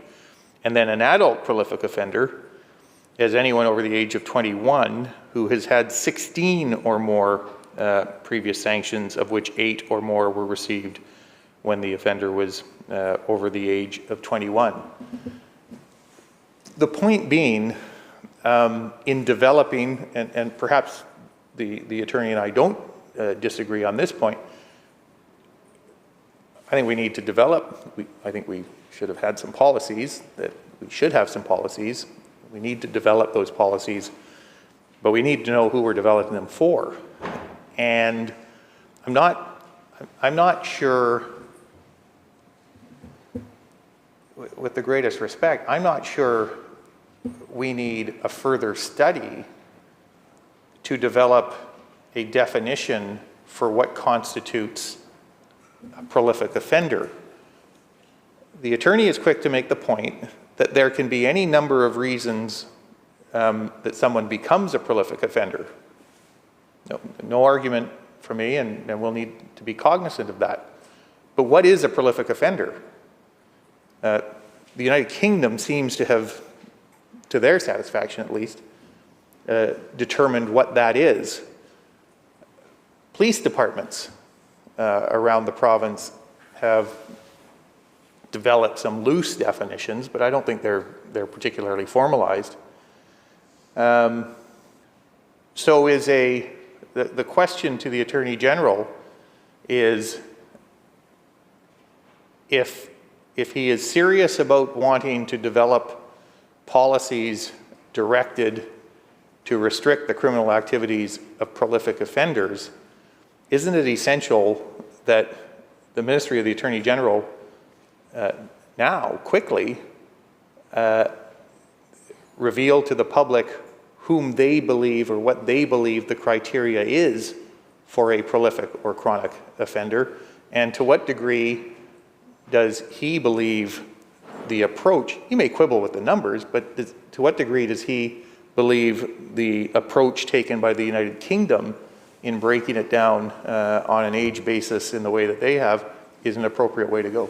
And then an adult prolific offender is anyone over the age of 21 who has had 16 or more previous sanctions, of which 8 or more were received when the offender was over the age of 21. The point being, in developing, and perhaps the attorney and I don't disagree on this point, I think we need to develop, I think we should have had some policies, that we should have some policies. We need to develop those policies, but we need to know who we're developing them for. And I'm not sure, with the greatest respect, I'm not sure we need a further study to develop a definition for what constitutes a prolific offender. The attorney is quick to make the point that there can be any number of reasons that someone becomes a prolific offender. No argument for me, and we'll need to be cognizant of that. But what is a prolific offender? The United Kingdom seems to have, to their satisfaction at least, determined what that is. Police departments around the province have developed some loose definitions, but I don't think they're particularly formalized. So the question to the Attorney General is, if he is serious about wanting to develop policies directed to restrict the criminal activities of prolific offenders, isn't it essential that the Ministry of the Attorney General now quickly reveal to the public whom they believe or what they believe the criteria is for a prolific or chronic offender, and to what degree does he believe the approach, he may quibble with the numbers, but to what degree does he believe the approach taken by the United Kingdom in breaking it down on an age basis in the way that they have is an appropriate way to go?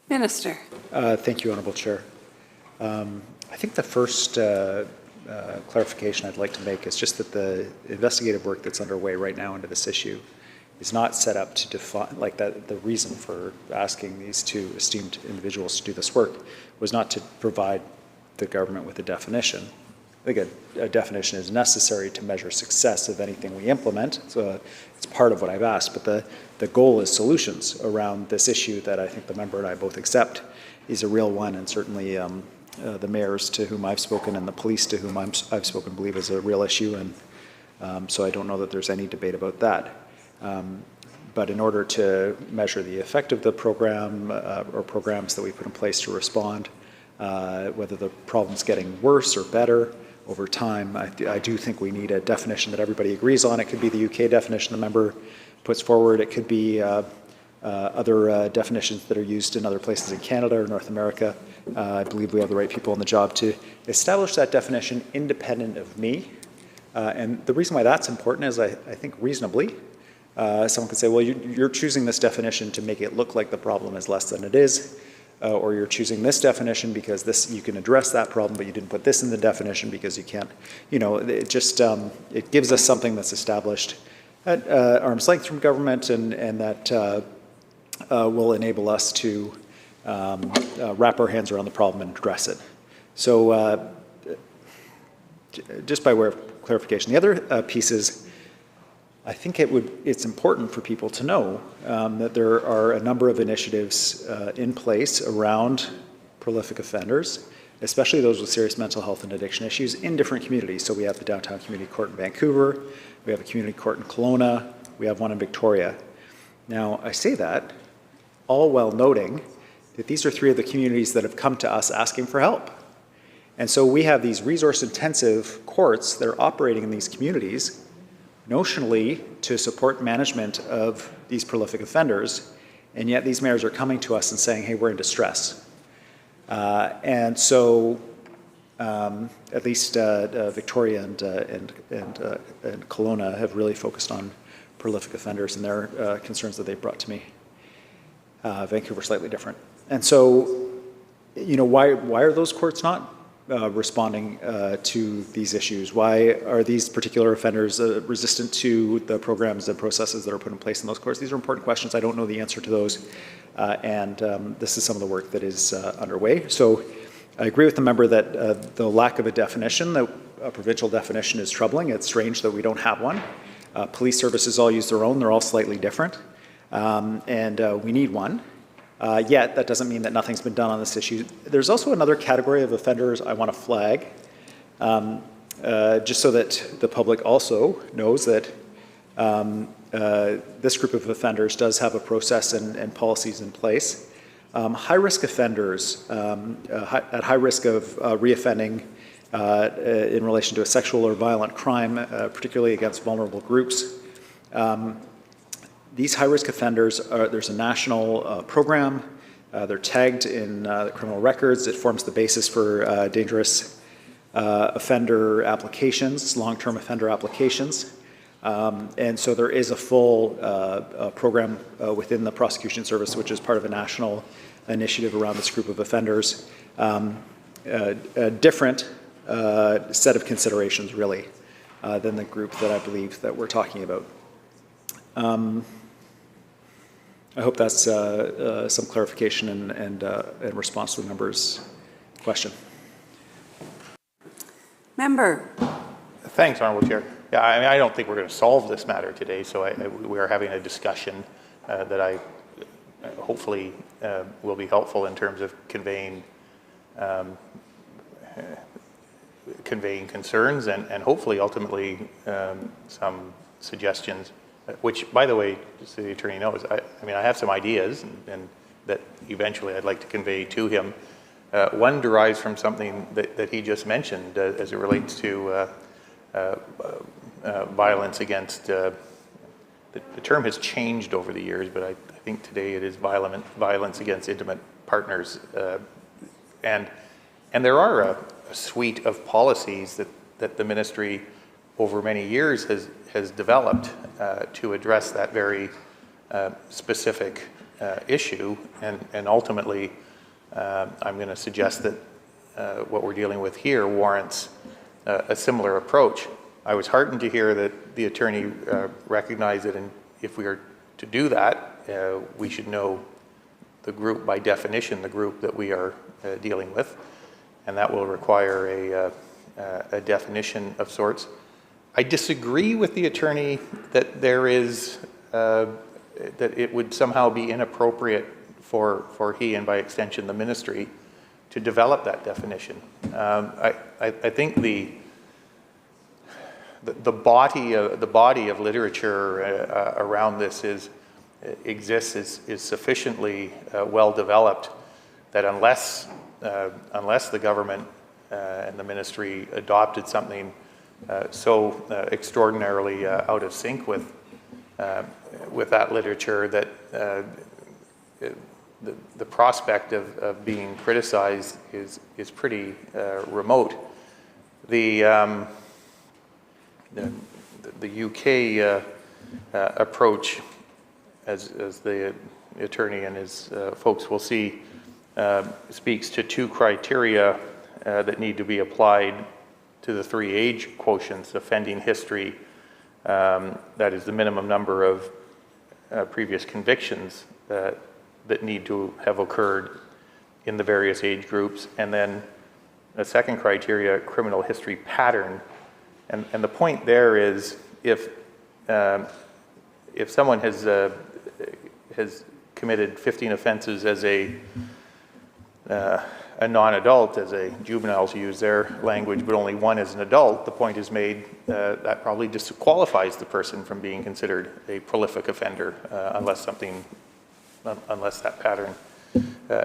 Minister. Thank you, Honourable Chair. I think the first clarification I'd like to make is just that the investigative work that's underway right now into this issue is not set up to define, like that, the reason for asking these two esteemed individuals to do this work was not to provide the government with a definition. I think a definition is necessary to measure success of anything we implement, so it's part of what I've asked, but the goal is solutions around this issue that I think the member and I both accept is a real one, and certainly the mayors to whom I've spoken and the police to whom I've spoken believe is a real issue, and so I don't know that there's any debate about that. But in order to measure the effect of the program or programs that we put in place to respond, whether the problem's getting worse or better over time, I do think we need a definition that everybody agrees on. It could be the UK definition the member puts forward. It could be other definitions that are used in other places in Canada or North America. I believe we have the right people on the job to establish that definition independent of me. And the reason why that's important is I think reasonably, someone could say, well, you're choosing this definition to make it look like the problem is less than it is, or you're choosing this definition because this you can address that problem, but you didn't put this in the definition because you can't. You know, it just it gives us something that's established at arm's length from government, and that will enable us to wrap our hands around the problem and address it. So, just by way of clarification, the other piece is, I think it's important for people to know that there are a number of initiatives in place around prolific offenders, especially those with serious mental health and addiction issues in different communities. So we have the Downtown Community Court in Vancouver, we have a community court in Kelowna, we have one in Victoria. Now, I say that all while noting that these are three of the communities that have come to us asking for help. And so we have these resource-intensive courts that are operating in these communities notionally to support management of these prolific offenders, and yet these mayors are coming to us and saying, hey, we're in distress. And so at least Victoria and Kelowna have really focused on prolific offenders and their concerns that they've brought to me. Vancouver slightly different. And so, you know, why are those courts not responding to these issues? Why are these particular offenders resistant to the programs and processes that are put in place in those courts? These are important questions. I don't know the answer to those, and this is some of the work that is underway. So I agree with the member that the lack of a definition, a provincial definition, is troubling. It's strange that we don't have one. Police services all use their own. They're all slightly different, and we need one. Yet, that doesn't mean that nothing's been done on this issue. There's also another category of offenders I want to flag, just so that the public also knows that this group of offenders does have a process and policies in place. High-risk offenders at high risk of reoffending in relation to a sexual or violent crime, particularly against vulnerable groups. These high-risk offenders, there's a national program. They're tagged in the criminal records. It forms the basis for dangerous offender applications, long-term offender applications. And so there is a full program within the Prosecution Service, which is part of a national initiative around this group of offenders. A different set of considerations, really, than the group that I believe that we're talking about. I hope that's some clarification and response to the member's question. Member. Thanks, Honourable Chair. Yeah, I mean, I don't think we're going to solve this matter today, so we are having a discussion that I hopefully will be helpful in terms of conveying concerns and hopefully ultimately some suggestions. Which, by the way, just so the attorney knows, I mean, I have some ideas and that eventually I'd like to convey to him. One derives from something that he just mentioned as it relates to violence against, the term has changed over the years, but I think today it is violence against intimate partners. And there are a suite of policies that the ministry over many years has developed to address that very specific issue, and ultimately I'm going to suggest that what we're dealing with here warrants a similar approach. I was heartened to hear that the attorney recognized that if we are to do that, we should know the group, by definition, the group that we are dealing with, and that will require a definition of sorts. I disagree with the attorney that there is, that it would somehow be inappropriate for he, and by extension the ministry, to develop that definition. I think the body of literature around this exists is sufficiently well developed that unless the government and the ministry adopted something so extraordinarily out of sync with that literature, that the prospect of being criticized is pretty remote. The UK approach, as the attorney and his folks will see, speaks to two criteria that need to be applied to the three age quotients: offending history, that is the minimum number of previous convictions that need to have occurred in the various age groups, and then a second criteria, criminal history pattern. And the point there is, if someone has committed 15 offenses as a non-adult, as a juvenile, to use their language, but only one as an adult, the point is made that probably disqualifies the person from being considered a prolific offender unless that pattern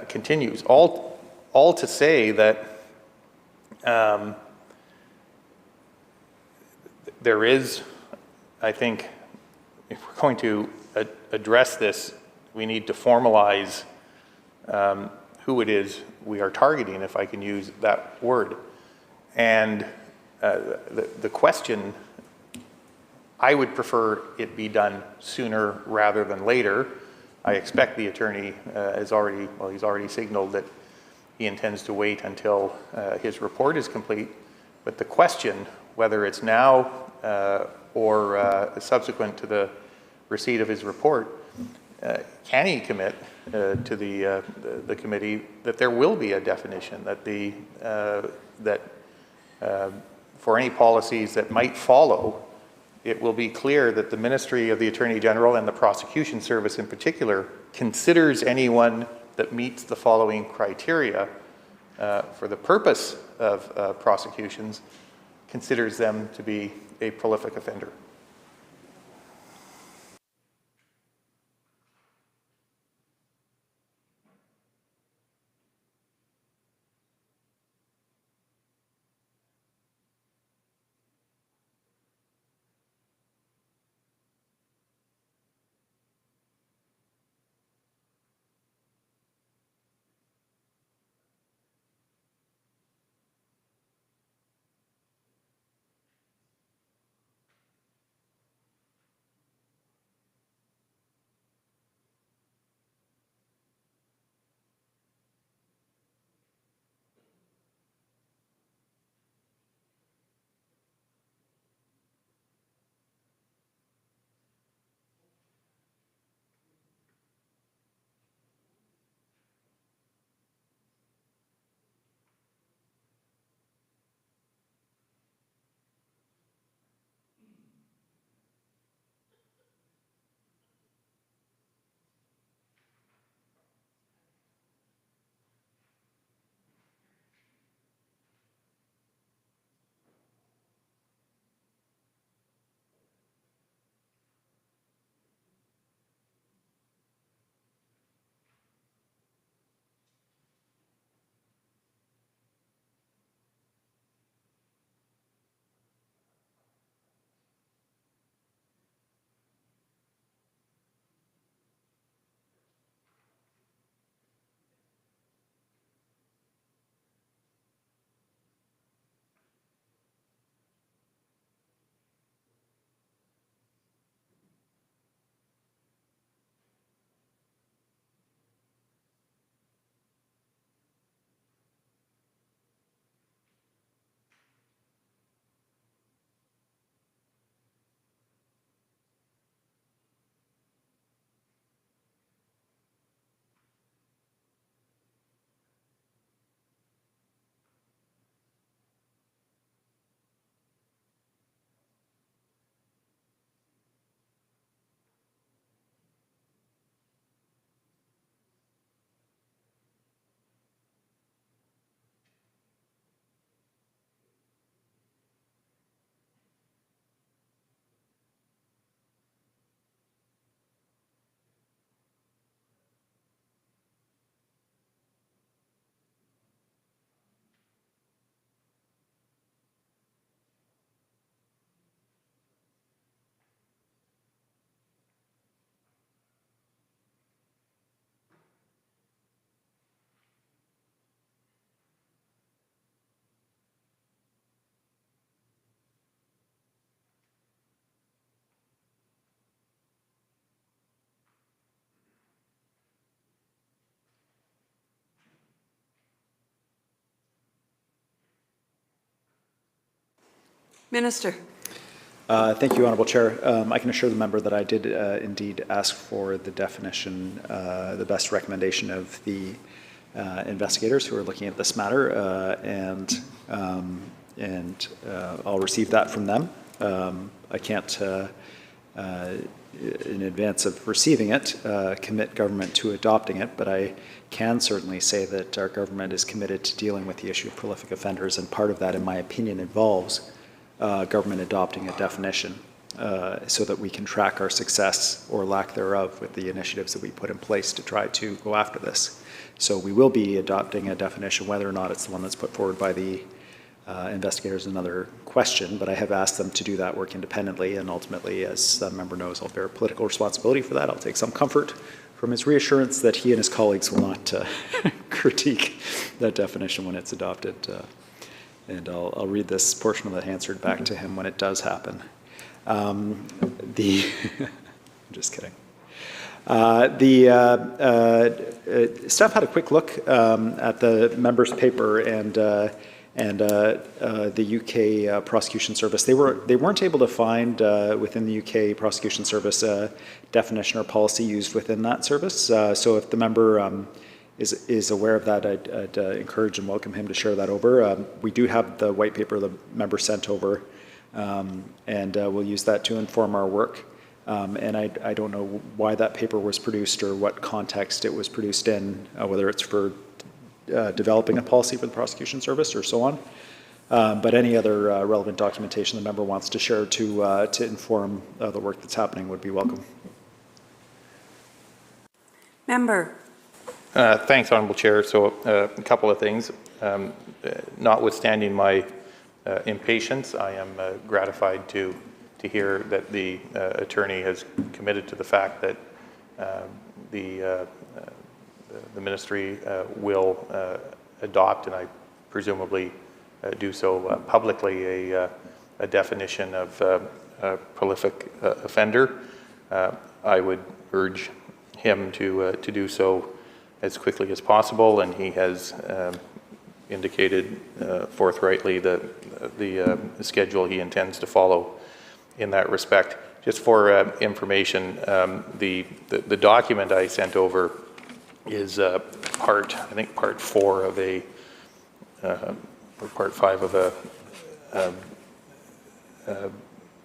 continues. All to say that there is, I think, if we're going to address this, we need to formalize who it is we are targeting, if I can use that word. And the question, I would prefer it be done sooner rather than later. I expect the attorney he's already signaled that he intends to wait until his report is complete. But the question, whether it's now or subsequent to the receipt of his report, can he commit to the committee that there will be a definition, that for any policies that might follow, it will be clear that the Ministry of the Attorney General and the Prosecution Service in particular considers anyone that meets the following criteria for the purpose of prosecutions, considers them to be a prolific offender. Minister. Thank you, Honourable Chair. I can assure the member that I did indeed ask for the definition, the best recommendation of the investigators who are looking at this matter, and I'll receive that from them. I can't, in advance of receiving it, commit government to adopting it, but I can certainly say that our government is committed to dealing with the issue of prolific offenders, and part of that, in my opinion, involves government adopting a definition so that we can track our success or lack thereof with the initiatives that we put in place to try to go after this. So we will be adopting a definition. Whether or not it's the one that's put forward by the investigators is another question, but I have asked them to do that work independently, and ultimately, as the member knows, I'll bear political responsibility for that. I'll take some comfort from his reassurance that he and his colleagues will not critique that definition when it's adopted. And I'll read this portion of the answered back to him when it does happen. I'm just kidding. Staff had a quick look at the member's paper and the UK Prosecution Service. They weren't able to find within the UK Prosecution Service a definition or policy used within that service. So if the member is aware of that, I'd encourage and welcome him to share that over. We do have the white paper the member sent over, and we'll use that to inform our work. And I don't know why that paper was produced or what context it was produced in, whether it's for developing a policy for the prosecution service or so on. But any other relevant documentation the member wants to share to inform the work that's happening would be welcome. Member. Thanks, Honourable Chair. So a couple of things. Notwithstanding my impatience, I am gratified to hear that the attorney has committed to the fact that the ministry will adopt, and I presumably do so publicly, a definition of a prolific offender. I would urge him to do so as quickly as possible, and he has indicated forthrightly the schedule he intends to follow in that respect. Just for information, the document I sent over is part 4 of or part 5 of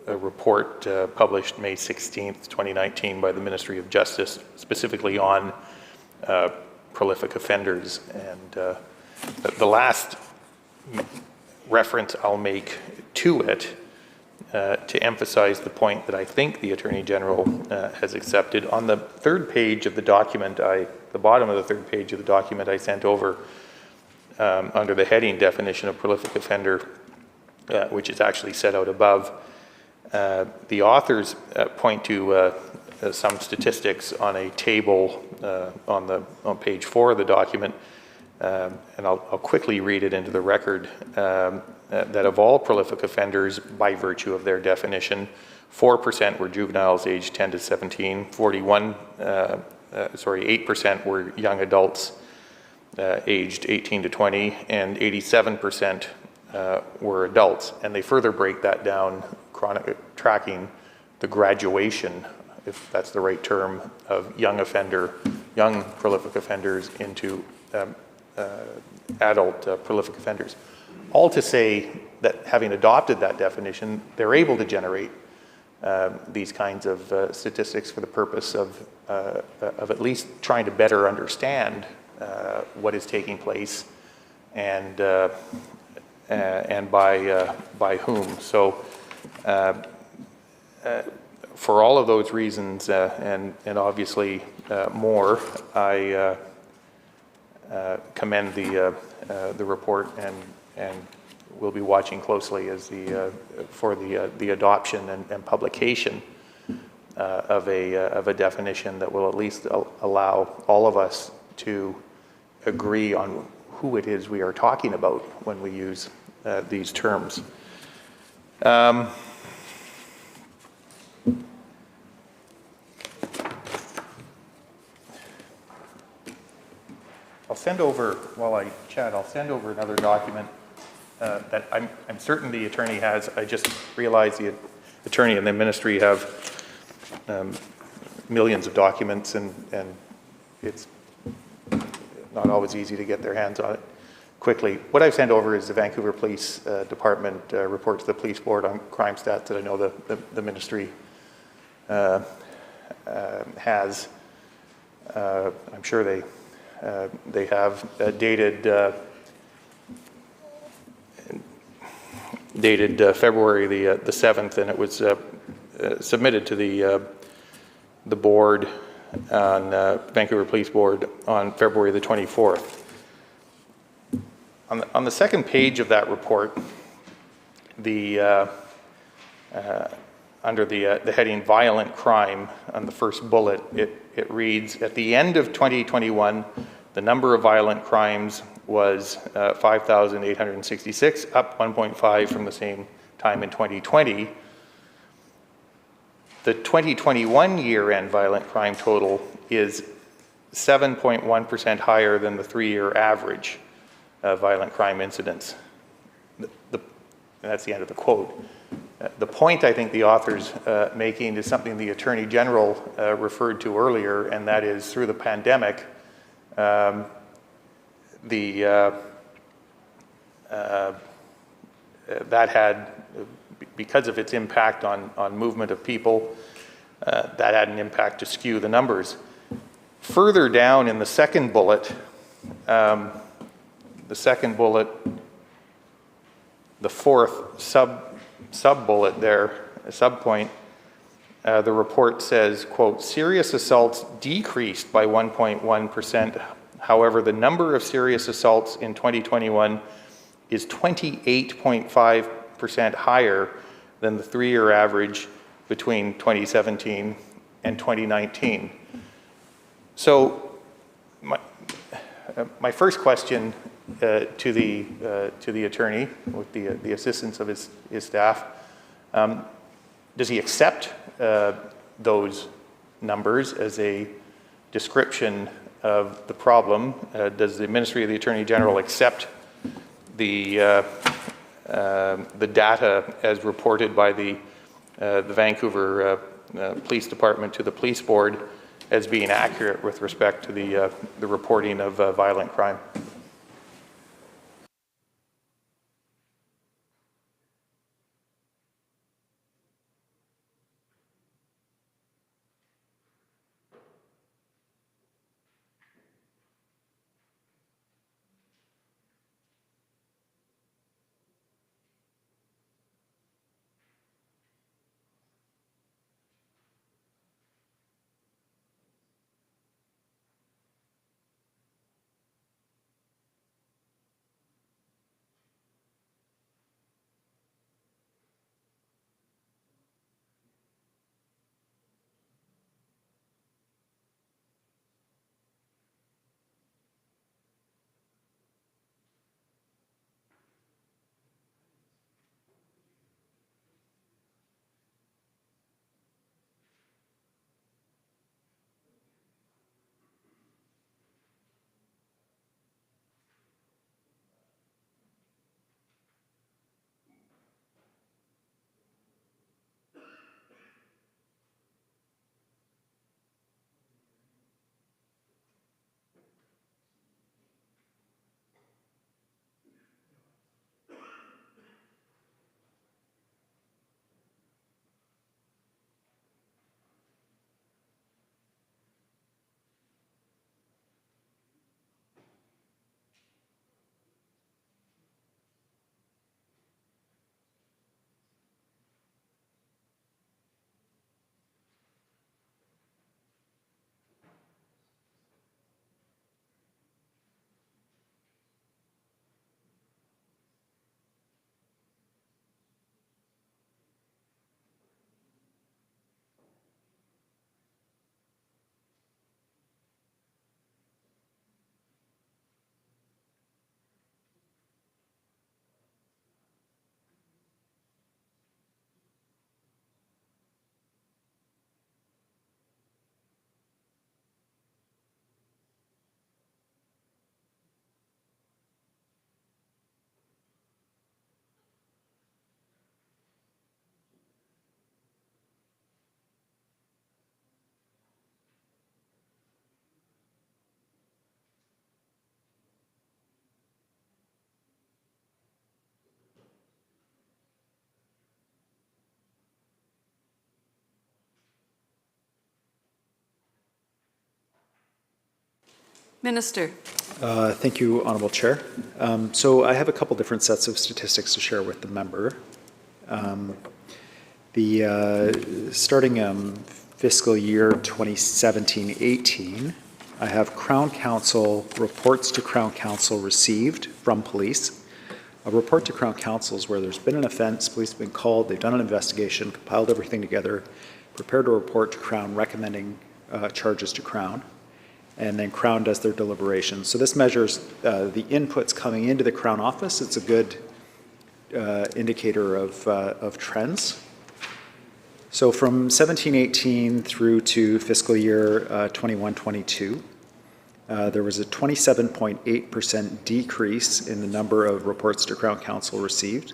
a report published May 16th, 2019 by the Ministry of Justice, specifically on prolific offenders. And the last reference I'll make to it to emphasize the point that I think the Attorney General has accepted. On the third page of the document, the bottom of the third page of the document I sent over under the heading definition of prolific offender, which is actually set out above, the authors point to some statistics on a table on page 4 of the document, and I'll quickly read it into the record, that of all prolific offenders, by virtue of their definition, 4% were juveniles aged 10 to 17, 8% were young adults aged 18 to 20, and 87% were adults. And they further break that down, tracking the graduation, if that's the right term, of young prolific offenders into adult prolific offenders. All to say that having adopted that definition, they're able to generate these kinds of statistics for the purpose of at least trying to better understand what is taking place and by whom. So for all of those reasons and obviously more, I commend the report and we'll be watching closely as for the adoption and publication of a definition that will at least allow all of us to agree on who it is we are talking about when we use these terms. I'll send over, while I chat, I'll send over another document that I'm certain the attorney has. I just realized the attorney and the ministry have millions of documents, and it's not always easy to get their hands on it quickly. What I've sent over is the Vancouver Police Department report to the Police Board on crime stats that I know the ministry has. I'm sure they have dated February the 7th, and it was submitted to the board on Vancouver Police Board on February the 24th. On the second page of that report, under the heading Violent Crime, on the first bullet, it reads, at the end of 2021, the number of violent crimes was 5,866, up 1.5 from the same time in 2020. The 2021 year-end violent crime total is 7.1% higher than the 3-year average of violent crime incidents. And that's the end of the quote. The point I think the author's making is something the Attorney General referred to earlier, and that is through the pandemic, that had, because of its impact on movement of people, that had an impact to skew the numbers. Further down in the second bullet, the fourth sub-bullet there, sub-point, the report says, quote, serious assaults decreased by 1.1%. However, the number of serious assaults in 2021 is 28.5% higher than the 3-year average between 2017 and 2019. So my first question to the attorney, with the assistance of his staff, does he accept those numbers as a description of the problem? Does the Ministry of the Attorney General accept the data as reported by the Vancouver Police Department to the Police Board as being accurate with respect to the reporting of violent crime? Minister. Thank you, Honourable Chair. So I have a couple different sets of statistics to share with the member. Starting fiscal year 2017-18, I have Crown Council reports to Crown Council received from police. A report to Crown Council is where there's been an offence, police have been called, they've done an investigation, compiled everything together, prepared a report to Crown recommending charges to Crown, and then Crown does their deliberations. So this measures the inputs coming into the Crown office. It's a good indicator of trends. So from 17-18 through to fiscal year 21-22, there was a 27.8% decrease in the number of reports to Crown Council received.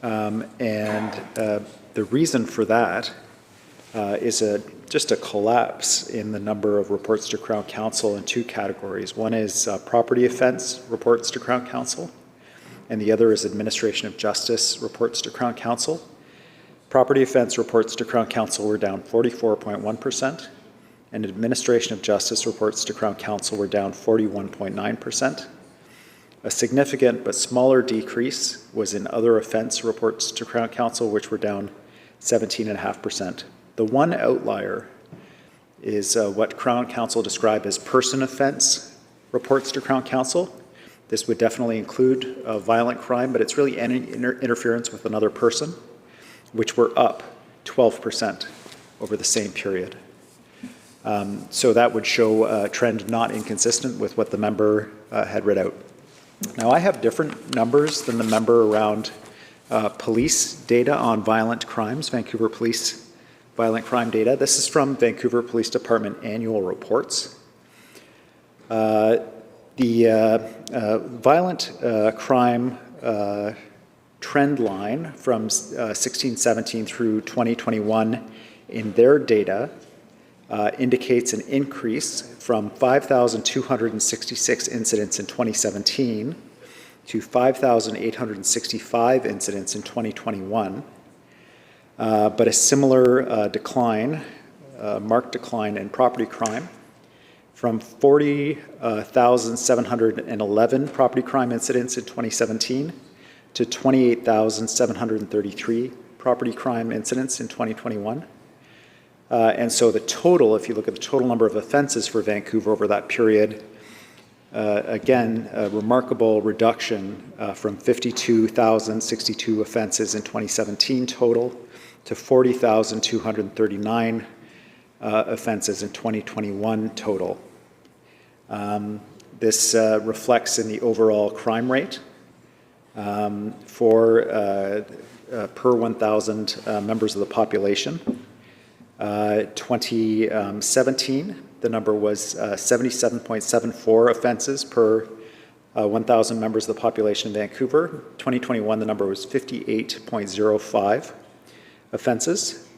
The reason for that is just a collapse in the number of reports to Crown Council in two categories. One is property offence reports to Crown Council, and the other is administration of justice reports to Crown Council. Property offence reports to Crown Council were down 44.1%, and administration of justice reports to Crown Council were down 41.9%. A significant but smaller decrease was in other offence reports to Crown Council, which were down 17.5%. The one outlier is what Crown Council described as person offence reports to Crown Council. This would definitely include violent crime, but it's really any interference with another person, which were up 12% over the same period. So that would show a trend not inconsistent with what the member had read out. Now, I have different numbers than the member around police data on violent crimes, Vancouver Police violent crime data. This is from Vancouver Police Department annual reports. The violent crime trend line from 16-17 through 2021 in their data indicates an increase from 5,266 incidents in 2017 to 5,865 incidents in 2021, but a similar decline, marked decline in property crime from 40,711 property crime incidents in 2017 to 28,733 property crime incidents in 2021. And so the total, if you look at the total number of offenses for Vancouver over that period, again, a remarkable reduction from 52,062 offenses in 2017 total to 40,239 offenses in 2021 total. This reflects in the overall crime rate for per 1,000 members of the population. 2017, the number was 77.74 offenses per 1,000 members of the population in Vancouver. 2021, the number was 58.05 offenses.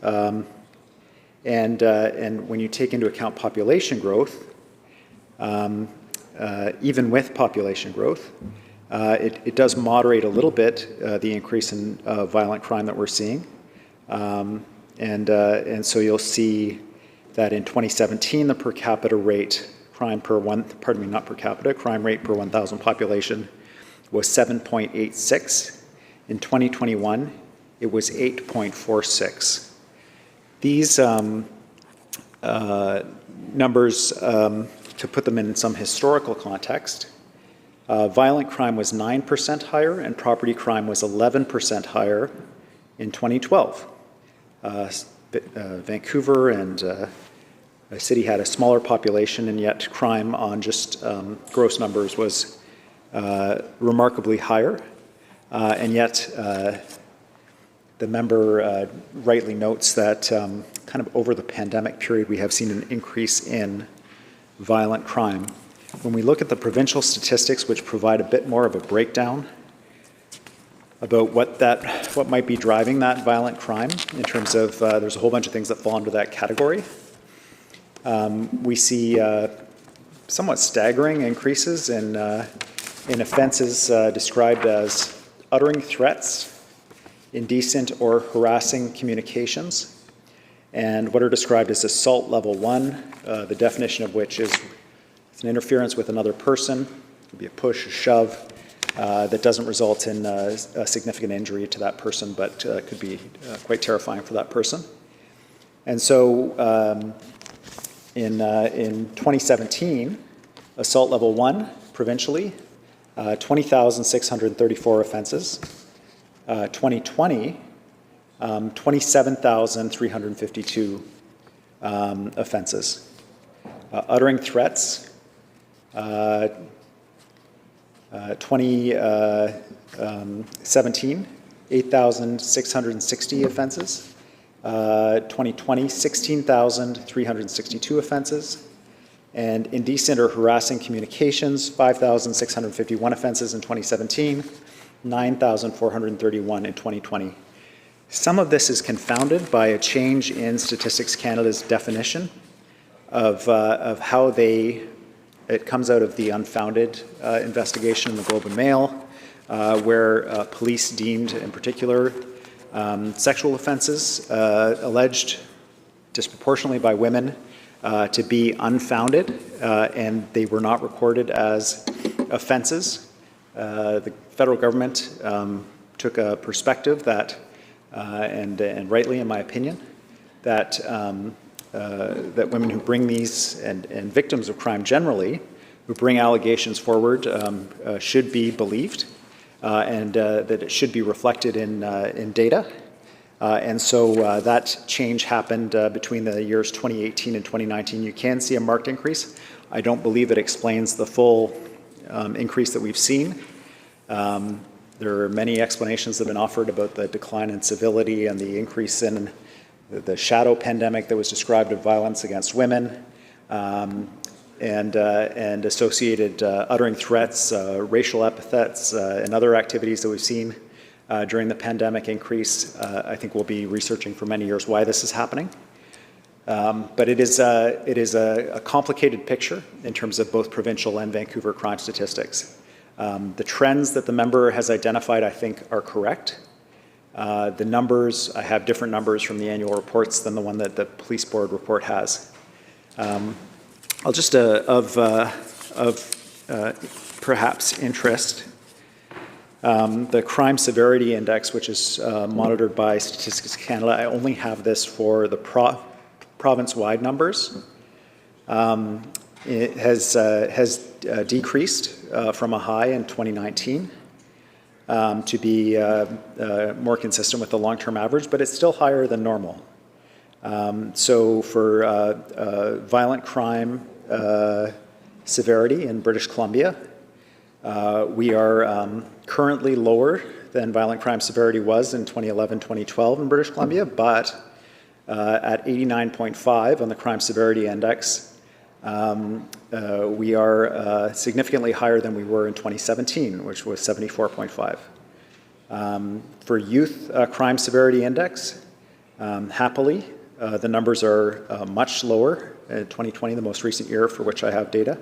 And when you take into account population growth, even with population growth, it does moderate a little bit the increase in violent crime that we're seeing. And so you'll see that in 2017, the per capita rate, crime rate per 1,000 population was 7.86. In 2021, it was 8.46. These numbers, to put them in some historical context, violent crime was 9% higher and property crime was 11% higher in 2012. Vancouver and a city had a smaller population, and yet crime on just gross numbers was remarkably higher. And yet the member rightly notes that kind of over the pandemic period, we have seen an increase in violent crime. When we look at the provincial statistics, which provide a bit more of a breakdown about what might be driving that violent crime in terms of there's a whole bunch of things that fall under that category. We see somewhat staggering increases in offenses described as uttering threats, indecent or harassing communications, and what are described as assault level 1, the definition of which is It's an interference with another person. It could be a push, a shove, that doesn't result in a significant injury to that person, but could be quite terrifying for that person. And so in 2017, assault level 1 provincially, 20,634 offenses. 2020, 27,352 offenses. Uttering threats, 2017, 8,660 offenses. 2020, 16,362 offenses. And indecent or harassing communications, 5,651 offenses in 2017, 9,431 in 2020. Some of this is confounded by a change in Statistics Canada's definition of how it comes out of the unfounded investigation in the Globe and Mail, where police deemed, in particular, sexual offenses alleged disproportionately by women to be unfounded, and they were not recorded as offenses. The federal government took a perspective that, and rightly in my opinion, that that women who bring these, and victims of crime generally, who bring allegations forward should be believed, and that it should be reflected in data. And so that change happened between the years 2018 and 2019. You can see a marked increase. I don't believe it explains the full increase that we've seen. There are many explanations that have been offered about the decline in civility and the increase in the shadow pandemic that was described of violence against women, and associated uttering threats, racial epithets, and other activities that we've seen during the pandemic increase. I think we'll be researching for many years why this is happening. But it is a complicated picture in terms of both provincial and Vancouver crime statistics. The trends that the member has identified, I think, are correct. The numbers, I have different numbers from the annual reports than the one that the police board report has. I'll just, of perhaps interest, the Crime Severity Index, which is monitored by Statistics Canada, I only have this for the province-wide numbers. It has decreased from a high in 2019 to be more consistent with the long-term average, but it's still higher than normal. So for violent crime severity in British Columbia, we are currently lower than violent crime severity was in 2011-2012 in British Columbia, but at 89.5 on the Crime Severity Index, we are significantly higher than we were in 2017, which was 74.5. For Youth Crime Severity Index, happily, the numbers are much lower in 2020, the most recent year for which I have data.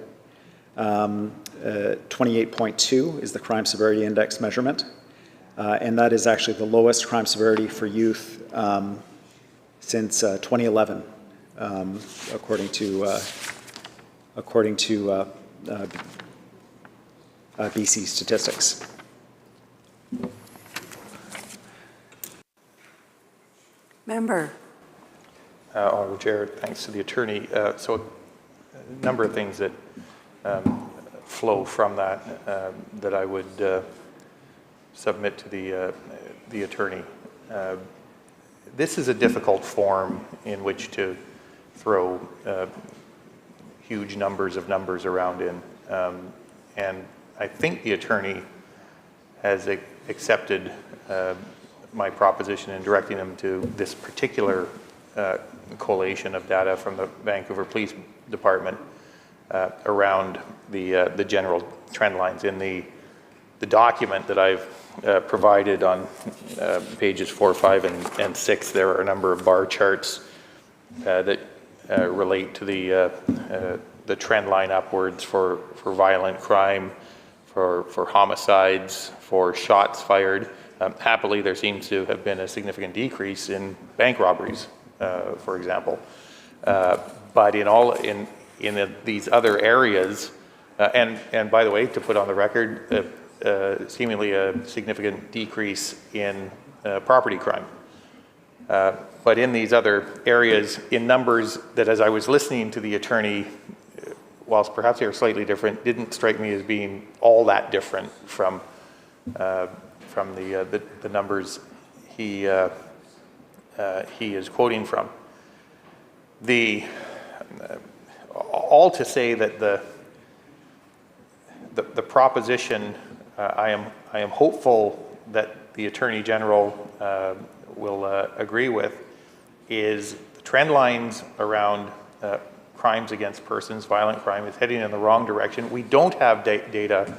28.2 is the Crime Severity Index measurement, and that is actually the lowest crime severity for youth since 2011, according to BC statistics. Member. Honourable Chair, thanks to the attorney. So a number of things that flow from that that I would submit to the attorney. This is a difficult form in which to throw huge numbers of numbers around in, and I think the attorney has accepted my proposition in directing them to this particular collation of data from the Vancouver Police Department around the general trend lines. In the document that I've provided on pages 4, 5, and 6, there are a number of bar charts that relate to the trend line upwards for violent crime, for homicides, for shots fired. Happily, there seems to have been a significant decrease in bank robberies, for example. But in these other areas, and by the way, to put on the record, seemingly a significant decrease in property crime. But in these other areas, in numbers that, as I was listening to the attorney, whilst perhaps they were slightly different, didn't strike me as being all that different from the numbers he is quoting from. All to say that the proposition I am hopeful that the Attorney General will agree with is the trend lines around crimes against persons, violent crime, is heading in the wrong direction. We don't have data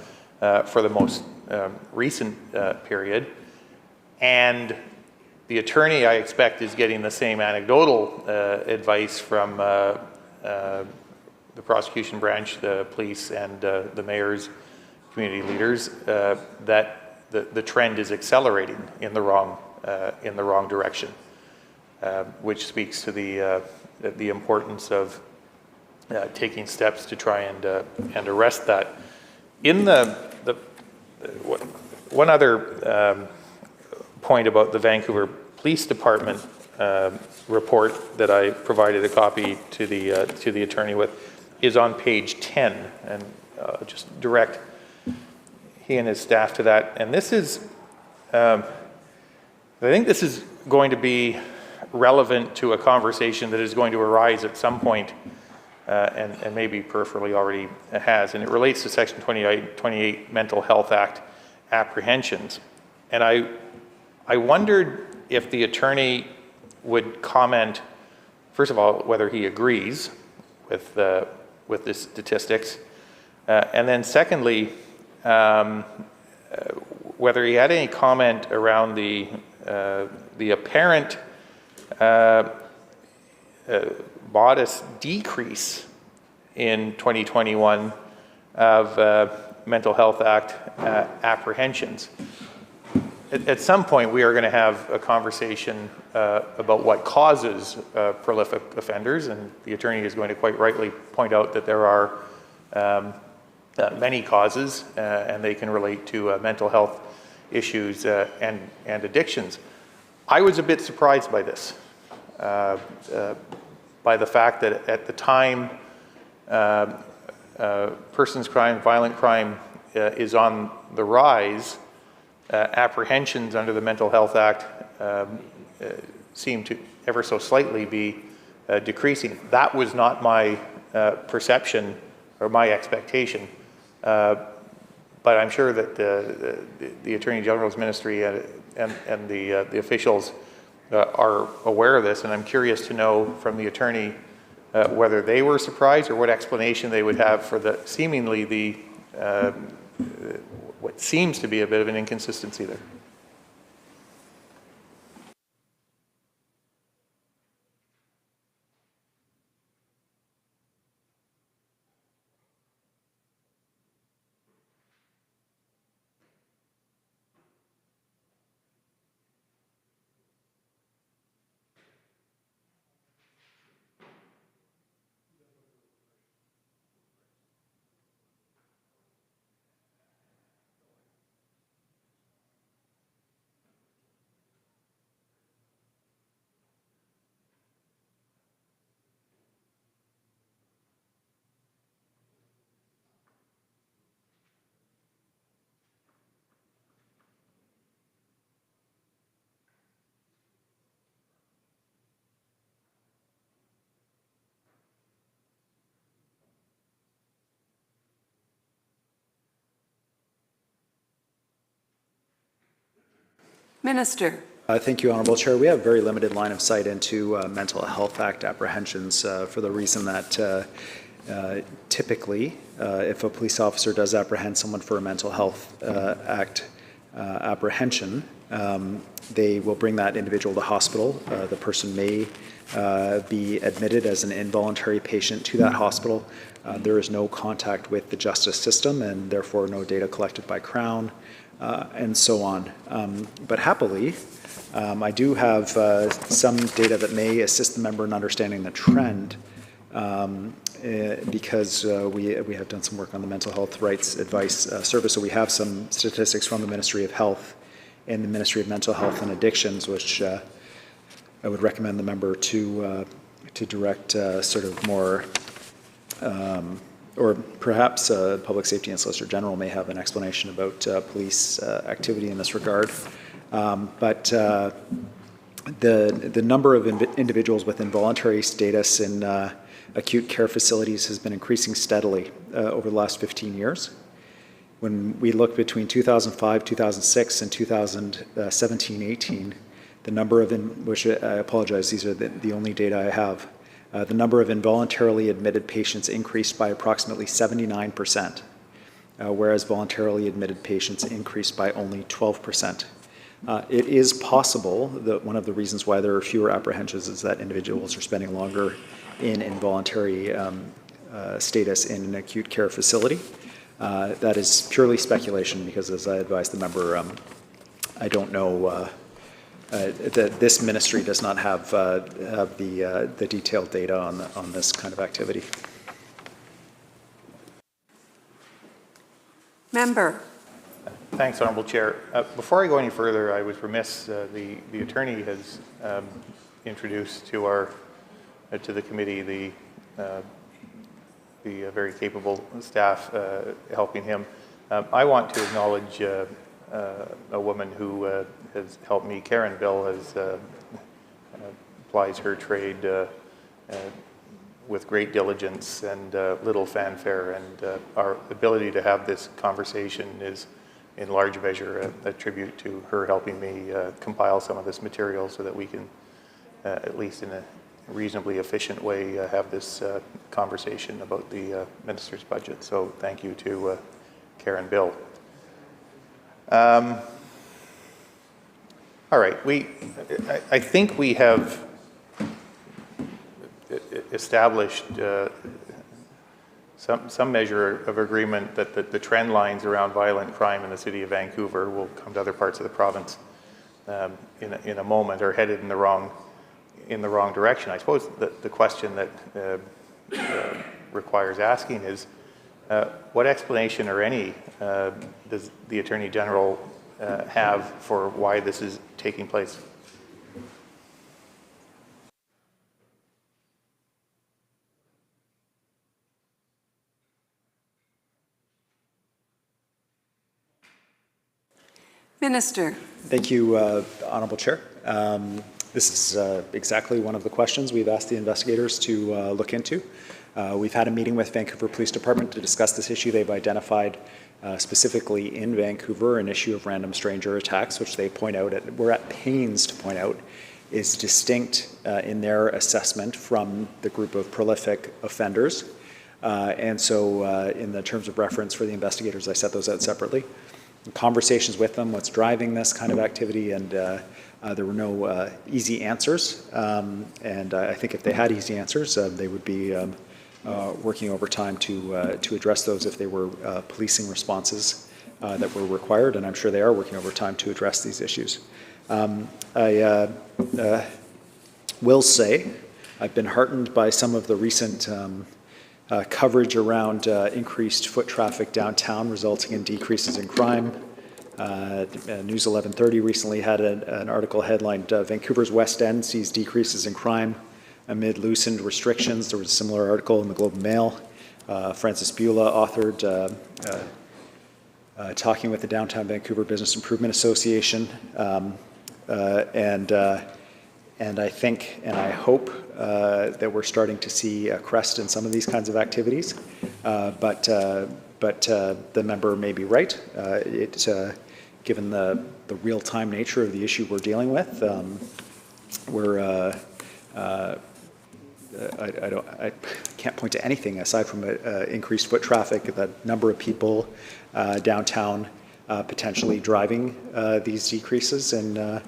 for the most recent period, and the attorney, I expect, is getting the same anecdotal advice from the prosecution branch, the police, and the mayor's community leaders that the trend is accelerating in the wrong direction, which speaks to the importance of taking steps to try and arrest that. In one other point about the Vancouver Police Department report that I provided a copy to the attorney with is on page 10, and just direct he and his staff to that. And this is, I think this is going to be relevant to a conversation that is going to arise at some point, and maybe peripherally already has, and it relates to Section 28 Mental Health Act apprehensions. And I wondered if the attorney would comment, first of all, whether he agrees with the statistics, and then secondly, whether he had any comment around the apparent modest decrease in 2021 of Mental Health Act apprehensions. At some point, we are going to have a conversation about what causes prolific offenders, and the attorney is going to quite rightly point out that there are many causes, and they can relate to mental health issues and addictions. I was a bit surprised by this, by the fact that at the time persons crime, violent crime is on the rise, apprehensions under the Mental Health Act seem to ever so slightly be decreasing. That was not my perception or my expectation, but I'm sure that the Attorney General's ministry and the officials are aware of this, and I'm curious to know from the attorney whether they were surprised or what explanation they would have for the seemingly what seems to be a bit of an inconsistency there. Minister. Thank you, Honourable Chair. We have very limited line of sight into Mental Health Act apprehensions for the reason that typically, if a police officer does apprehend someone for a Mental Health Act apprehension, they will bring that individual to hospital. The person may be admitted as an involuntary patient to that hospital. There is no contact with the justice system, and therefore no data collected by Crown, and so on. But happily, I do have some data that may assist the member in understanding the trend. because we have done some work on the Mental Health Rights Advice Service, so we have some statistics from the Ministry of Health and the Ministry of Mental Health and Addictions, which I would recommend the member to direct sort of more, or perhaps Public Safety and Solicitor General may have an explanation about police activity in this regard. But the number of individuals with involuntary status in acute care facilities has been increasing steadily over the last 15 years. When we look between 2005, 2006, and 2017-18, the number of, which I apologize, these are the only data I have, the number of involuntarily admitted patients increased by approximately 79%, whereas voluntarily admitted patients increased by only 12%. It is possible that one of the reasons why there are fewer apprehensions is that individuals are spending longer in involuntary status in an acute care facility. That is purely speculation because, as I advised the member, I don't know that this ministry does not have the detailed data on this kind of activity. Member. Thanks, Honourable Chair. Before I go any further, I was remiss. The attorney has introduced to the committee the very capable staff helping him. I want to acknowledge a woman who has helped me. Karen Bill has applies her trade with great diligence and little fanfare, and our ability to have this conversation is in large measure a tribute to her helping me compile some of this material so that we can, at least in a reasonably efficient way, have this conversation about the minister's budget. So thank you to Karen Bill. All right, I think we have established some measure of agreement that the trend lines around violent crime in the city of Vancouver, will come to other parts of the province in a moment, are headed in the wrong direction. I suppose the question that requires asking is, what explanation, or any, does the Attorney General have for why this is taking place? Minister. Thank you, Honourable Chair. This is exactly one of the questions we've asked the investigators to look into. We've had a meeting with Vancouver Police Department to discuss this issue. They've identified specifically in Vancouver an issue of random stranger attacks, which they point out, we're at pains to point out, is distinct in their assessment from the group of prolific offenders. And so in the terms of reference for the investigators, I set those out separately. Conversations with them, what's driving this kind of activity, and there were no easy answers. And I think if they had easy answers, they would be working overtime to address those if they were policing responses that were required, and I'm sure they are working overtime to address these issues. I will say I've been heartened by some of the recent coverage around increased foot traffic downtown resulting in decreases in crime. News 1130 recently had an article headlined, Vancouver's West End sees decreases in crime amid loosened restrictions. There was a similar article in the Globe and Mail. Francis Beulah authored talking with the Downtown Vancouver Business Improvement Association. And I think and I hope that we're starting to see a crest in some of these kinds of activities. But the member may be right. Given the real-time nature of the issue we're dealing with, I can't point to anything aside from increased foot traffic, the number of people downtown potentially driving these decreases, and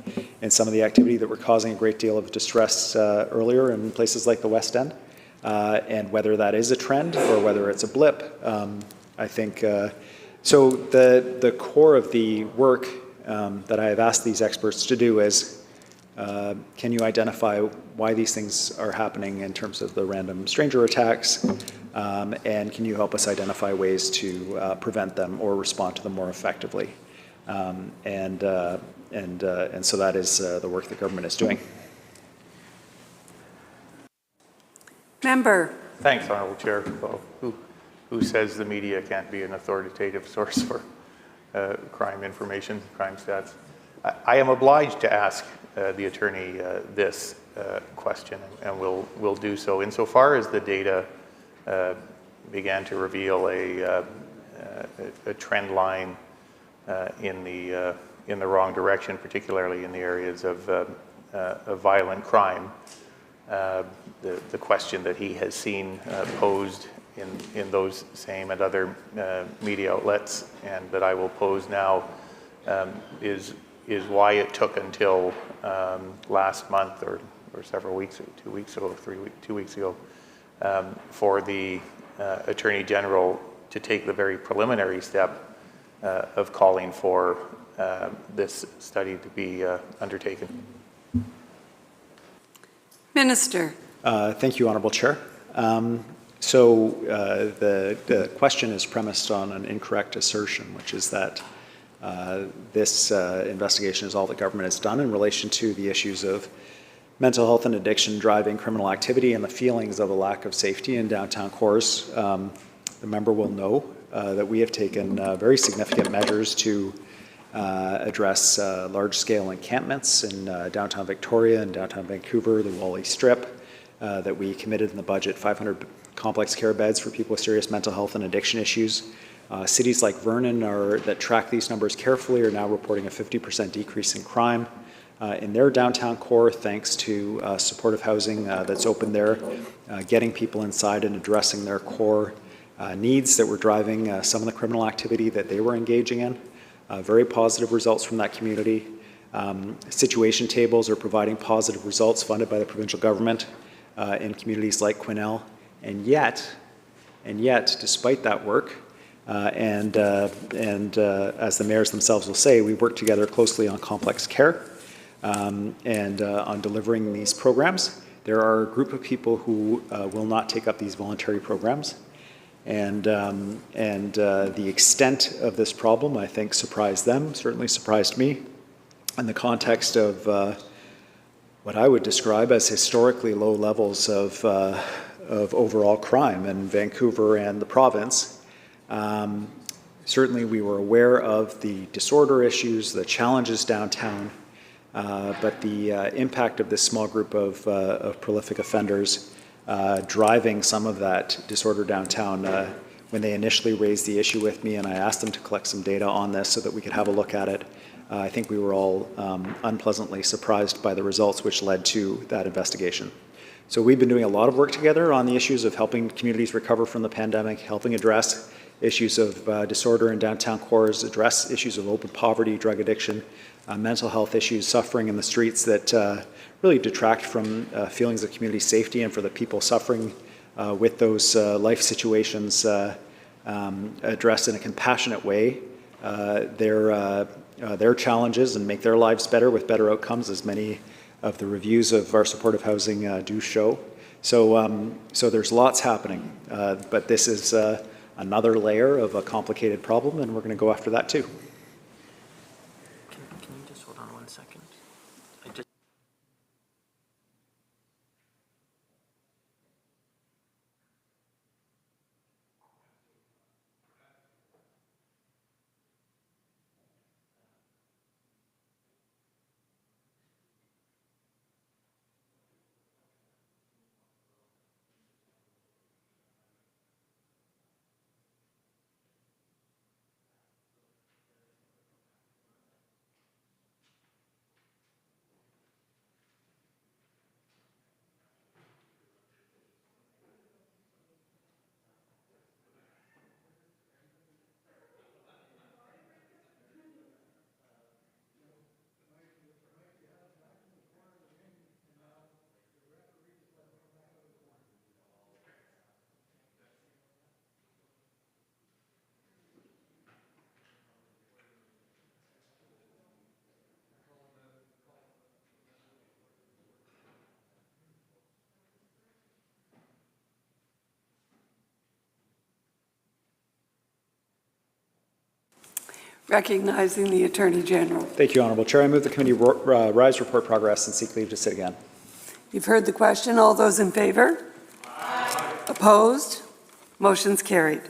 some of the activity that were causing a great deal of distress earlier in places like the West End, and whether that is a trend or whether it's a blip. I think so. The core of the work that I have asked these experts to do is, can you identify why these things are happening in terms of the random stranger attacks, And can you help us identify ways to prevent them or respond to them more effectively? And so that is the work the government is doing. Member. Thanks, Honourable Chair. Well, who says the media can't be an authoritative source for crime information, crime stats? I am obliged to ask the attorney this question, and will do so. Insofar as the data began to reveal a trend line in the wrong direction, particularly in the areas of violent crime, the question that he has seen posed in those same and other media outlets, and that I will pose now, is why it took until last month or several weeks, 2 weeks ago, 2 weeks ago, for the Attorney General to take the very preliminary step of calling for this study to be undertaken. Minister. Thank you, Honourable Chair. So the question is premised on an incorrect assertion, which is that this investigation is all the government has done in relation to the issues of mental health and addiction driving criminal activity and the feelings of a lack of safety in downtown cores. The member will know that we have taken very significant measures to address large-scale encampments in downtown Victoria and downtown Vancouver, the Wally Strip, that we committed in the budget 500 complex care beds for people with serious mental health and addiction issues. Cities like Vernon that track these numbers carefully are now reporting a 50% decrease in crime in their downtown core, thanks to supportive housing that's open there, getting people inside and addressing their core needs that were driving some of the criminal activity that they were engaging in. Very positive results from that community. Situation tables are providing positive results funded by the provincial government in communities like Quesnel. And yet, despite that work, and as the mayors themselves will say, we work together closely on complex care and on delivering these programs. There are a group of people who will not take up these voluntary programs. And the extent of this problem, I think, surprised them, certainly surprised me, in the context of what I would describe as historically low levels of overall crime in Vancouver and the province. Certainly we were aware of the disorder issues, the challenges downtown, but the impact of this small group of prolific offenders driving some of that disorder downtown. When they initially raised the issue with me and I asked them to collect some data on this so that we could have a look at it, I think we were all unpleasantly surprised by the results which led to that investigation. So we've been doing a lot of work together on the issues of helping communities recover from the pandemic, helping address issues of disorder in downtown cores, address issues of open poverty, drug addiction, mental health issues, suffering in the streets that really detract from feelings of community safety, and for the people suffering with those life situations, address in a compassionate way their challenges and make their lives better with better outcomes, as many of the reviews of our supportive housing do show. So there's lots happening, but this is another layer of a complicated problem, and we're going to go after that too. Can you just hold on 1 second? recognizing the Attorney General. Thank you, Honourable Chair. I move the committee rise report progress and seek leave to sit again. You've heard the question. All those in favor? Aye. Opposed? Motion's carried.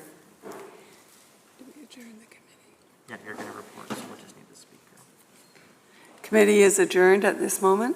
Yeah, you're going to report, so we'll just need the speaker. Committee is adjourned at this moment.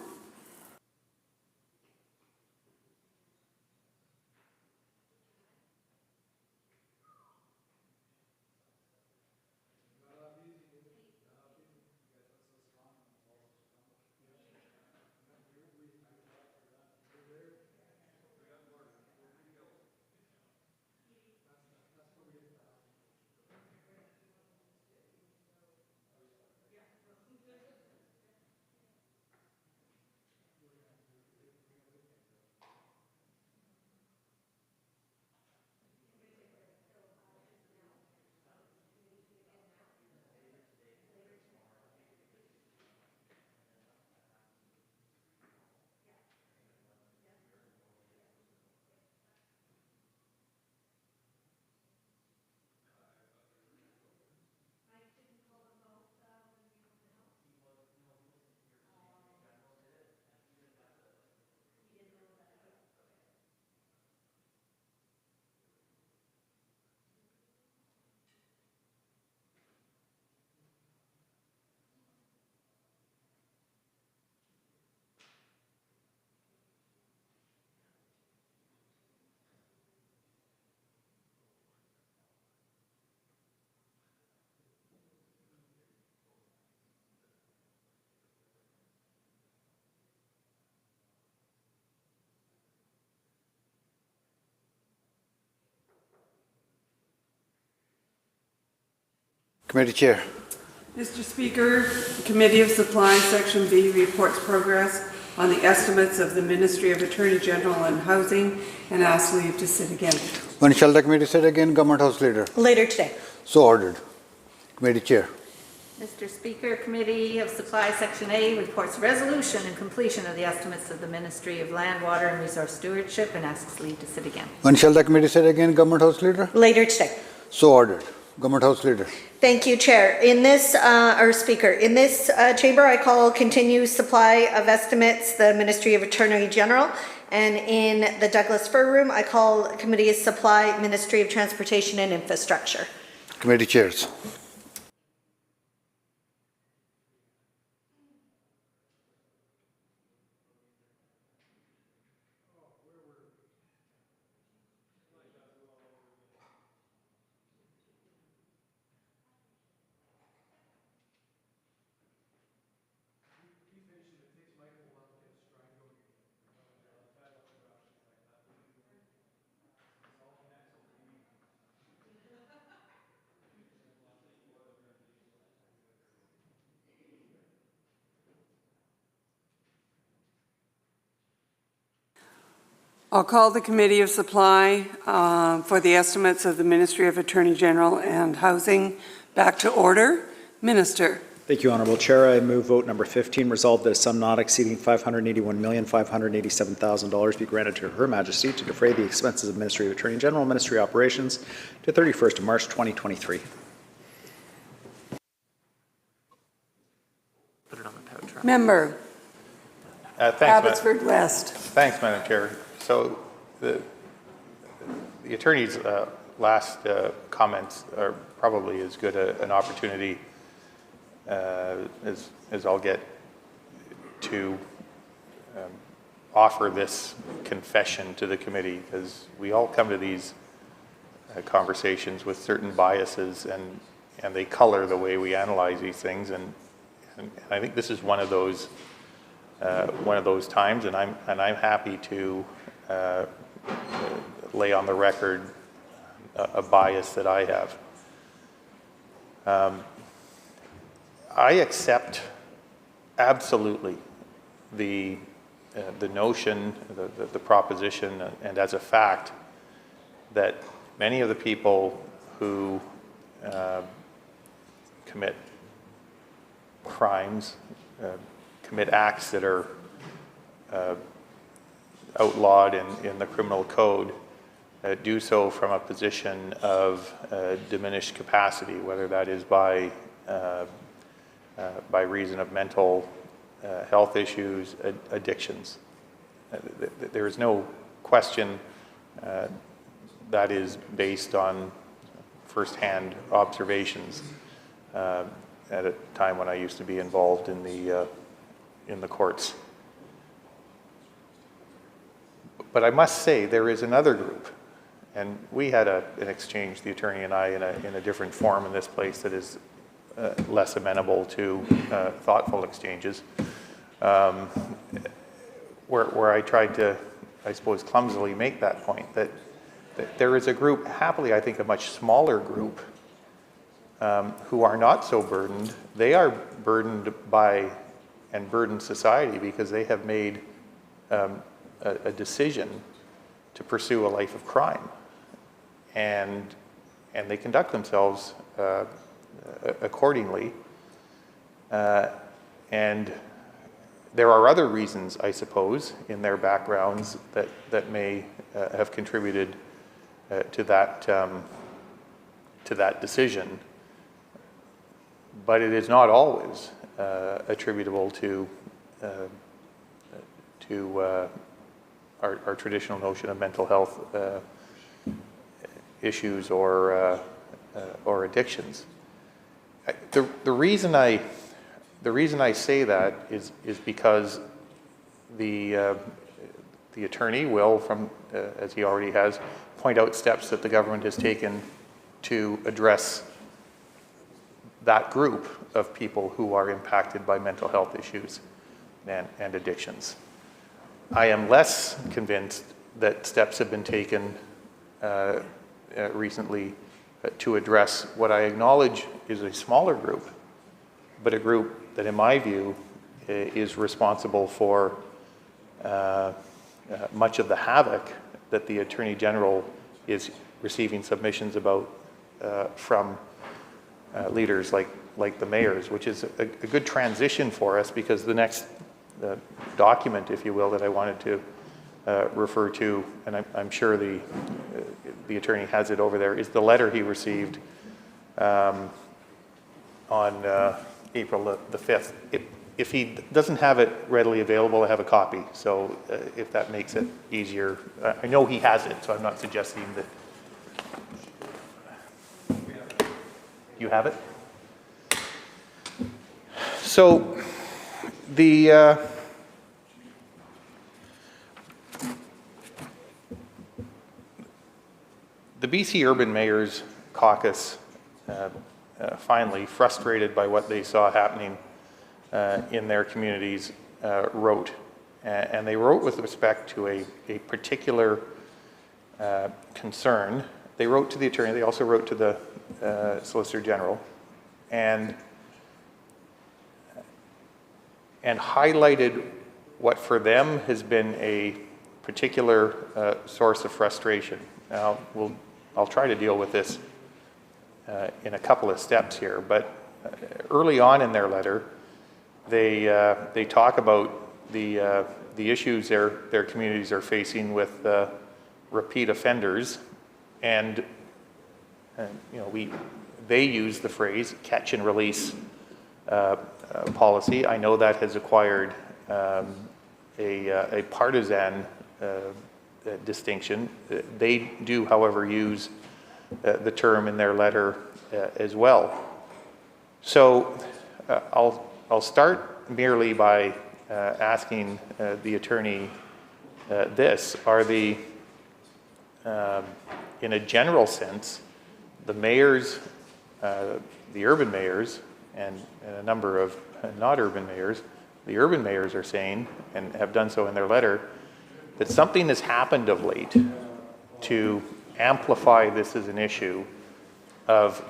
Committee Chair. Mr. Speaker, the Committee of Supply, Section B, reports progress on the estimates of the Ministry of Attorney General and Housing and asks leave to sit again. When shall the committee sit again, Government House Leader? Later today. So ordered. Committee Chair. Mr. Speaker, Committee of Supply, Section A, reports resolution and completion of the estimates of the Ministry of Land, Water and Resource Stewardship and asks leave to sit again. When shall the committee sit again, Government House Leader? Later today. So ordered. Government House Leader. Thank you, Chair. In this, or Speaker, in this chamber, I call continued supply of estimates the Ministry of Attorney General, and in the Douglas Fir Room, I call Committee of Supply Ministry of Transportation and Infrastructure. Committee Chairs. I'll call the Committee of Supply for the estimates of the Ministry of Attorney General and Housing back to order. Minister. Thank you, Honourable Chair. I move vote number 15, resolved that a sum not exceeding $581,587,000 be granted to Her Majesty to defray the expenses of Ministry of Attorney General and Ministry Operations to 31st of March 2023. Put it on the tow truck. Member. Thanks, Abbotsford West. Thanks, Madam Chair. So the Attorney's last comments are probably as good an opportunity as I'll get to offer this confession to the committee, because we all come to these conversations with certain biases and they color the way we analyze these things, and I think this is one of those times, and I'm happy to lay on the record a bias that I have. I accept absolutely the notion, the proposition, and as a fact, that many of the people who commit crimes, commit acts that are outlawed in the criminal code, do so from a position of diminished capacity, whether that is by by reason of mental health issues, addictions. There is no question that is based on firsthand observations at a time when I used to be involved in the courts. But I must say there is another group, and we had an exchange, the attorney and I, in a different form in this place that is less amenable to thoughtful exchanges, where I tried to, I suppose, clumsily make that point, that there is a group, happily I think a much smaller group, who are not so burdened. They are burdened by and burden society because they have made a decision to pursue a life of crime, and they conduct themselves accordingly. And there are other reasons, I suppose, in their backgrounds that may have contributed to that decision, but it is not always attributable to our traditional notion of mental health issues or addictions. The reason I say that is because the attorney will, as he already has, point out steps that the government has taken to address that group of people who are impacted by mental health issues and addictions. I am less convinced that steps have been taken recently to address what I acknowledge is a smaller group, but a group that in my view is responsible for much of the havoc that the Attorney General is receiving submissions about from leaders like the mayors, which is a good transition for us, because the next document, if you will, that I wanted to refer to, and I'm sure the attorney has it over there, is the letter he received on April the 5th. If he doesn't have it readily available, I have a copy. So if that makes it easier, I know he has it, so I'm not suggesting that. You have it? So the BC Urban Mayors Caucus finally, frustrated by what they saw happening in their communities, wrote. And they wrote with respect to a particular concern. They wrote to the attorney, they also wrote to the Solicitor General, and highlighted what for them has been a particular source of frustration. Now, I'll try to deal with this in a couple of steps here, but early on in their letter, they talk about the issues their communities are facing with repeat offenders, and they use the phrase catch and release policy. I know that has acquired a partisan distinction. They do, however, use the term in their letter as well. So I'll start merely by asking the attorney this: are the in a general sense, the mayors, the urban mayors, and a number of not urban mayors, the urban mayors are saying, and have done so in their letter, that something has happened of late to amplify this as an issue of,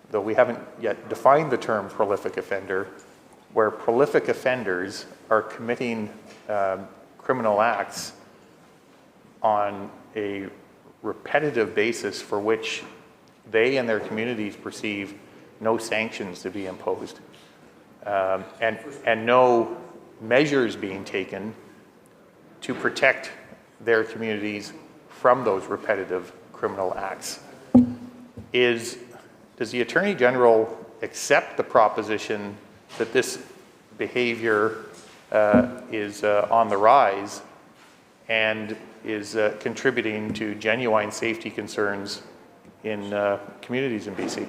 though we haven't yet defined the term prolific offender, where prolific offenders are committing criminal acts on a repetitive basis for which they and their communities perceive no sanctions to be imposed, and no measures being taken to protect their communities from those repetitive criminal acts. Does the Attorney General accept the proposition that this behavior is on the rise and is contributing to genuine safety concerns in communities in BC.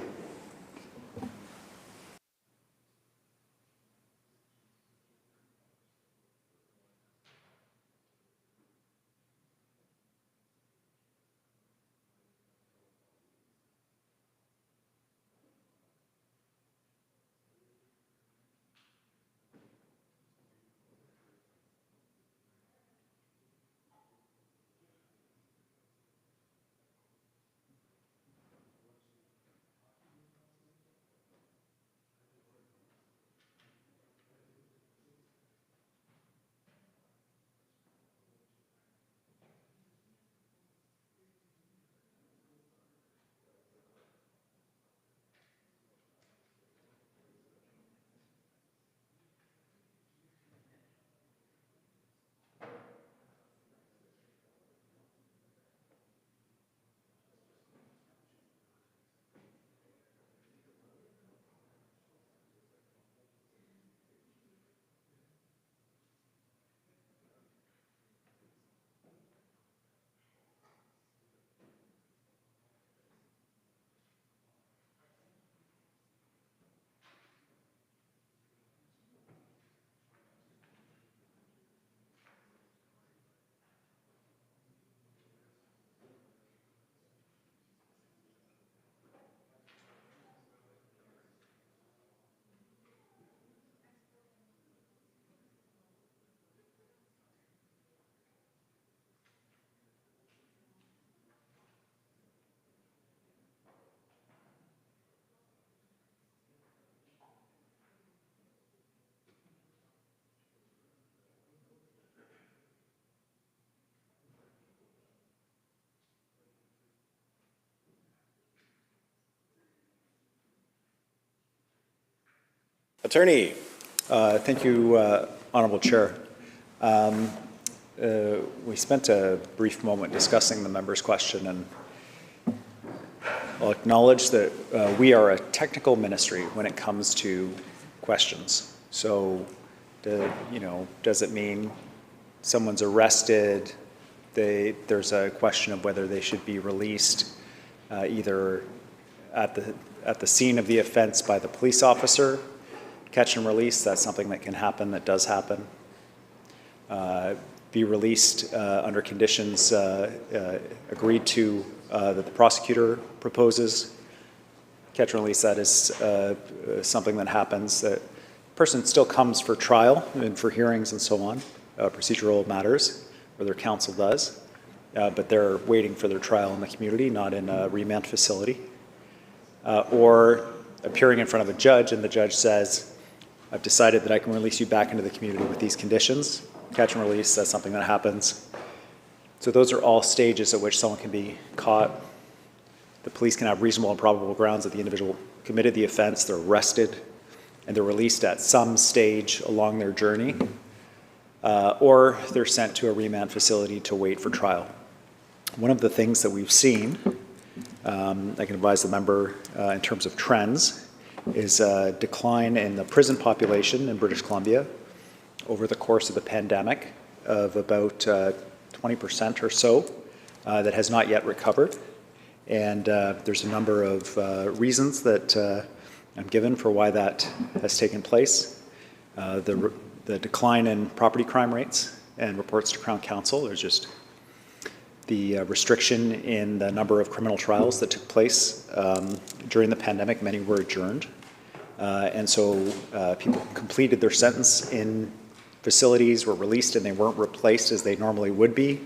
Attorney. Thank you, Honourable Chair. We spent a brief moment discussing the member's question, and I'll acknowledge that we are a technical ministry when it comes to questions. So, does it mean someone's arrested? There's a question of whether they should be released either at the scene of the offense by the police officer, catch and release. That's something that can happen, that does happen. Be released under conditions agreed to that the prosecutor proposes. Catch and release, that is something that happens. The person still comes for trial and for hearings and so on, procedural matters, or their counsel does, but they're waiting for their trial in the community, not in a remand facility. Or appearing in front of a judge and the judge says, I've decided that I can release you back into the community with these conditions. Catch and release, that's something that happens. So those are all stages at which someone can be caught. The police can have reasonable and probable grounds that the individual committed the offense, they're arrested, and they're released at some stage along their journey, or they're sent to a remand facility to wait for trial. One of the things that we've seen, I can advise the member in terms of trends, is a decline in the prison population in British Columbia over the course of the pandemic of about 20% or so that has not yet recovered. And there's a number of reasons that I'm given for why that has taken place. The decline in property crime rates and reports to Crown Counsel. There's just the restriction in the number of criminal trials that took place during the pandemic. Many were adjourned. And so people completed their sentence in facilities, were released, and they weren't replaced as they normally would be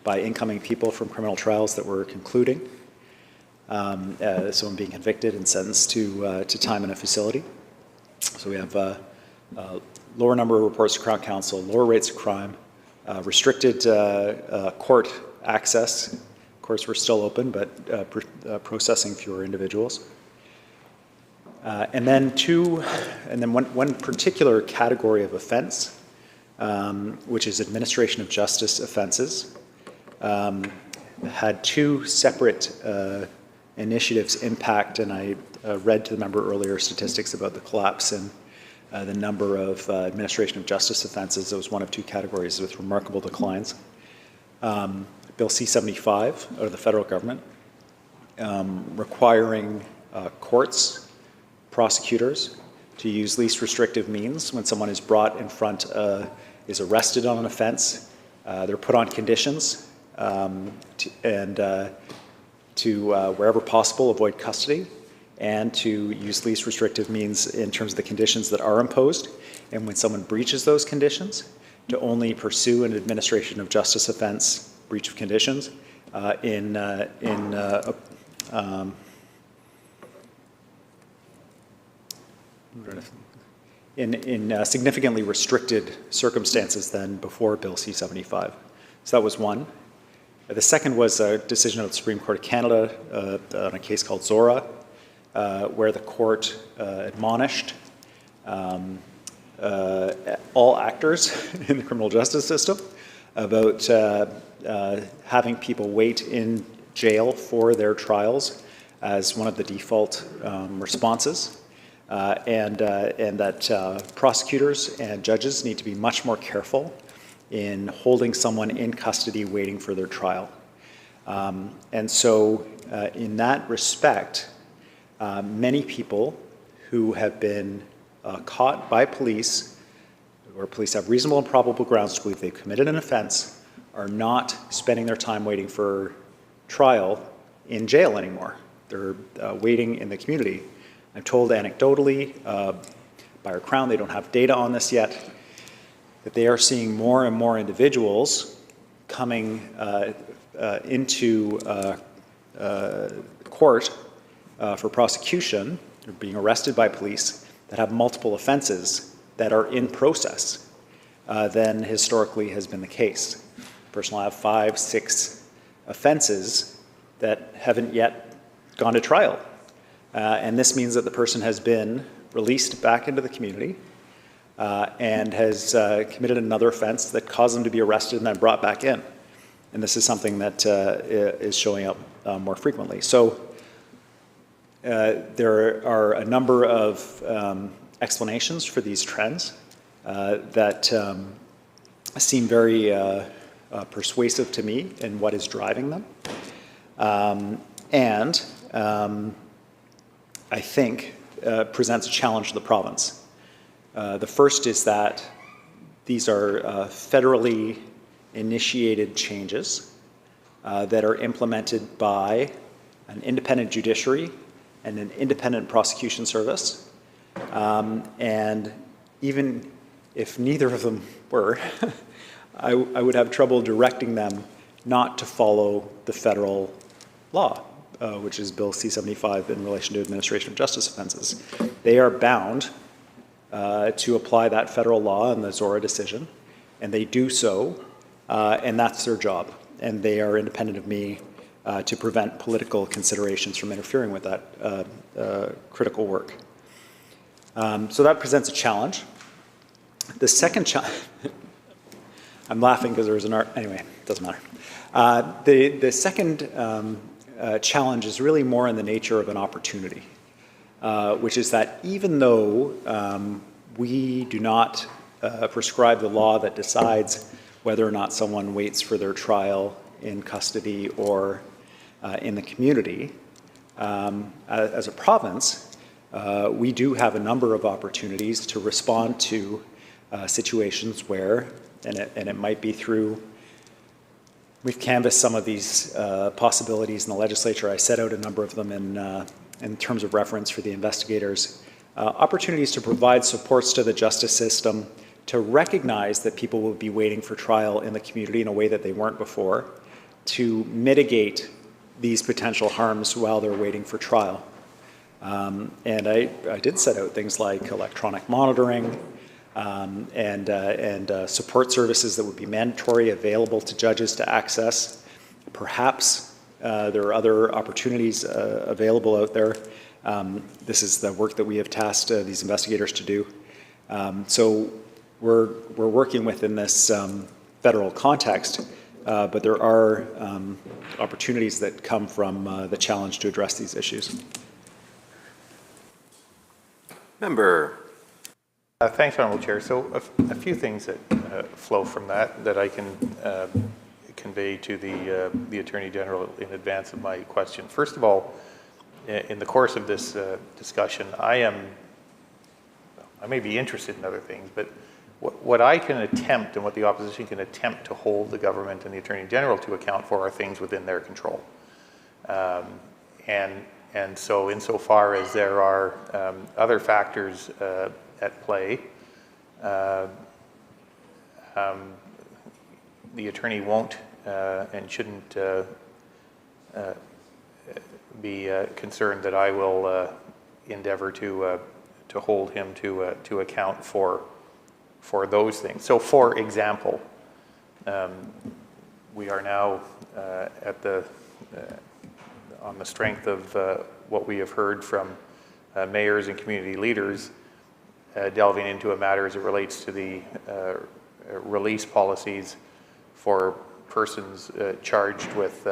by incoming people from criminal trials that were concluding. Someone being convicted and sentenced to time in a facility. So we have a lower number of reports to Crown Counsel, lower rates of crime, restricted court access. Courts were still open, but processing fewer individuals. And then one particular category of offense, which is administration of justice offenses, had two separate initiatives impact, and I read to the member earlier statistics about the collapse in the number of administration of justice offenses. It was one of two categories with remarkable declines. Bill C-75 out of the federal government, requiring courts, prosecutors to use least restrictive means when someone is brought in front, is arrested on an offense. They're put on conditions to wherever possible avoid custody, and to use least restrictive means in terms of the conditions that are imposed. And when someone breaches those conditions, to only pursue an administration of justice offense, breach of conditions, in significantly restricted circumstances than before Bill C-75. So that was one. The second was a decision of the Supreme Court of Canada on a case called Zora, where the court admonished all actors in the criminal justice system about having people wait in jail for their trials as one of the default responses, and that prosecutors and judges need to be much more careful in holding someone in custody waiting for their trial. And so in that respect, many people who have been caught by police, where police have reasonable and probable grounds to believe they've committed an offense, are not spending their time waiting for trial in jail anymore. They're waiting in the community. I'm told anecdotally by our Crown, they don't have data on this yet, that they are seeing more and more individuals coming into court for prosecution, or being arrested by police, that have multiple offenses that are in process than historically has been the case. A person will have 5, 6 offenses that haven't yet gone to trial. And this means that the person has been released back into the community and has committed another offense that caused them to be arrested and then brought back in. And this is something that is showing up more frequently. So there are a number of explanations for these trends that seem very persuasive to me in what is driving them. And I think presents a challenge to the province. The first is that these are federally initiated changes that are implemented by an independent judiciary and an independent prosecution service. And even if neither of them were, I would have trouble directing them not to follow the federal law, which is Bill C-75 in relation to administration of justice offenses. They are bound to apply that federal law in the Zora decision, and they do so, and that's their job. And they are independent of me to prevent political considerations from interfering with that critical work. So that presents a challenge. The second challenge, I'm laughing because there was an art, anyway, it doesn't matter. The second challenge is really more in the nature of an opportunity, which is that even though we do not prescribe the law that decides whether or not someone waits for their trial in custody or in the community, as a province, we do have a number of opportunities to respond to situations where, and it might be through, we've canvassed some of these possibilities in the legislature. I set out a number of them in terms of reference for the investigators. Opportunities to provide supports to the justice system to recognize that people will be waiting for trial in the community in a way that they weren't before, to mitigate these potential harms while they're waiting for trial. And I did set out things like electronic monitoring and support services that would be mandatory, available to judges to access. Perhaps there are other opportunities available out there. This is the work that we have tasked these investigators to do. So we're working within this federal context but there are opportunities that come from the challenge to address these issues. Member. Thanks, Honourable Chair. So a few things that flow from that I can convey to the Attorney General in advance of my question. First of all, in the course of this discussion, I may be interested in other things, but what I can attempt and what the opposition can attempt to hold the government and the Attorney General to account for are things within their control. And so insofar as there are other factors at play, the attorney won't and shouldn't be concerned that I will endeavor to hold him to account for those things. So, for example, we are now on the strength of what we have heard from mayors and community leaders, delving into a matter as it relates to the release policies for persons charged with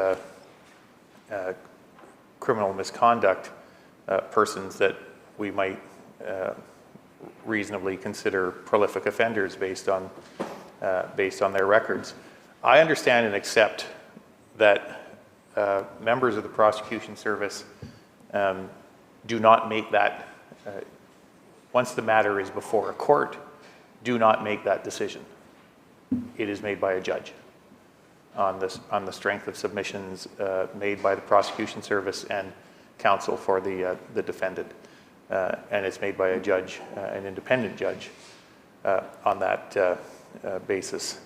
criminal misconduct, persons that we might reasonably consider prolific offenders based on their records. I understand and accept that members of the prosecution service do not make that, once the matter is before a court, do not make that decision. It is made by a judge on the strength of submissions made by the prosecution service and counsel for the defendant. And it's made by a judge, an independent judge, on that basis.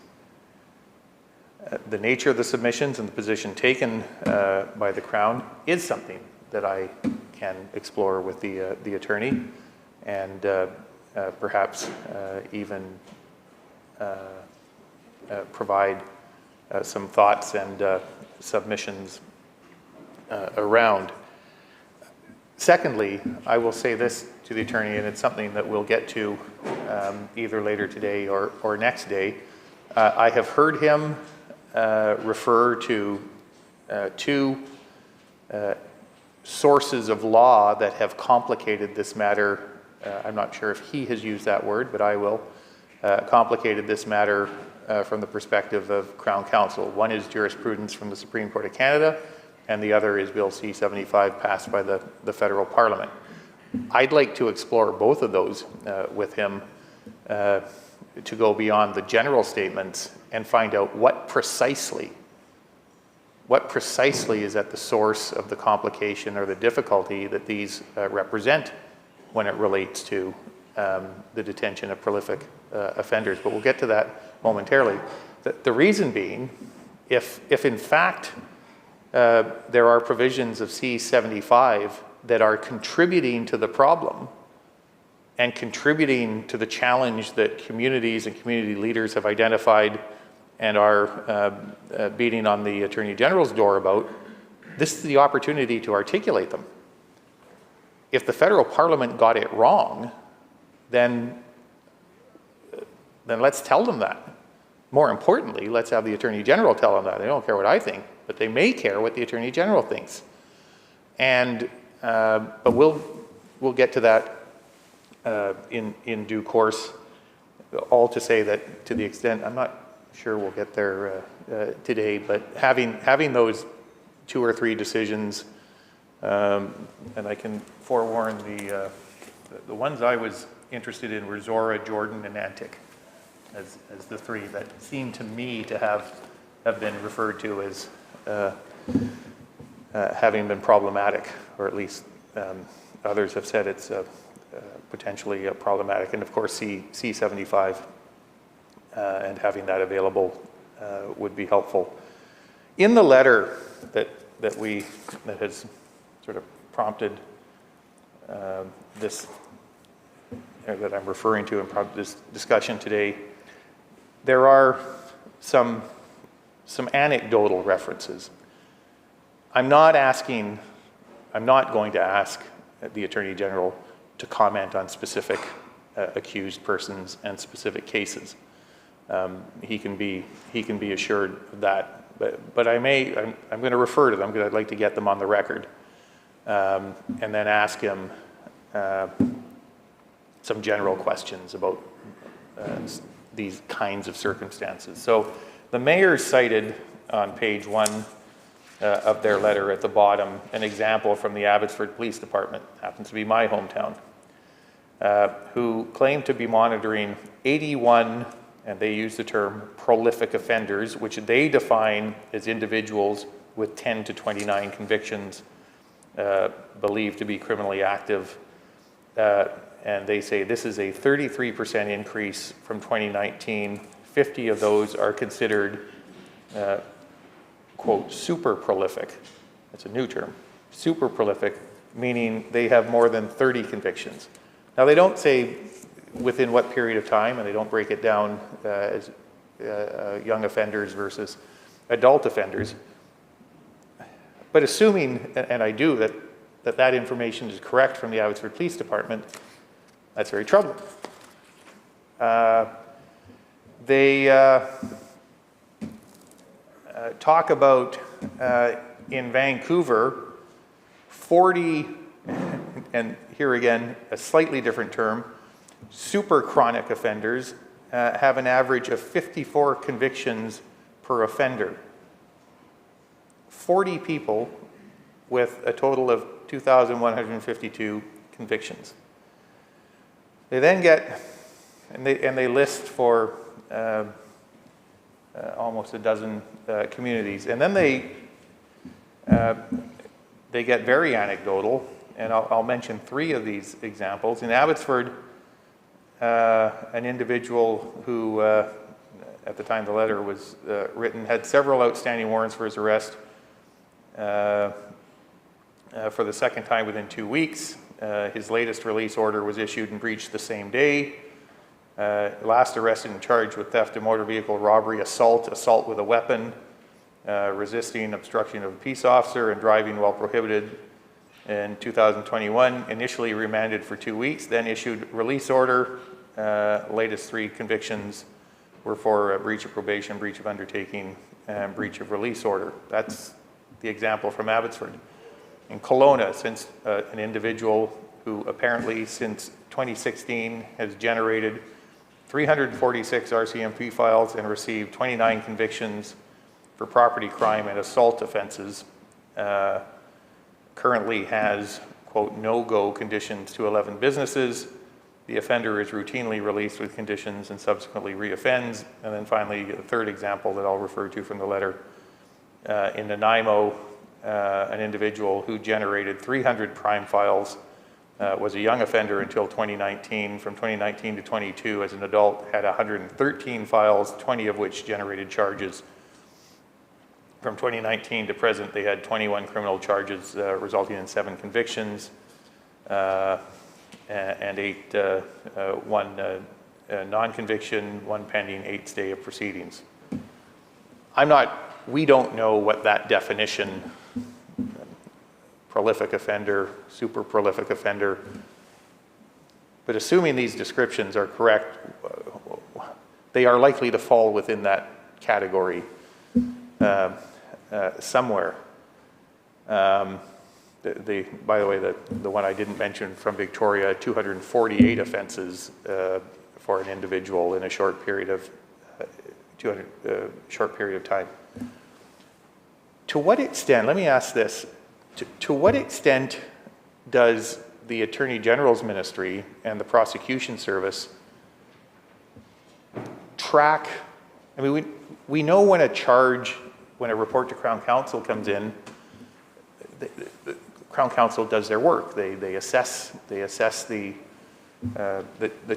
The nature of the submissions and the position taken by the Crown is something that I can explore with the attorney and perhaps even provide some thoughts and submissions around. Secondly, I will say this to the attorney, and it's something that we'll get to either later today or next day. I have heard him refer to two sources of law that have complicated this matter. I'm not sure if he has used that word, but I will. Complicated this matter from the perspective of Crown Counsel. One is jurisprudence from the Supreme Court of Canada, and the other is Bill C-75 passed by the federal parliament. I'd like to explore both of those with him to go beyond the general statements and find out what precisely is at the source of the complication or the difficulty that these represent when it relates to the detention of prolific offenders. But we'll get to that momentarily. The reason being, if in fact there are provisions of C-75 that are contributing to the problem and contributing to the challenge that communities and community leaders have identified and are beating on the Attorney General's door about, this is the opportunity to articulate them. If the federal parliament got it wrong, then let's tell them that. More importantly, let's have the Attorney General tell them that. They don't care what I think, but they may care what the Attorney General thinks. And but we'll get to that in due course. All to say that to the extent, I'm not sure we'll get there today, but having those two or three decisions, and I can forewarn the ones I was interested in were Zora, Jordan, and Antic as the three that seem to me to have been referred to as having been problematic, or at least others have said it's potentially problematic. And of course, C-75 and having that available would be helpful. In the letter that has sort of prompted this, that I'm referring to and prompted this discussion today, there are some anecdotal references. I'm not going to ask the Attorney General to comment on specific accused persons and specific cases. he can be assured of that. But I'm going to refer to them because I'd like to get them on the record, and then ask him some general questions about these kinds of circumstances. So the mayor cited on page 1 of their letter at the bottom an example from the Abbotsford Police Department, happens to be my hometown, who claimed to be monitoring 81, and they use the term prolific offenders, which they define as individuals with 10 to 29 convictions believed to be criminally active. And they say this is a 33% increase from 2019. 50 of those are considered, quote, super prolific. That's a new term. Super prolific, meaning they have more than 30 convictions. Now, they don't say within what period of time, and they don't break it down as young offenders versus adult offenders. But assuming, and I do, that information is correct from the Abbotsford Police Department, that's very troubling. They talk about, in Vancouver, 40, and here again, a slightly different term, super chronic offenders have an average of 54 convictions per offender. 40 people with a total of 2,152 convictions. They then get, and they list for almost a dozen communities, and then they get very anecdotal, and I'll mention 3 of these examples. In Abbotsford, an individual who, at the time the letter was written, had several outstanding warrants for his arrest for the second time within 2 weeks. His latest release order was issued and breached the same day. Last arrested and charged with theft of motor vehicle, robbery, assault with a weapon, resisting obstruction of a peace officer, and driving while prohibited in 2021. Initially remanded for 2 weeks, then issued release order. Latest 3 convictions were for breach of probation, breach of undertaking, and breach of release order. That's the example from Abbotsford. In Kelowna, since an individual who apparently since 2016 has generated 346 RCMP files and received 29 convictions for property crime and assault offenses, currently has, quote, no-go conditions to 11 businesses. The offender is routinely released with conditions and subsequently reoffends. And then finally, a third example that I'll refer to from the letter, in Nanaimo, an individual who generated 300 crime files, was a young offender until 2019. From 2019 to 22, as an adult, had 113 files, 20 of which generated charges. From 2019 to present, they had 21 criminal charges, resulting in 7 convictions, and 8, 1 non-conviction, 1 pending, 8 stay of proceedings. We don't know what that definition, prolific offender, super prolific offender, but assuming these descriptions are correct, they are likely to fall within that category somewhere. By the way, the one I didn't mention from Victoria, 248 offenses for an individual in a short period of time. To what extent, let me ask this, to what extent does the Attorney General's Ministry and the Prosecution Service track, I mean, we know when a report to Crown Counsel comes in, the Crown Counsel does their work. They assess the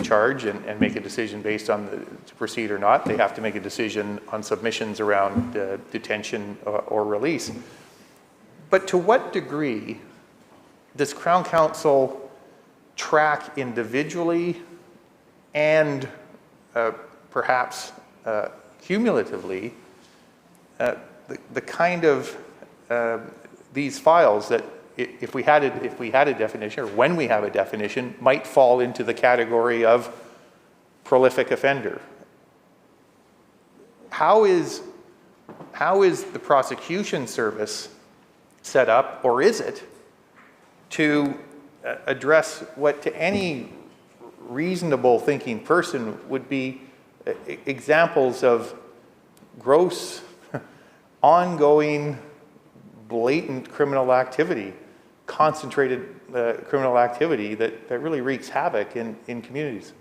charge and make a decision based on to proceed or not. They have to make a decision on submissions around detention or release. But to what degree does Crown Counsel track individually and perhaps cumulatively the kind of these files that if we had a definition, or when we have a definition, might fall into the category of prolific offender? how is the prosecution service set up, or is it, to address what to any reasonable thinking person would be examples of gross, ongoing, blatant criminal activity, concentrated criminal activity that really wreaks havoc in communities?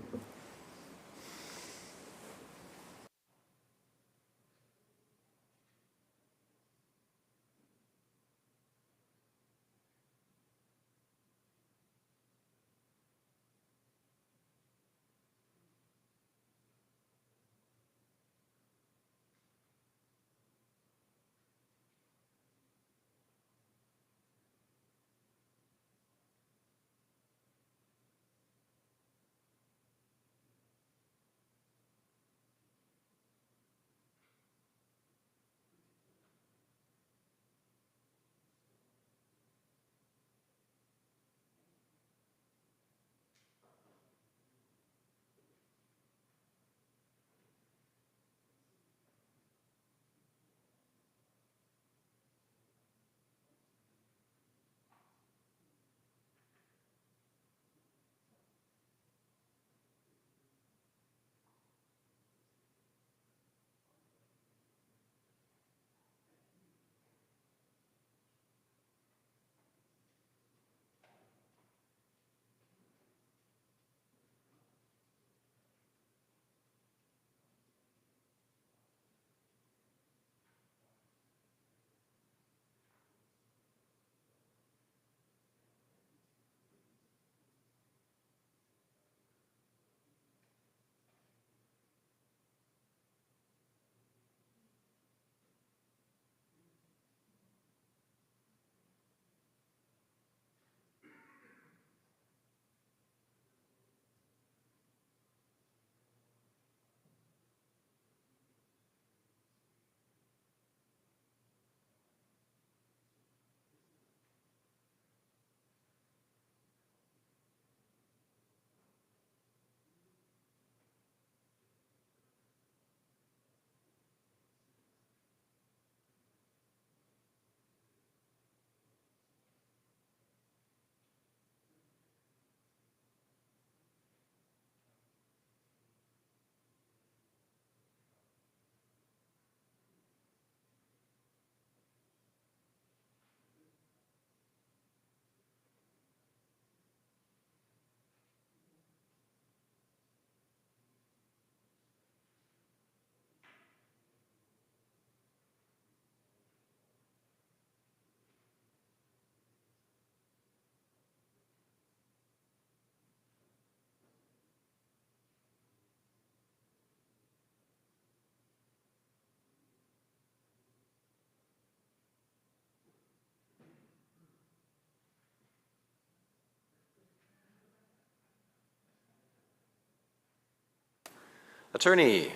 Attorney.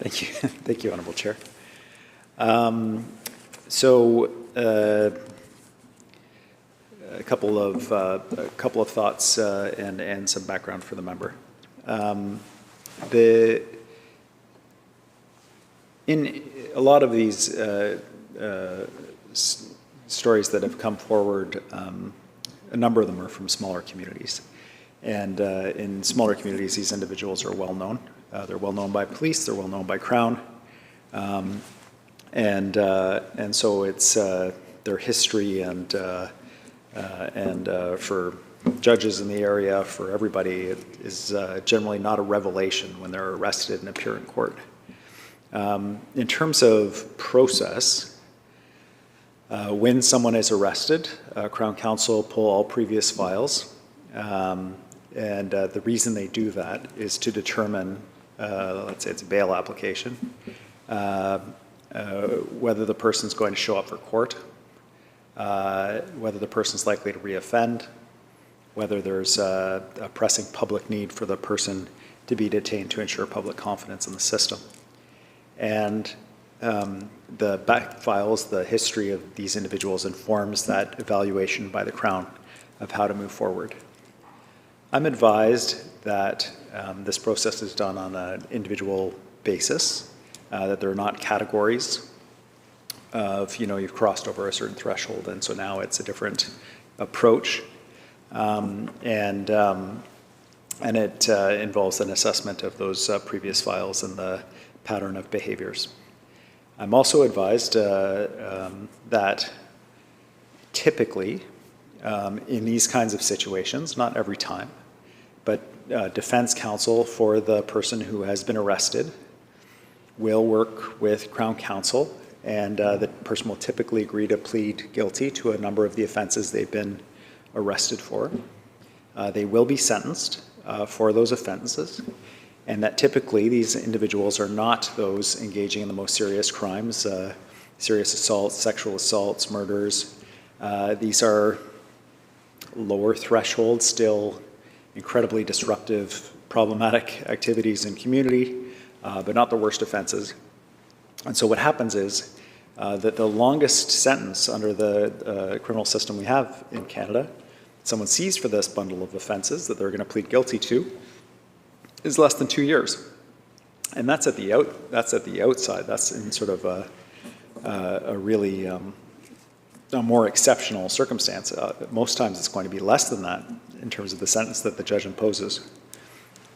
Thank you. Thank you, Honorable Chair. A couple of thoughts and some background for the member. In a lot of these stories that have come forward, a number of them are from smaller communities. And in smaller communities, these individuals are well known. They're well known by police, they're well known by Crown. And so it's their history and for judges in the area, for everybody, it is generally not a revelation when they're arrested and appear in court. In terms of process, when someone is arrested, Crown Counsel pull all previous files. And the reason they do that is to determine, let's say it's a bail application, whether the person's going to show up for court, whether the person's likely to reoffend, whether there's a pressing public need for the person to be detained to ensure public confidence in the system. And the back files, the history of these individuals informs that evaluation by the Crown of how to move forward. I'm advised that this process is done on an individual basis, that they're not categories of, you've crossed over a certain threshold, and so now it's a different approach. And it involves an assessment of those previous files and the pattern of behaviors. I'm also advised that typically in these kinds of situations, not every time, but defense counsel for the person who has been arrested will work with Crown Counsel, and the person will typically agree to plead guilty to a number of the offenses they've been arrested for. They will be sentenced for those offenses, and that typically these individuals are not those engaging in the most serious crimes, serious assaults, sexual assaults, murders. These are lower threshold, still incredibly disruptive, problematic activities in community, but not the worst offenses. And so what happens is that the longest sentence under the criminal system we have in Canada, someone sees for this bundle of offenses that they're going to plead guilty to, is less than 2 years. And that's at the outside. That's in sort of a really a more exceptional circumstance. Most times it's going to be less than that in terms of the sentence that the judge imposes.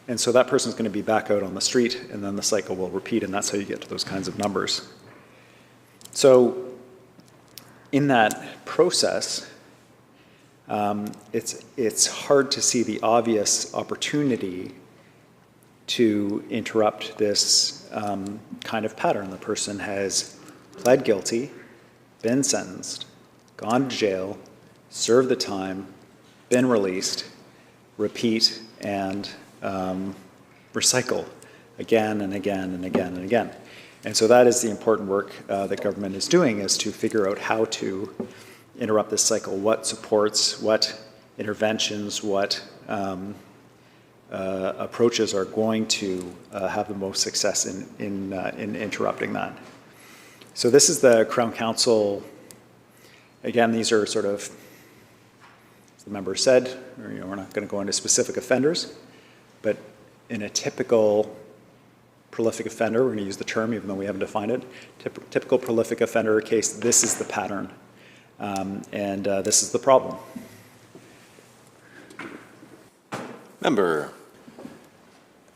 And so that person's going to be back out on the street, and then the cycle will repeat, and that's how you get to those kinds of numbers. So in that process, it's hard to see the obvious opportunity to interrupt this kind of pattern. The person has pled guilty, been sentenced, gone to jail, served the time, been released, repeat, and recycle again and again and again and again. And so that is the important work that government is doing, is to figure out how to interrupt this cycle, what supports, what interventions, what approaches are going to have the most success in interrupting that. So this is the Crown Counsel. Again, these are sort of, as the member said, we're not going to go into specific offenders, but in a typical prolific offender, we're going to use the term even though we haven't defined it, typical prolific offender case, this is the pattern, and this is the problem. Member.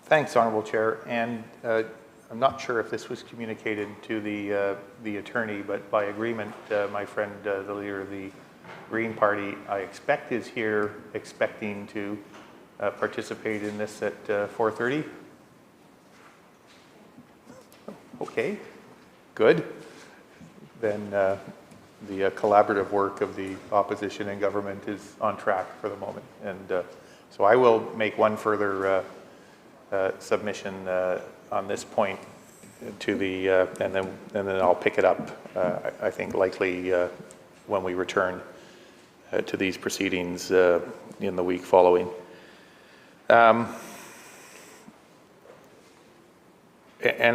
Thanks, Honourable Chair. And I'm not sure if this was communicated to the attorney, but by agreement, my friend, the leader of the Green Party, I expect is here expecting to participate in this at 4:30. Okay, good. Then the collaborative work of the opposition and government is on track for the moment. And so I will make one further submission on this point to the, and then I'll pick it up, I think likely when we return to these proceedings in the week following. And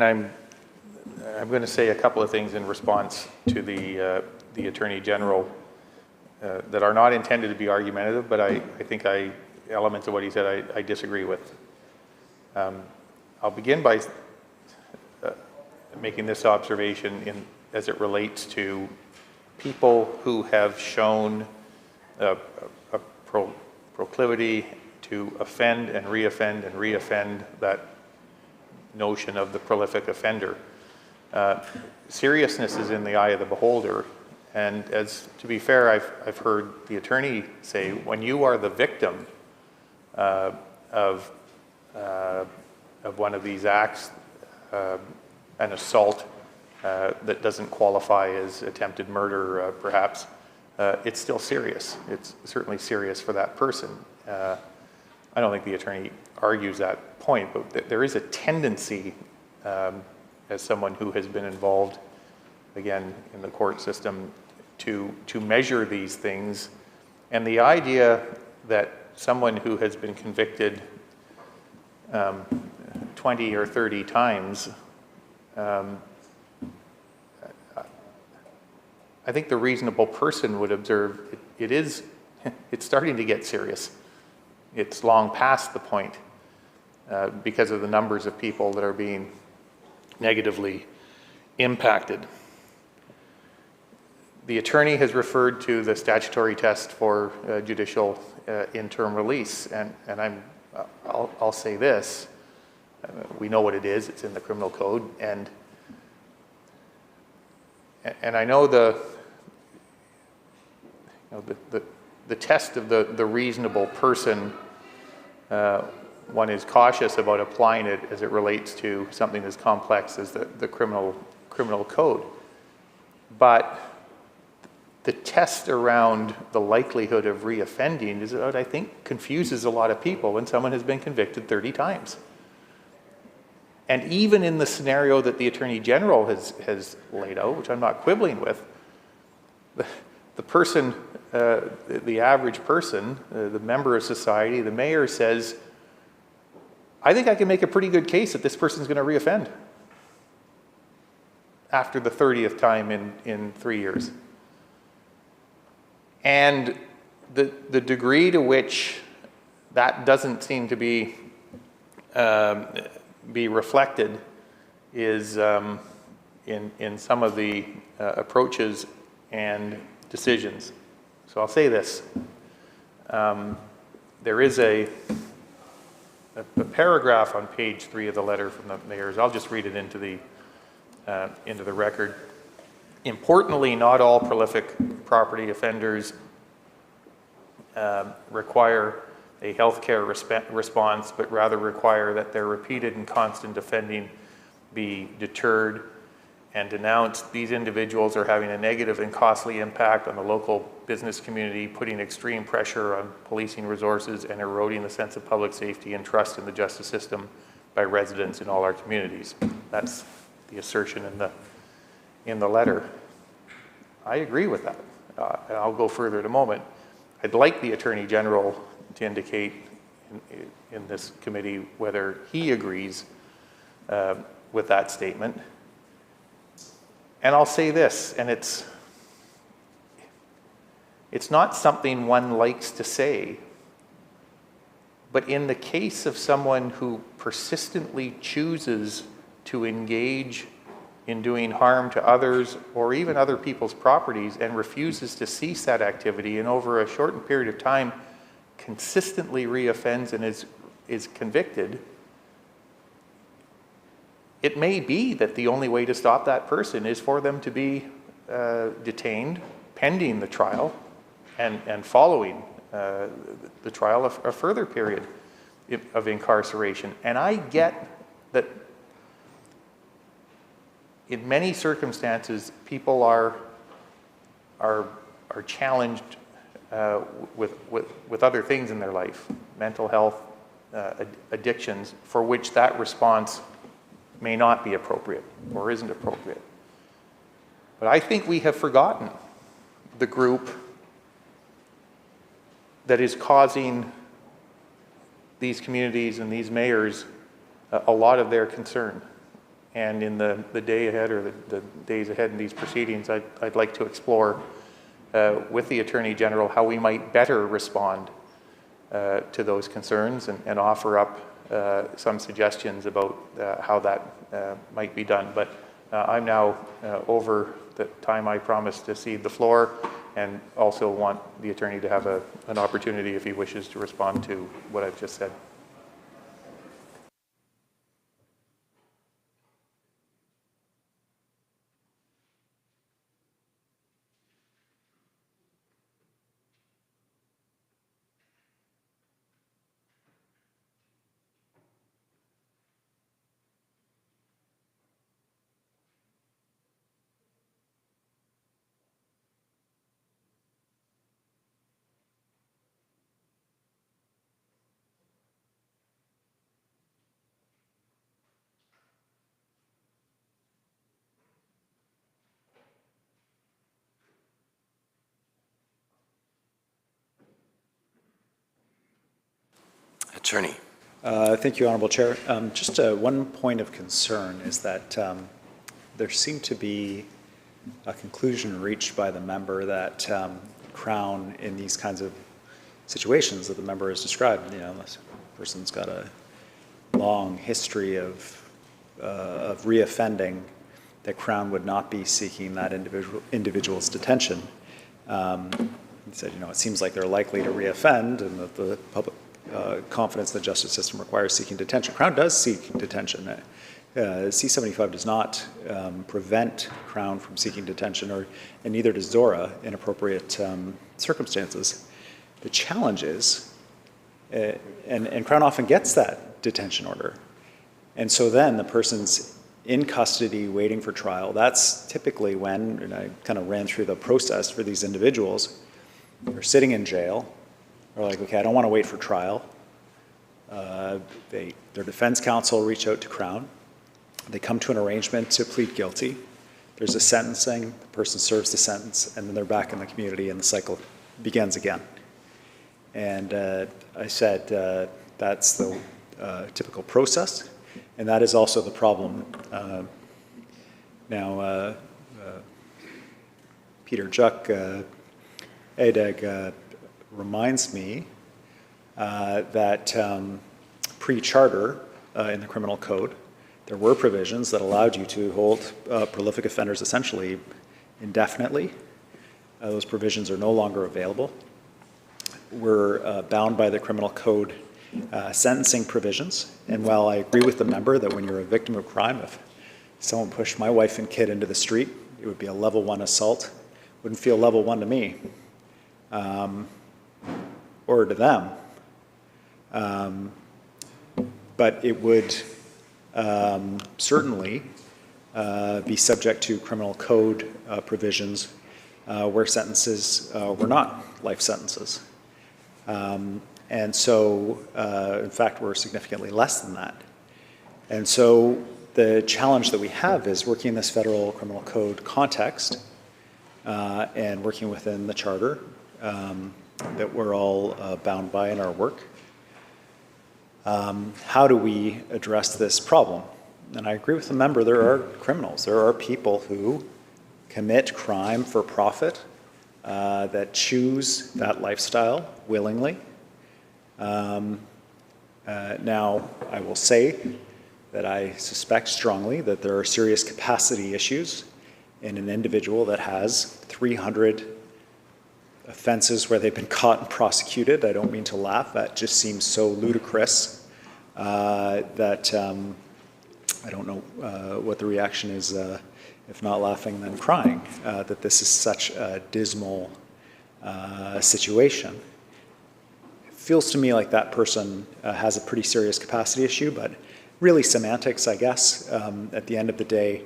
I'm going to say a couple of things in response to the Attorney General that are not intended to be argumentative, but I think elements of what he said I disagree with. I'll begin by making this observation as it relates to people who have shown a proclivity to offend and reoffend, that notion of the prolific offender. Seriousness is in the eye of the beholder, and to be fair, I've heard the attorney say, when you are the victim of one of these acts, an assault that doesn't qualify as attempted murder, perhaps, it's still serious. It's certainly serious for that person. I don't think the attorney argues that point, but there is a tendency, as someone who has been involved, again, in the court system, to measure these things. And the idea that someone who has been convicted 20 or 30 times, I think the reasonable person would observe it's starting to get serious. It's long past the point because of the numbers of people that are being negatively impacted. The attorney has referred to the statutory test for judicial interim release, and I'll say this. We know what it is. It's in the criminal code, and I know the test of the reasonable person. One is cautious about applying it as it relates to something as complex as the criminal code, but the test around the likelihood of reoffending is what I think confuses a lot of people when someone has been convicted 30 times. And even in the scenario that the Attorney General has laid out, which I'm not quibbling with, the person, the average person, the member of society, the mayor says, I think I can make a pretty good case that this person's going to reoffend after the 30th time in 3 years. And the degree to which that doesn't seem to be reflected is in some of the approaches and decisions. So I'll say this. There is a paragraph on page 3 of the letter from the mayors. I'll just read it into the record. Importantly, not all prolific property offenders require a healthcare response, but rather require that their repeated and constant offending be deterred and denounced. These individuals are having a negative and costly impact on the local business community, putting extreme pressure on policing resources and eroding the sense of public safety and trust in the justice system by residents in all our communities. That's the assertion in the letter. I agree with that. And I'll go further in a moment. I'd like the Attorney General to indicate in this committee whether he agrees with that statement. And I'll say this, and it's not something one likes to say, but in the case of someone who persistently chooses to engage in doing harm to others or even other people's properties and refuses to cease that activity and over a shortened period of time consistently reoffends and is convicted, it may be that the only way to stop that person is for them to be detained pending the trial and following the trial a further period of incarceration. And I get that in many circumstances, people are challenged with other things in their life, mental health, addictions, for which that response may not be appropriate or isn't appropriate. But I think we have forgotten the group that is causing these communities and these mayors a lot of their concern. And in the day ahead or the days ahead in these proceedings, I'd like to explore with the Attorney General how we might better respond to those concerns and offer up some suggestions about how that might be done. But I'm now over the time I promised to cede the floor, and also want the attorney to have an opportunity if he wishes to respond to what I've just said. Attorney. Thank you, Honourable Chair. Just one point of concern is that there seemed to be a conclusion reached by the member that Crown in these kinds of situations that the member has described, this person's got a long history of reoffending, that Crown would not be seeking that individual's detention. He said, it seems like they're likely to reoffend and that the public confidence in the justice system requires seeking detention. Crown does seek detention. C-75 does not prevent Crown from seeking detention, and neither does Zora in appropriate circumstances. The challenge is, and Crown often gets that detention order, and so then the person's in custody waiting for trial. That's typically when, and I kind of ran through the process for these individuals, they're sitting in jail, they're like, okay, I don't want to wait for trial. Their defense counsel reach out to Crown. They come to an arrangement to plead guilty. There's a sentencing, the person serves the sentence, and then they're back in the community and the cycle begins again. And I said that's the typical process, and that is also the problem. Now, Peter Juck, ADEG, reminds me that pre-charter in the criminal code, there were provisions that allowed you to hold prolific offenders essentially indefinitely. Those provisions are no longer available. We're bound by the criminal code sentencing provisions. And while I agree with the member that when you're a victim of crime, if someone pushed my wife and kid into the street, it would be a level 1 assault. Wouldn't feel level 1 to me or to them. But it would certainly be subject to criminal code provisions where sentences were not life sentences. And so, in fact, we're significantly less than that. And so the challenge that we have is working in this federal criminal code context and working within the charter that we're all bound by in our work. How do we address this problem? And I agree with the member, there are criminals. There are people who commit crime for profit that choose that lifestyle willingly. Now, I will say that I suspect strongly that there are serious capacity issues in an individual that has 300 offenses where they've been caught and prosecuted. I don't mean to laugh. That just seems so ludicrous that I don't know what the reaction is, if not laughing, then crying, that this is such a dismal situation. It feels to me like that person has a pretty serious capacity issue, but really semantics, I guess, at the end of the day,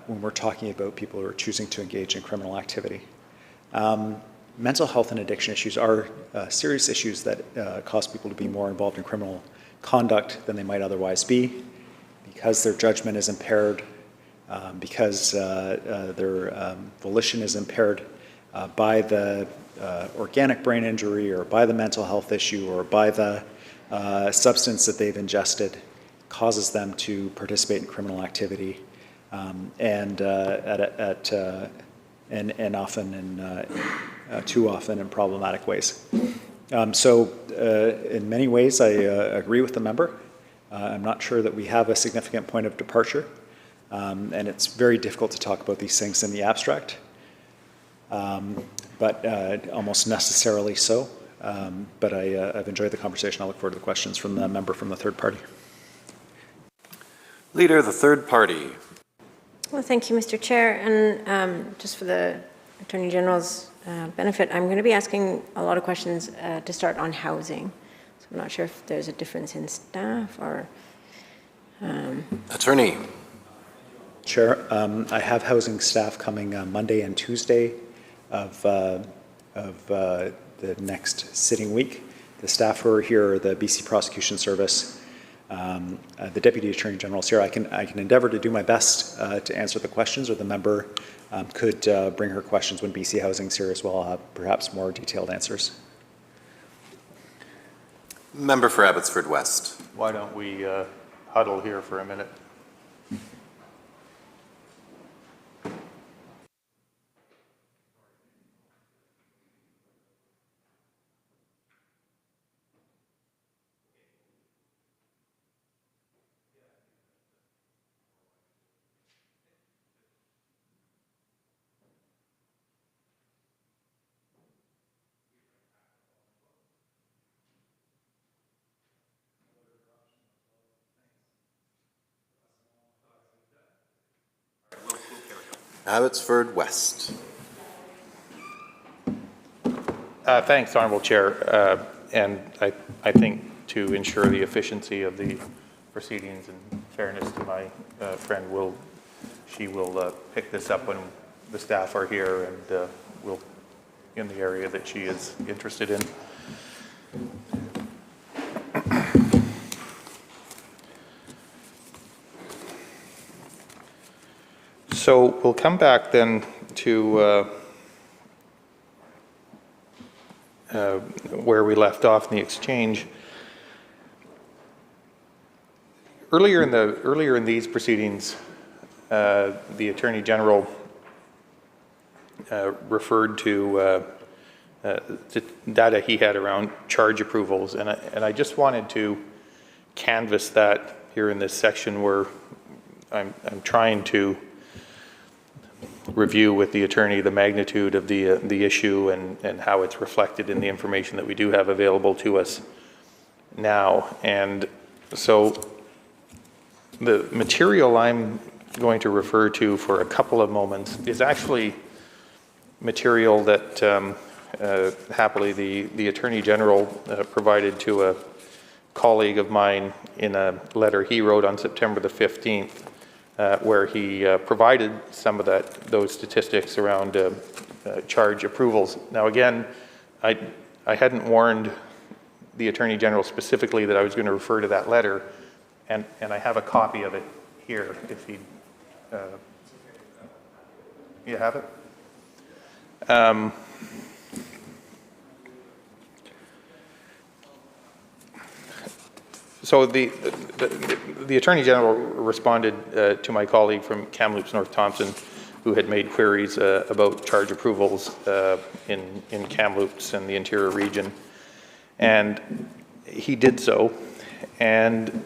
when we're talking about people who are choosing to engage in criminal activity. Mental health and addiction issues are serious issues that cause people to be more involved in criminal conduct than they might otherwise be, because their judgment is impaired, because their volition is impaired by the organic brain injury or by the mental health issue or by the substance that they've ingested, causes them to participate in criminal activity and often in too often in problematic ways. So in many ways, I agree with the member. I'm not sure that we have a significant point of departure, and it's very difficult to talk about these things in the abstract, but almost necessarily so. But I've enjoyed the conversation. I look forward to the questions from the member from the third party. Leader of the third party. Well, thank you, Mr. Chair. And just for the Attorney General's benefit, I'm going to be asking a lot of questions to start on housing. So I'm not sure if there's a difference in staff or... Attorney. Chair, I have housing staff coming Monday and Tuesday of the next sitting week. The staff who are here are the BC Prosecution Service. The Deputy Attorney General is here. I can endeavour to do my best to answer the questions, or the member could bring her questions when BC Housing is here as well. I'll have perhaps more detailed answers. Member for Abbotsford West. Why don't we huddle here for a minute? Abbotsford West. Thanks, Honourable Chair. And I think to ensure the efficiency of the proceedings and fairness to my friend, she will pick this up when the staff are here and will in the area that she is interested in. So we'll come back then to where we left off in the exchange. Earlier in these proceedings, the Attorney General referred to data he had around charge approvals, and I just wanted to canvass that here in this section where I'm trying to review with the attorney the magnitude of the issue and how it's reflected in the information that we do have available to us now. And so the material I'm going to refer to for a couple of moments is actually material that happily the Attorney General provided to a colleague of mine in a letter he wrote on September the 15th, where he provided some of those statistics around charge approvals. Now again, I hadn't warned the Attorney General specifically that I was going to refer to that letter, and I have a copy of it here if he you have it? So the Attorney General responded to my colleague from Kamloops North Thompson, who had made queries about charge approvals in Kamloops and the interior region, and he did so, and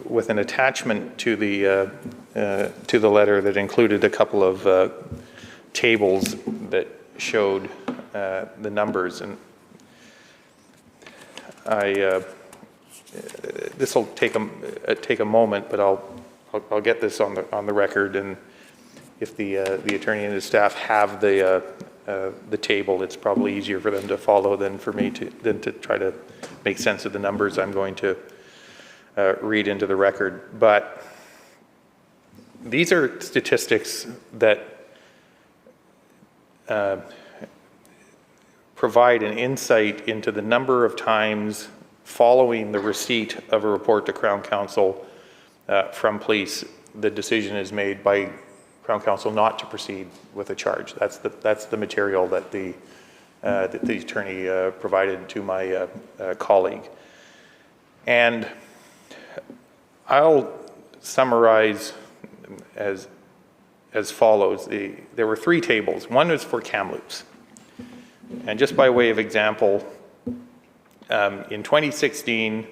with an attachment to the letter that included a couple of tables that showed the numbers, and this will take a moment, but I'll get this on the record, and if the attorney and his staff have the table, it's probably easier for them to follow than for me to try to make sense of the numbers I'm going to read into the record. But these are statistics that provide an insight into the number of times following the receipt of a report to Crown Counsel from police, the decision is made by Crown Counsel not to proceed with a charge. That's the material that the attorney provided to my colleague. And I'll summarize as follows. There were three tables. One was for Kamloops. And just by way of example, in 2016,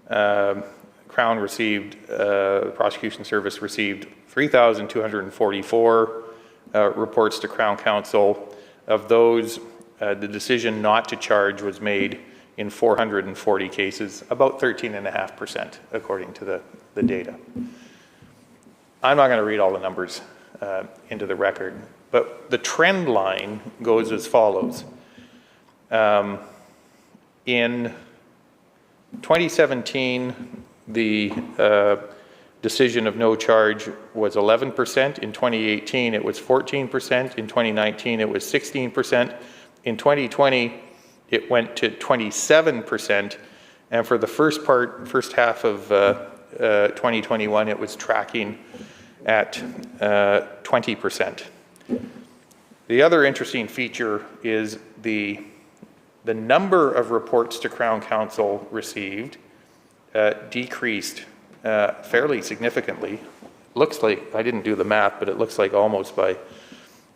Crown received, the Prosecution Service received 3,244 reports to Crown Counsel. Of those, the decision not to charge was made in 440 cases, about 13.5%, according to the data. I'm not going to read all the numbers into the record, but the trend line goes as follows. In 2017, the decision of no charge was 11%. In 2018, it was 14%. In 2019, it was 16%. In 2020, it went to 27%. And for the first half of 2021, it was tracking at 20%. The other interesting feature is the number of reports to Crown Counsel received decreased fairly significantly. Looks like, I didn't do the math, but it looks like almost by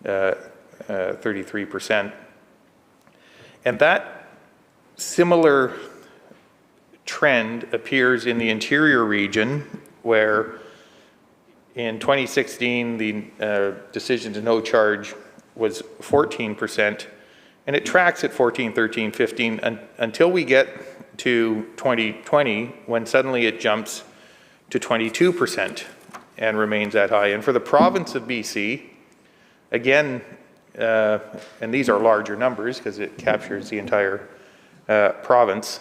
33%. And that similar trend appears in the interior region, where in 2016, the decision to no charge was 14%, and it tracks at 14, 13, 15 until we get to 2020, when suddenly it jumps to 22% and remains that high. And for the province of BC, Again, and these are larger numbers because it captures the entire province.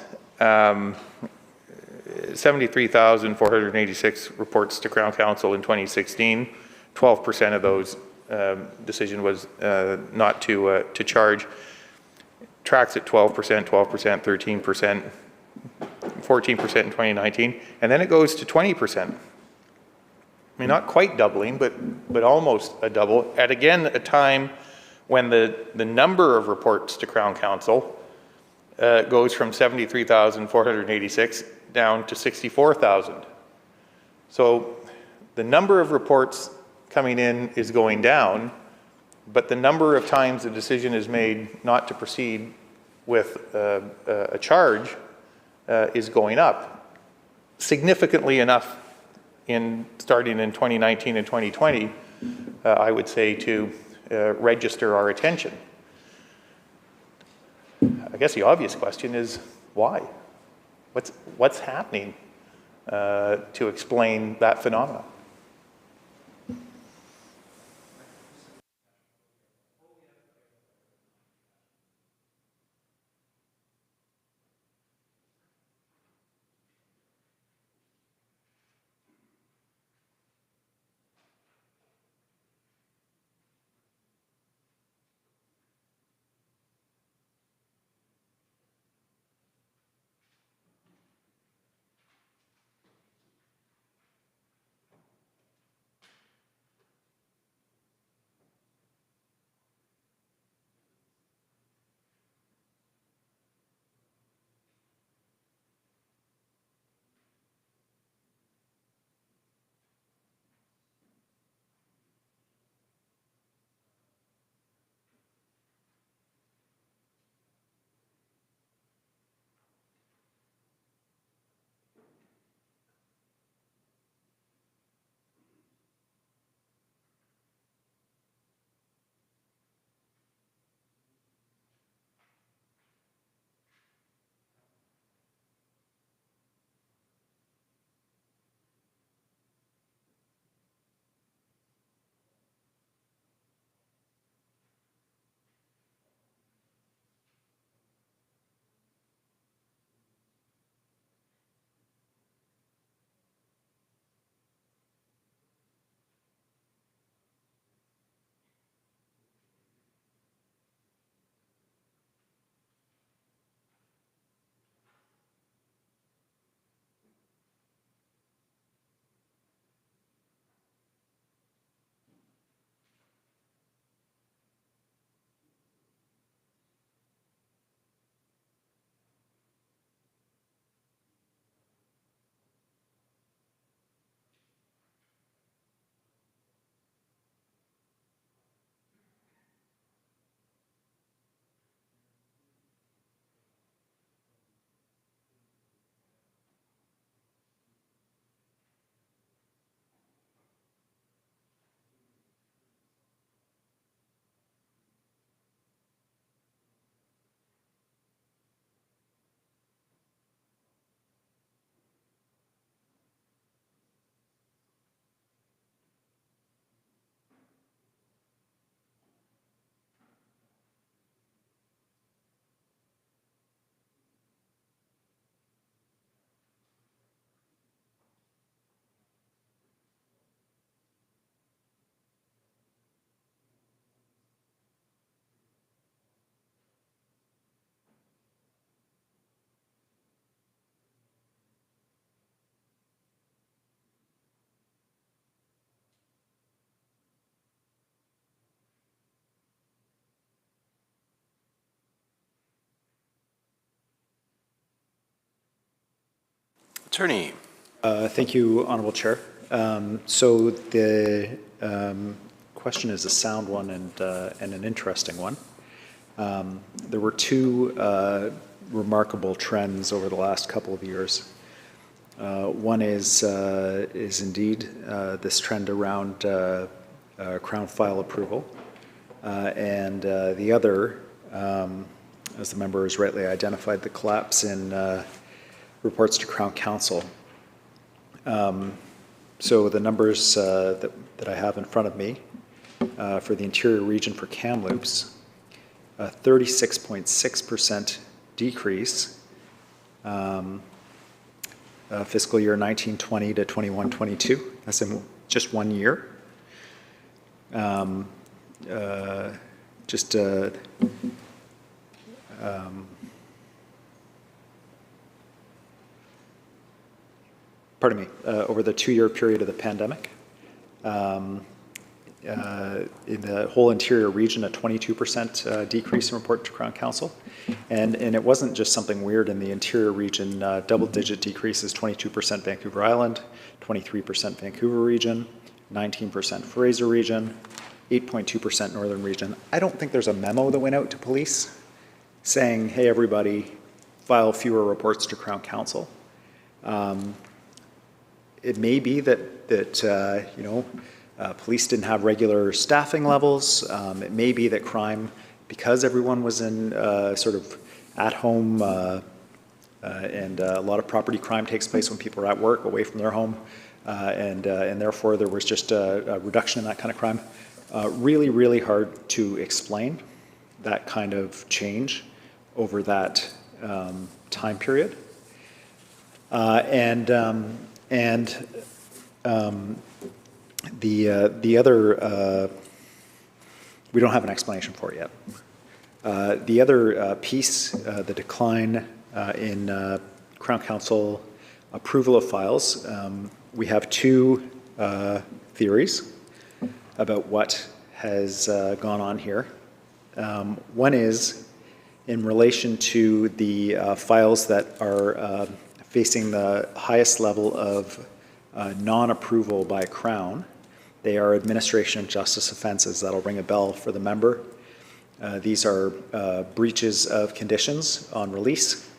73,486 reports to Crown Council in 2016. 12% of those decision was not to charge. Tracks at 12%, 12%, 13%, 14% in 2019, and then it goes to 20%. I mean, not quite doubling, but almost a double. At again a time when the number of reports to Crown Council goes from 73,486 down to 64,000. So the number of reports coming in is going down, but the number of times the decision is made not to proceed with a charge is going up significantly enough starting in 2019 and 2020, I would say, to register our attention. I guess the obvious question is why? What's happening to explain that phenomenon? Attorney. Thank you, Honourable Chair. So the question is a sound one and an interesting one. There were two remarkable trends over the last couple of years. One is indeed this trend around Crown file approval, and the other, as the member has rightly identified, the collapse in reports to Crown Council. So the numbers that I have in front of me for the interior region for Kamloops, a 36.6% decrease fiscal year 1920 to 21-22. That's in just 1 year. Pardon me, over the 2-year period of the pandemic. In the whole interior region, a 22% decrease in report to Crown Council. And it wasn't just something weird in the interior region, double-digit decreases, 22% Vancouver Island, 23% Vancouver region, 19% Fraser region, 8.2% Northern region. I don't think there's a memo that went out to police saying, hey, everybody, file fewer reports to Crown Council. It may be that police didn't have regular staffing levels. It may be that crime, because everyone was in sort of at home, and a lot of property crime takes place when people are at work, away from their home, and therefore there was just a reduction in that kind of crime. Really, really hard to explain that kind of change over that time period. The other, we don't have an explanation for it yet. The other piece, the decline in Crown Council approval of files, we have two theories about what has gone on here. One is in relation to the files that are facing the highest level of non-approval by Crown. They are administration and justice offenses. That'll ring a bell for the member. These are breaches of conditions on release,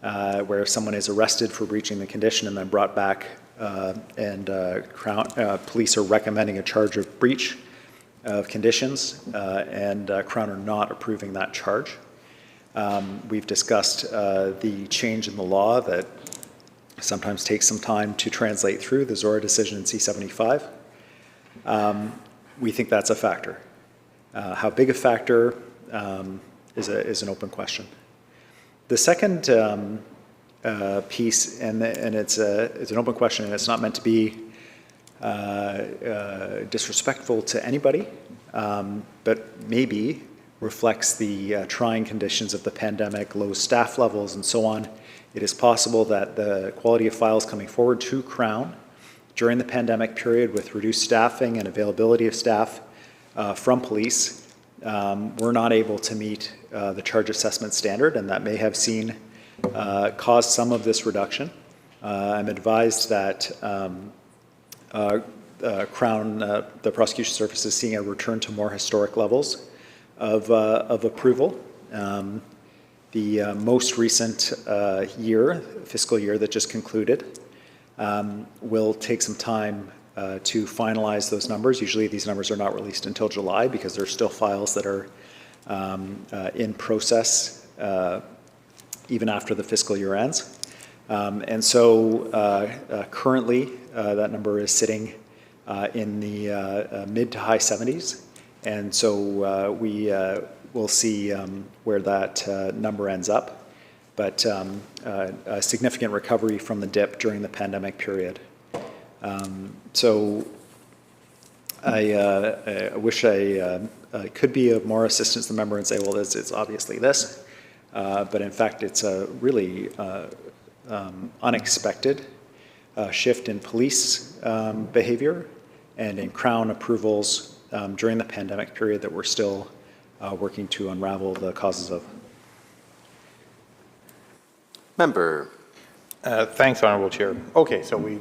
where someone is arrested for breaching the condition and then brought back, and Crown police are recommending a charge of breach of conditions, and Crown are not approving that charge. We've discussed the change in the law that sometimes takes some time to translate through, the Zora decision in C-75. We think that's a factor. How big a factor is an open question. The second piece, and it's an open question, and it's not meant to be disrespectful to anybody, but maybe reflects the trying conditions of the pandemic, low staff levels, and so on. It is possible that the quality of files coming forward to Crown during the pandemic period with reduced staffing and availability of staff from police were not able to meet the charge assessment standard, and that may have caused some of this reduction. I'm advised that Crown, the prosecution service, is seeing a return to more historic levels of approval. The most recent fiscal year that just concluded, will take some time to finalize those numbers. Usually these numbers are not released until July because there's still files that are in process even after the fiscal year ends. And so currently that number is sitting in the mid to high 70s. And so we'll see where that number ends up. But a significant recovery from the dip during the pandemic period. So I wish I could be of more assistance to the member and say, well, it's obviously this. But in fact, it's a really unexpected shift in police behavior and in Crown approvals during the pandemic period that we're still working to unravel the causes of. Member. Thanks, Honourable Chair. Okay, so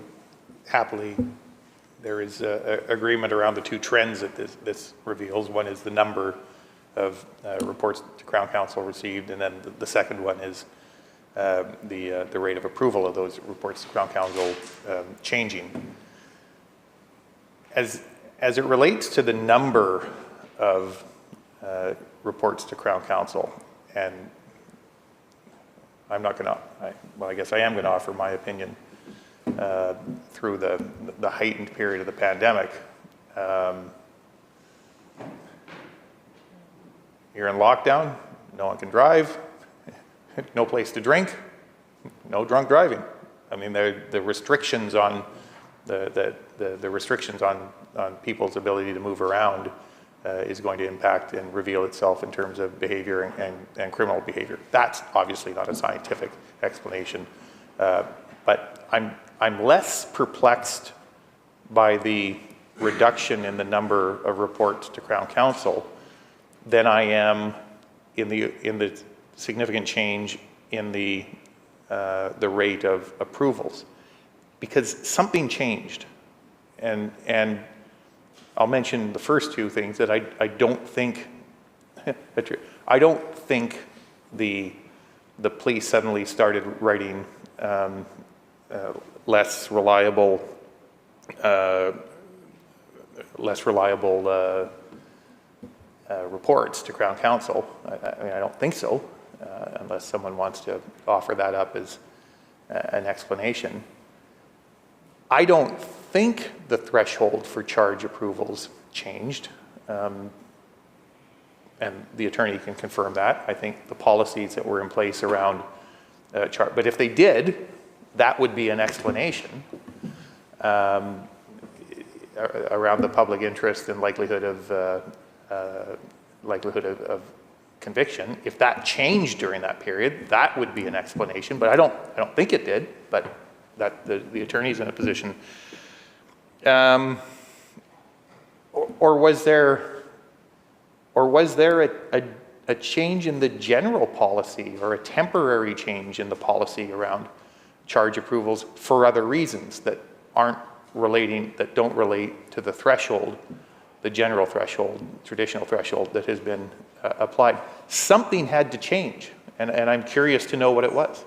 there is agreement around the two trends that this reveals. One is the number of reports to Crown Council received, and then the second one is the rate of approval of those reports to Crown Council changing. As it relates to the number of reports to Crown Council, and I'm not going to, well, I guess I am going to offer my opinion through the heightened period of the pandemic. you're in lockdown, no one can drive, no place to drink, no drunk driving. I mean, the restrictions on the restrictions on people's ability to move around is going to impact and reveal itself in terms of behavior and criminal behavior. That's obviously not a scientific explanation, but I'm less perplexed by the reduction in the number of reports to Crown Counsel than I am in the significant change in the rate of approvals, because something changed, and I'll mention the first two things that I don't think the police suddenly started writing less reliable reports to Crown Counsel. I mean, I don't think so, unless someone wants to offer that up as an explanation. I don't think the threshold for charge approvals changed, and the attorney can confirm that. I think the policies that were in place around but if they did, that would be an explanation around the public interest and likelihood of conviction. If that changed during that period, that would be an explanation. But I don't think it did. But that the attorney's in a position. Or was there a change in the general policy, or a temporary change in the policy around charge approvals for other reasons that don't relate to the threshold, the general threshold, traditional threshold that has been applied? Something had to change, and I'm curious to know what it was.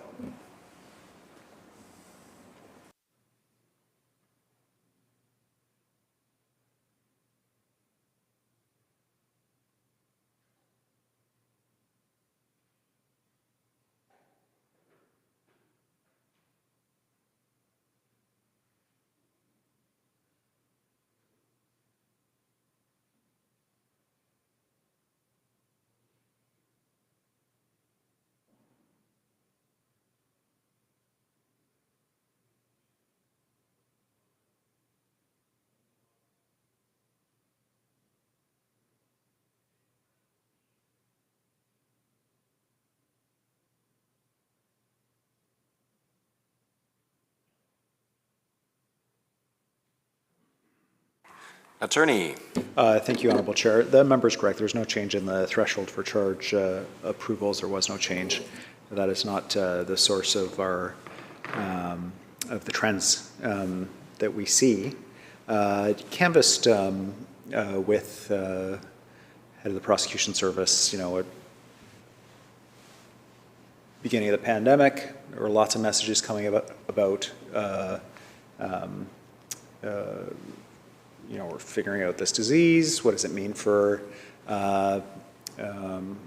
Attorney. Thank you, Honourable Chair. The member's correct. There's no change in the threshold for charge approvals. There was no change. That is not the source of our of the trends that we see. Canvassed with head of the Prosecution Service, at beginning of the pandemic, there were lots of messages coming about we're figuring out this disease. What does it mean for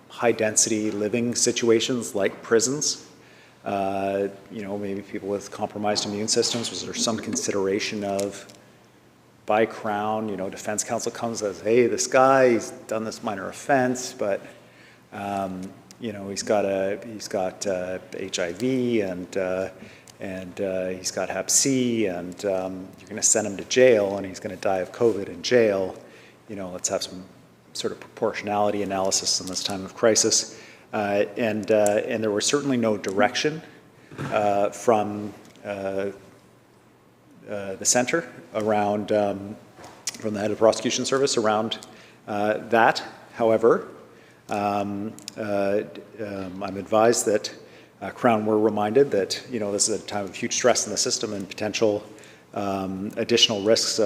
high-density living situations like prisons? Maybe people with compromised immune systems. Was there some consideration of, by Crown, defense counsel comes and says, hey, this guy, he's done this minor offense, but he's got HIV and he's got Hep C, and you're going to send him to jail, and he's going to die of COVID in jail. Let's have some sort of proportionality analysis in this time of crisis. And there was certainly no direction from the center around, from the head of the Prosecution Service around that. However, I'm advised that Crown were reminded that this is a time of huge stress in the system and potential additional risks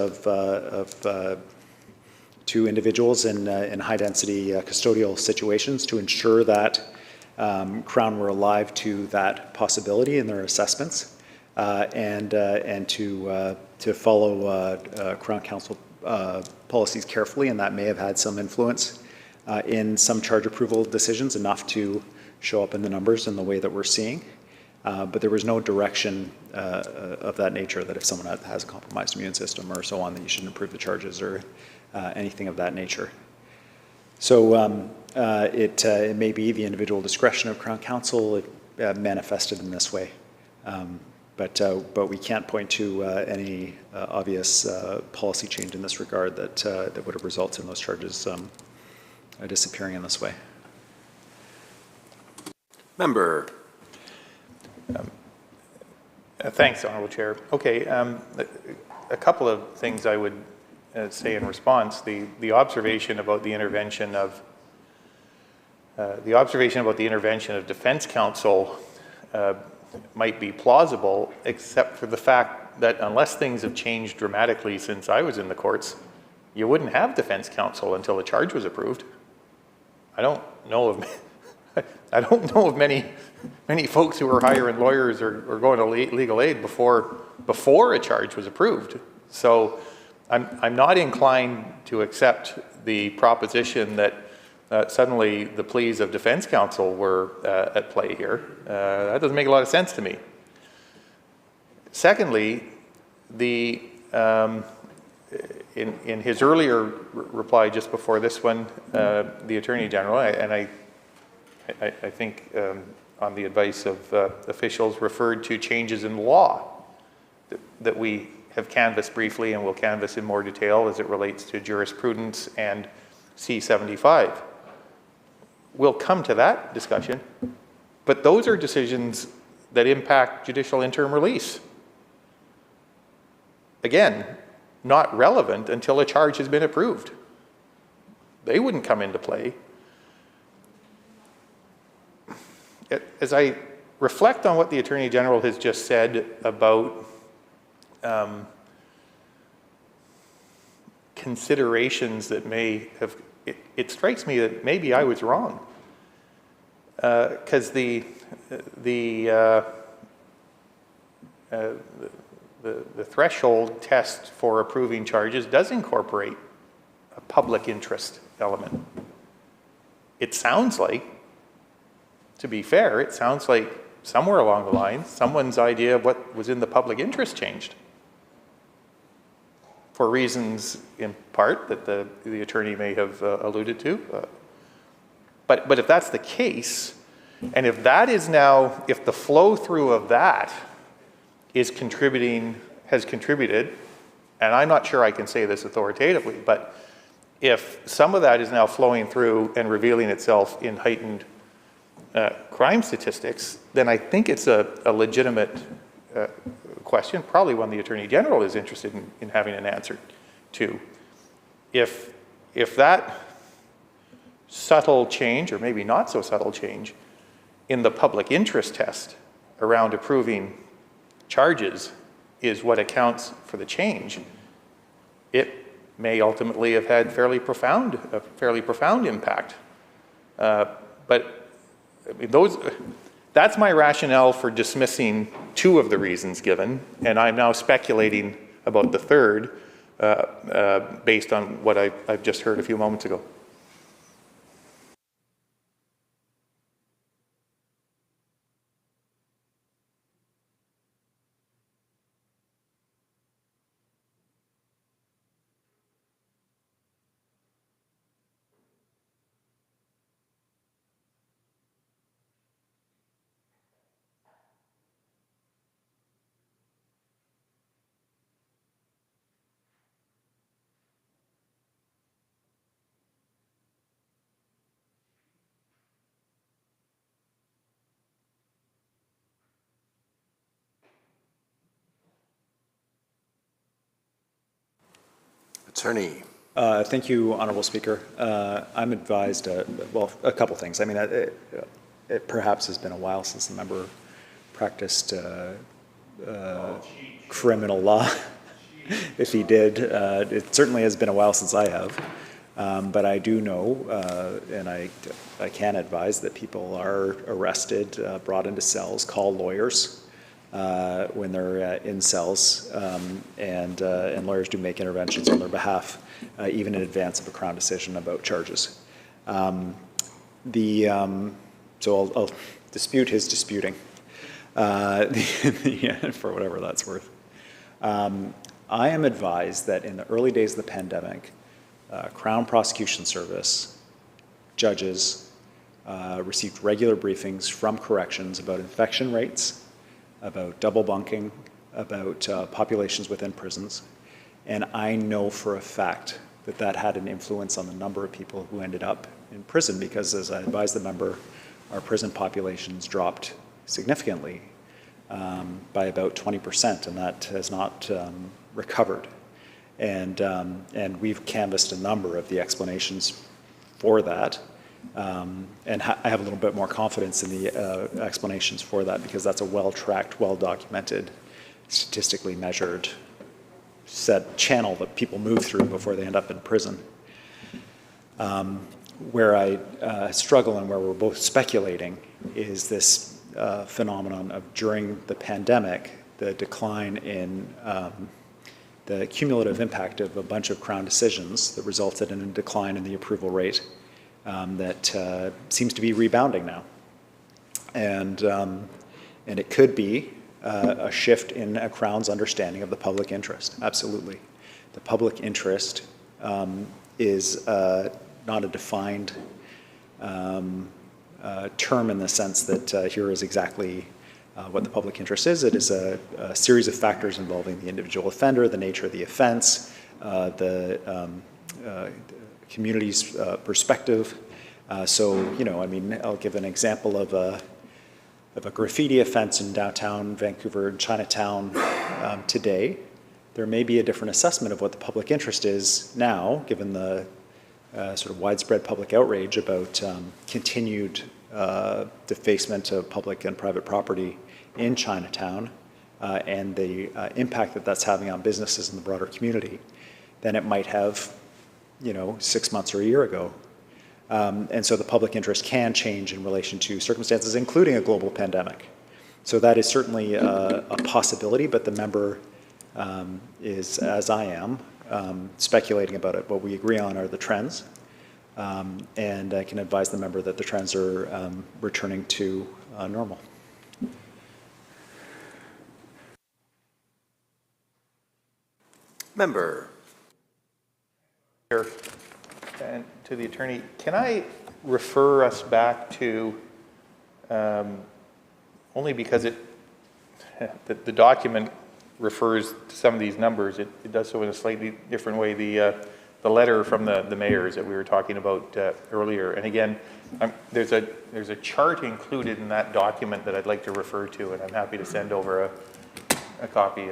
to individuals in high-density custodial situations, to ensure that Crown were alive to that possibility in their assessments, and to follow Crown Counsel policies carefully, and that may have had some influence in some charge approval decisions, enough to show up in the numbers in the way that we're seeing. But there was no direction of that nature, that if someone has a compromised immune system or so on, that you shouldn't approve the charges or anything of that nature. So it may be the individual discretion of Crown Counsel manifested in this way. But we can't point to any obvious policy change in this regard that would have resulted in those charges disappearing in this way. Member. Thanks, Honourable Chair. Okay, a couple of things I would say in response. The observation about the intervention of defense counsel might be plausible, except for the fact that unless things have changed dramatically since I was in the courts, you wouldn't have defense counsel until a charge was approved. I don't know of many folks who are hiring lawyers or going to legal aid before a charge was approved. So I'm not inclined to accept the proposition that suddenly the pleas of defense counsel were at play here. That doesn't make a lot of sense to me. Secondly, in his earlier reply just before this one, the Attorney General, and I think on the advice of officials, referred to changes in law that we have canvassed briefly and will canvass in more detail as it relates to jurisprudence and C-75. We'll come to that discussion, but those are decisions that impact judicial interim release. Again, not relevant until a charge has been approved. They wouldn't come into play. As I reflect on what the Attorney General has just said about considerations that may have, it strikes me that maybe I was wrong. Because the threshold test for approving charges does incorporate a public interest element. It sounds like, to be fair, it sounds like somewhere along the line, someone's idea of what was in the public interest changed. For reasons, in part, that the attorney may have alluded to. But if that's the case, and if that is now, if the flow through of that is has contributed, and I'm not sure I can say this authoritatively, but if some of that is now flowing through and revealing itself in heightened crime statistics, then I think it's a legitimate question, probably one the Attorney General is interested in having an answer to. If that subtle change, or maybe not so subtle change, in the public interest test around approving charges is what accounts for the change, it may ultimately have had a fairly profound impact. But I mean, that's my rationale for dismissing two of the reasons given, and I'm now speculating about the third based on what I've just heard a few moments ago. Attorney. Thank you, Honourable Speaker. I'm advised, well, a couple things. I mean, it perhaps has been a while since the member practiced criminal law. If he did, it certainly has been a while since I have. But I do know, and I can advise that people are arrested, brought into cells, call lawyers when they're in cells, and lawyers do make interventions on their behalf, even in advance of a Crown decision about charges. So I'll dispute his disputing, for whatever that's worth. I am advised that in the early days of the pandemic, Crown Prosecution Service judges received regular briefings from corrections about infection rates, about double bunking, about populations within prisons. And I know for a fact that that had an influence on the number of people who ended up in prison, because as I advised the member, our prison populations dropped significantly by about 20%, and that has not recovered. And we've canvassed a number of the explanations for that. And I have a little bit more confidence in the explanations for that, because that's a well-tracked, well-documented, statistically measured set channel that people move through before they end up in prison. Where I struggle and where we're both speculating is this phenomenon of, during the pandemic, the decline in the cumulative impact of a bunch of Crown decisions that resulted in a decline in the approval rate that seems to be rebounding now. And it could be a shift in a Crown's understanding of the public interest. Absolutely. The public interest is not a defined term in the sense that here is exactly what the public interest is. It is a series of factors involving the individual offender, the nature of the offense, the community's perspective. So, you know, I mean, I'll give an example of a graffiti offense in downtown Vancouver, Chinatown today. There may be a different assessment of what the public interest is now, given the sort of widespread public outrage about continued defacement of public and private property in Chinatown and the impact that that's having on businesses in the broader community than it might have, you know, 6 months or a year ago. And so the public interest can change in relation to circumstances, including a global pandemic. So that is certainly a possibility, but the member is, as I am, speculating about it. What we agree on are the trends, and I can advise the member that the trends are returning to normal. Member. And to the attorney, can I refer us back to, only because the document refers to some of these numbers, it does so in a slightly different way, the letter from the mayors that we were talking about earlier. And again, there's a chart included in that document that I'd like to refer to, and I'm happy to send over a copy.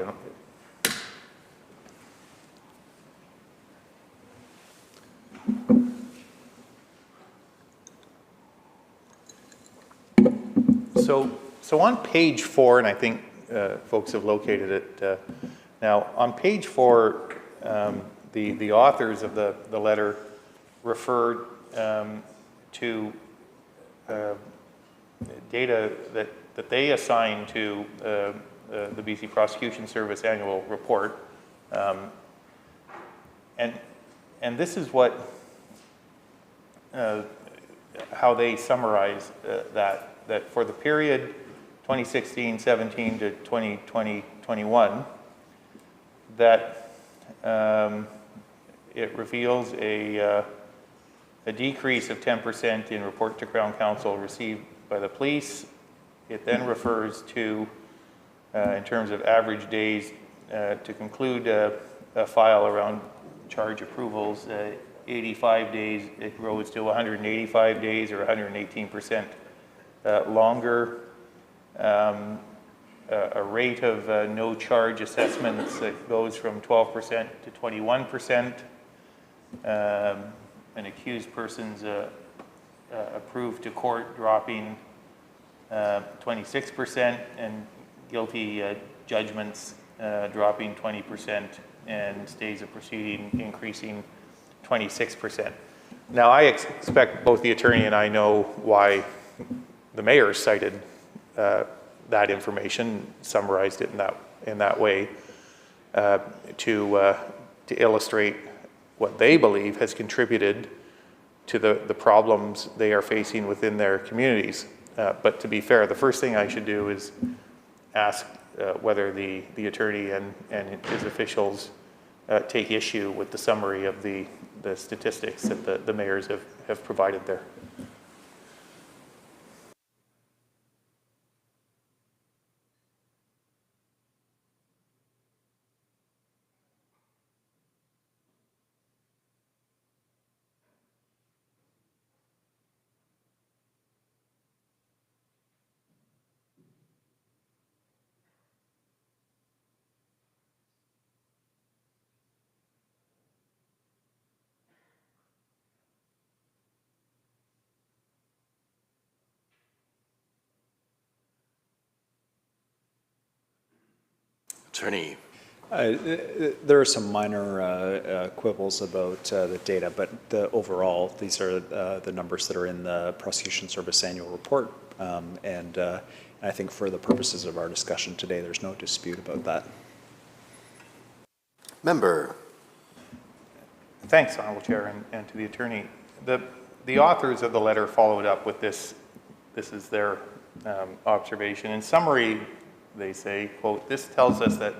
So on page 4, and I think folks have located it now, on page 4, the authors of the letter referred to data that they assigned to the BC Prosecution Service annual report, and this is what how they summarize that for the period 2016-17 to 2020-21, that it reveals a decrease of 10% in report to Crown Counsel received by the police. It then refers to, in terms of average days to conclude a file around charge approvals, 85 days, it grows to 185 days or 118% longer. A rate of no charge assessments that goes from 12% to 21%. An accused person's approved to court dropping 26%, and guilty judgments dropping 20%, and stays of proceeding increasing 26%. Now, I expect both the attorney and I know why the mayor cited that information, summarized it in that way, to illustrate what they believe has contributed to the problems they are facing within their communities. But to be fair, the first thing I should do is ask whether the attorney and his officials take issue with the summary of the statistics that the mayors have provided there. Attorney. There are some minor quibbles about the data, but overall, these are the numbers that are in the Prosecution Service Annual Report. And I think for the purposes of our discussion today, there's no dispute about that. Member. Thanks, Honourable Chair, and to the Attorney. The authors of the letter followed up with this. This is their observation. In summary, they say, quote, "This tells us that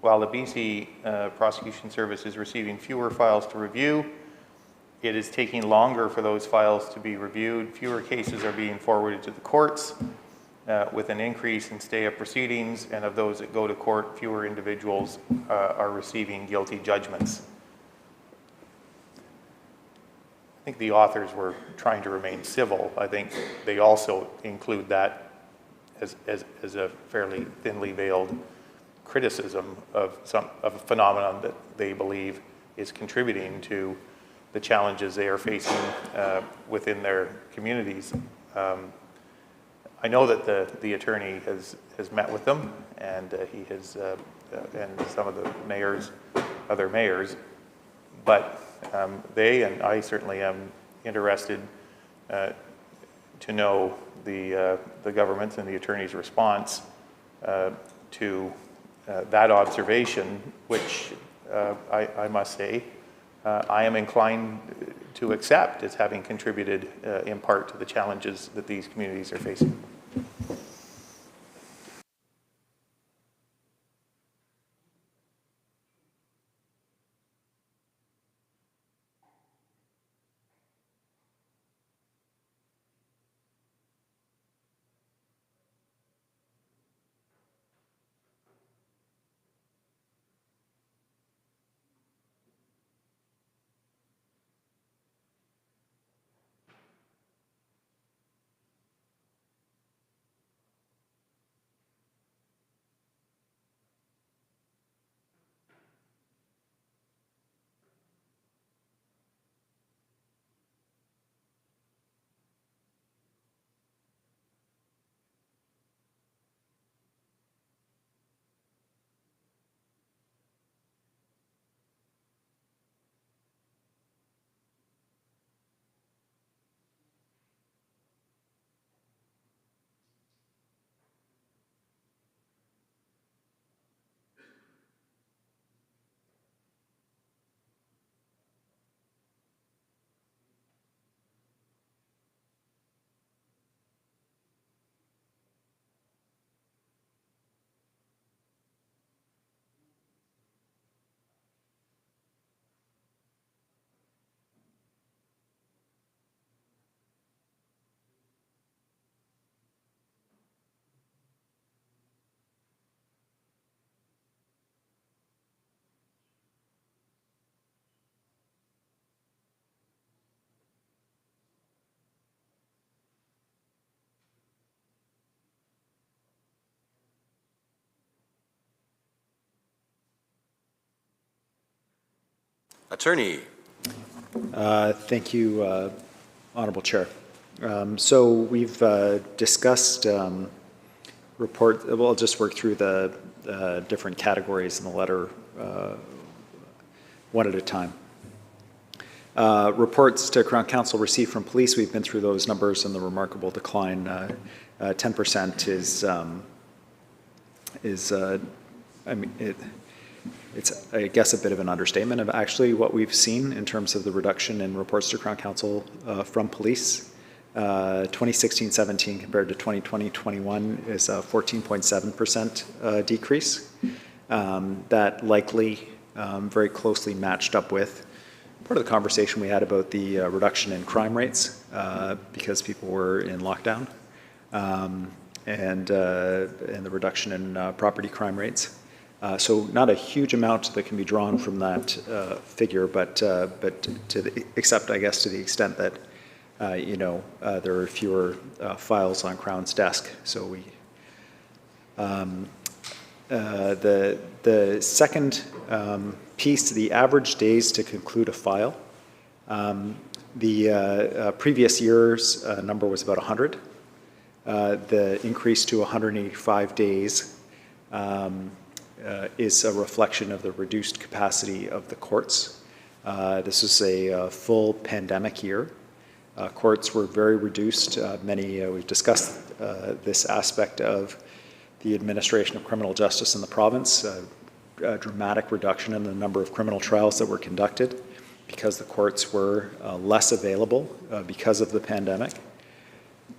while the BC Prosecution Service is receiving fewer files to review, it is taking longer for those files to be reviewed. Fewer cases are being forwarded to the courts, with an increase in stay of proceedings, and of those that go to court, fewer individuals are receiving guilty judgments." I think the authors were trying to remain civil. I think they also include that as a fairly thinly veiled criticism of a phenomenon that they believe is contributing to the challenges they are facing within their communities. I know that the attorney has met with them, and he has, and some of the mayors, other mayors, but they, and I certainly am interested to know the government's and the attorney's response to that observation, which I must say I am inclined to accept as having contributed in part to the challenges that these communities are facing. Attorney. Thank you, Honourable Chair. So we've discussed report. Well, I'll just work through the different categories in the letter one at a time. Reports to Crown Counsel received from police. We've been through those numbers and the remarkable decline. 10% is I mean, it's, I guess, a bit of an understatement of actually what we've seen in terms of the reduction in reports to Crown Counsel from police. 2016-17 compared to 2020-21 is a 14.7% decrease. That likely very closely matched up with part of the conversation we had about the reduction in crime rates because people were in lockdown, and the reduction in property crime rates. So not a huge amount that can be drawn from that figure, but except I guess to the extent that there are fewer files on Crown's desk. So we the second piece, the average days to conclude a file. The previous year's number was about 100. The increase to 185 days is a reflection of the reduced capacity of the courts. This is a full pandemic year. Courts were very reduced. We've discussed this aspect of the administration of criminal justice in the province, a dramatic reduction in the number of criminal trials that were conducted because the courts were less available because of the pandemic.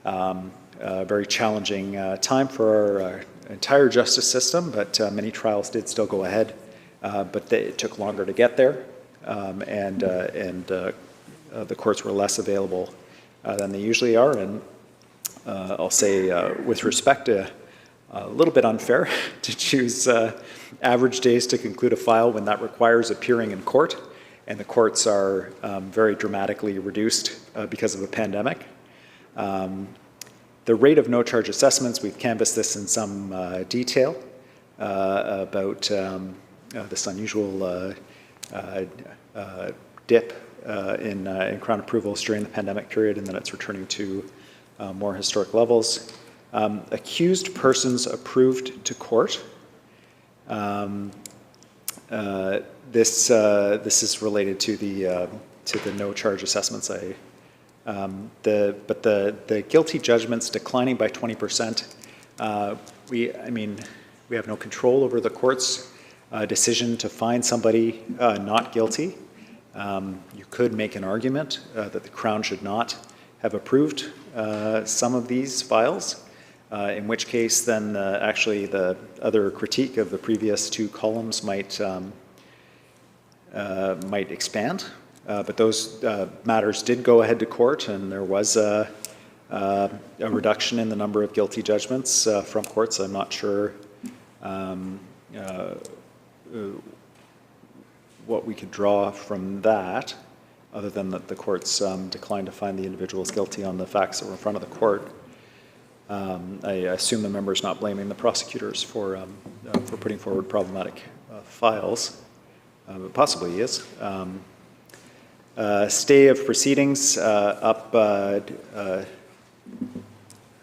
A very challenging time for our entire justice system, but many trials did still go ahead, but it took longer to get there, and the courts were less available than they usually are. And I'll say, with respect to a little bit unfair to choose average days to conclude a file when that requires appearing in court, and the courts are very dramatically reduced because of the pandemic. The rate of no-charge assessments, we've canvassed this in some detail about this unusual dip in Crown approvals during the pandemic period, and then it's returning to more historic levels. Accused persons approved to court. This is related to the no-charge assessments. But the guilty judgments declining by 20%. We have no control over the court's decision to find somebody not guilty. You could make an argument that the Crown should not have approved some of these files, in which case then actually the other critique of the previous two columns might expand. But those matters did go ahead to court, and there was a reduction in the number of guilty judgments from courts. I'm not sure what we could draw from that, other than that the courts declined to find the individuals guilty on the facts that were in front of the court. I assume the member is not blaming the prosecutors for putting forward problematic files, but possibly he is. Stay of proceedings up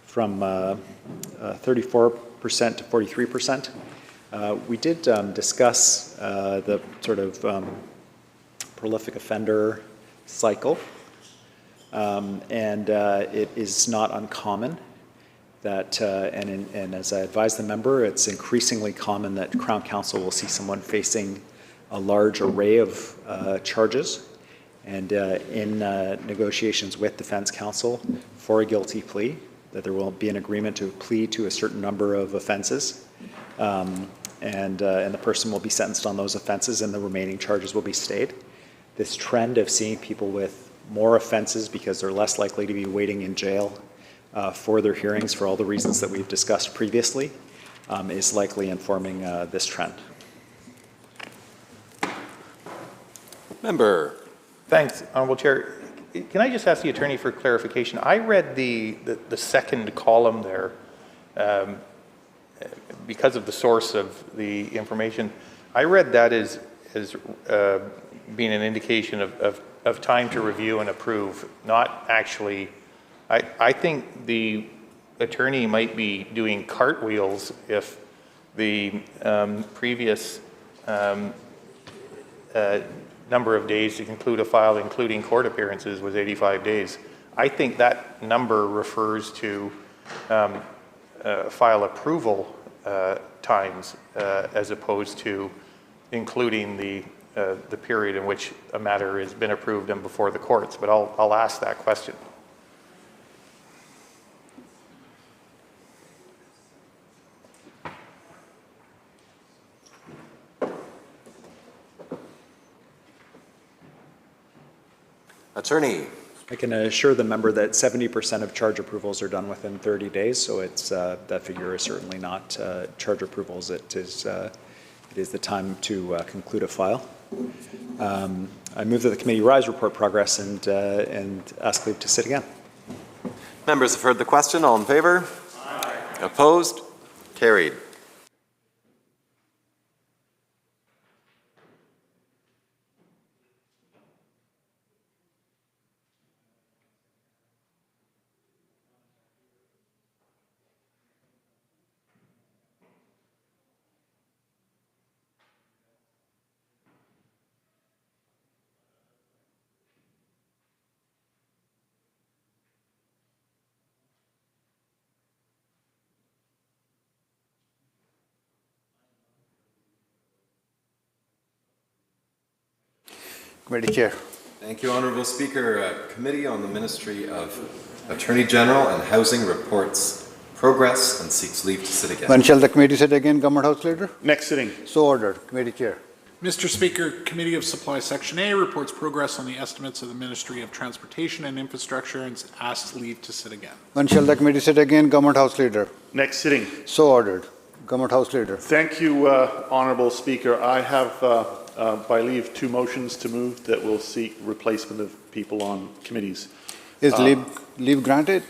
from 34% to 43%. We did discuss the sort of prolific offender cycle, and it is not uncommon that, and as I advised the member, it's increasingly common that Crown Counsel will see someone facing a large array of charges. And in negotiations with defense counsel for a guilty plea, that there will be an agreement to plead to a certain number of offenses, and the person will be sentenced on those offenses, and the remaining charges will be stayed. This trend of seeing people with more offenses because they're less likely to be waiting in jail for their hearings for all the reasons that we've discussed previously is likely informing this trend. Member. Thanks, Honourable Chair. Can I just ask the attorney for clarification? I read the second column there because of the source of the information. I read that as being an indication of time to review and approve, not actually. I think the attorney might be doing cartwheels if the previous number of days to conclude a file, including court appearances, was 85 days. I think that number refers to file approval times as opposed to including the period in which a matter has been approved and before the courts. But I'll ask that question. Attorney. I can assure the member that 70% of charge approvals are done within 30 days, so it's that figure is certainly not charge approvals. It is the time to conclude a file. I move that the committee rise, report progress, and ask leave to sit again. Members have heard the question. All in favor? Aye. Opposed? Carried. Committee Chair. Thank you, Honourable Speaker. Committee on the Ministry of Attorney General and Housing reports progress and seeks leave to sit again. When shall the committee sit again, Government House Leader? Next sitting. So ordered. Committee Chair. Mr. Speaker, Committee of Supply Section A reports progress on the estimates of the Ministry of Transportation and Infrastructure and asks leave to sit again. When shall the committee sit again, Government House Leader? Next sitting. So ordered. Government House Leader. Thank you, Honourable Speaker. I have, by leave, two motions to move that will seek replacement of people on committees. Is leave granted?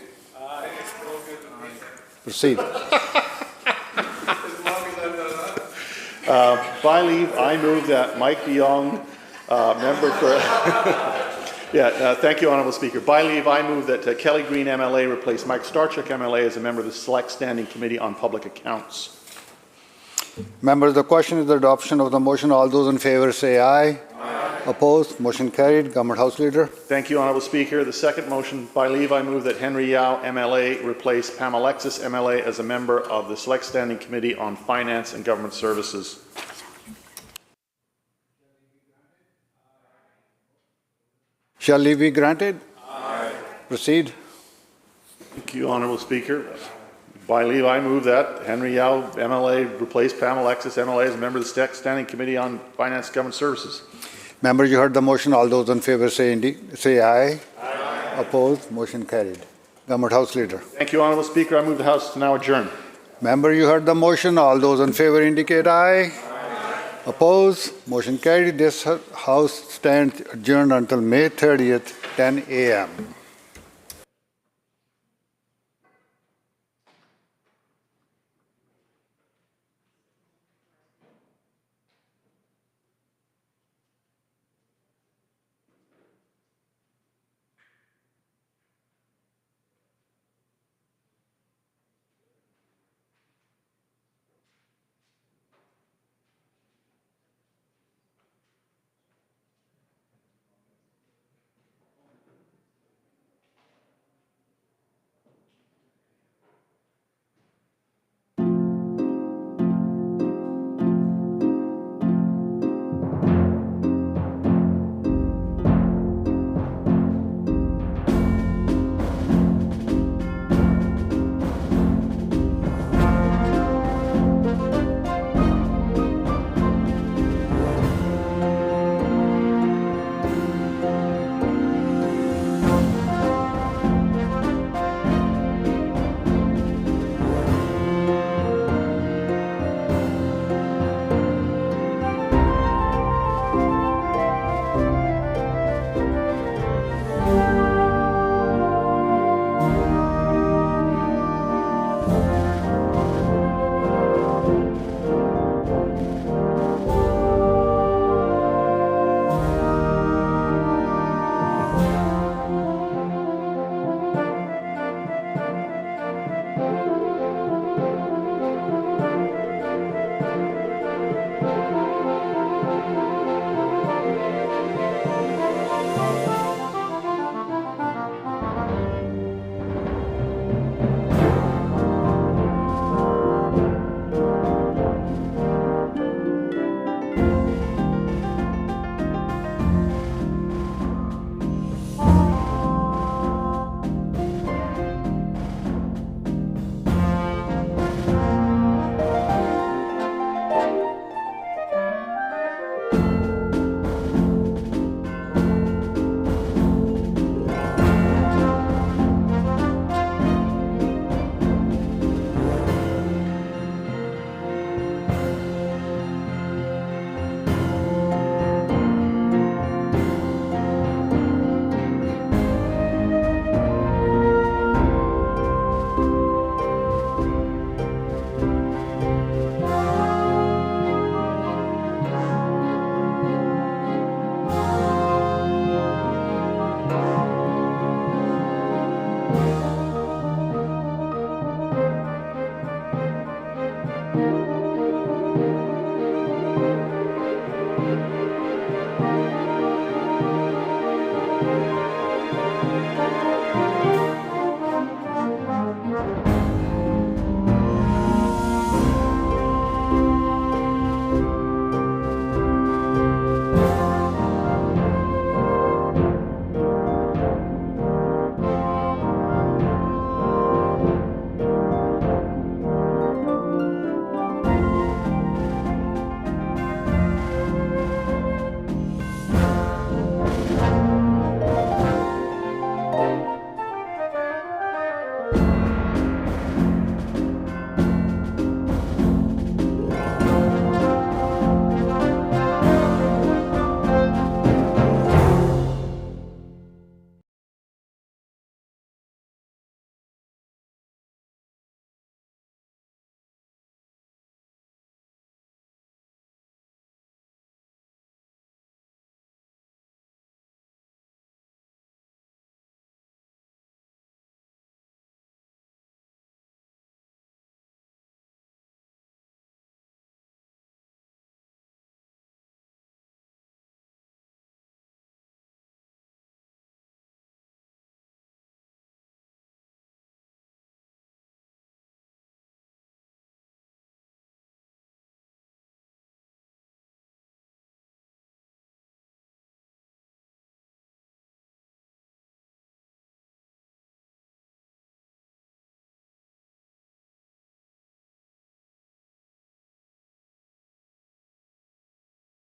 Proceed. By leave, I move that Mike DeYoung, member for... Thank you, Honourable Speaker. By leave, I move that Kelly Green MLA replace Mike Starchuk MLA as a member of the Select Standing Committee on Public Accounts. Members, the question is the adoption of the motion. All those in favour say aye. Aye. Opposed? Motion carried. Government House Leader. Thank you, Honourable Speaker. The second motion, by leave, I move that Henry Yao MLA replace Pam Alexis MLA as a member of the Select Standing Committee on Finance and Government Services. Shall leave be granted? Aye. Proceed. Thank you, Honourable Speaker. By leave, I move that Henry Yao MLA replace Pam Alexis MLA as a member of the Select Standing Committee on Finance and Government Services. Members, you heard the motion. All those in favour say aye. Aye. Opposed? Motion carried. Government House Leader. Thank you, Honourable Speaker. I move the House to now adjourn. Member, you heard the motion. All those in favour indicate aye. Aye. Opposed? Motion carried. This House stands adjourned until May 30th, 10 a.m.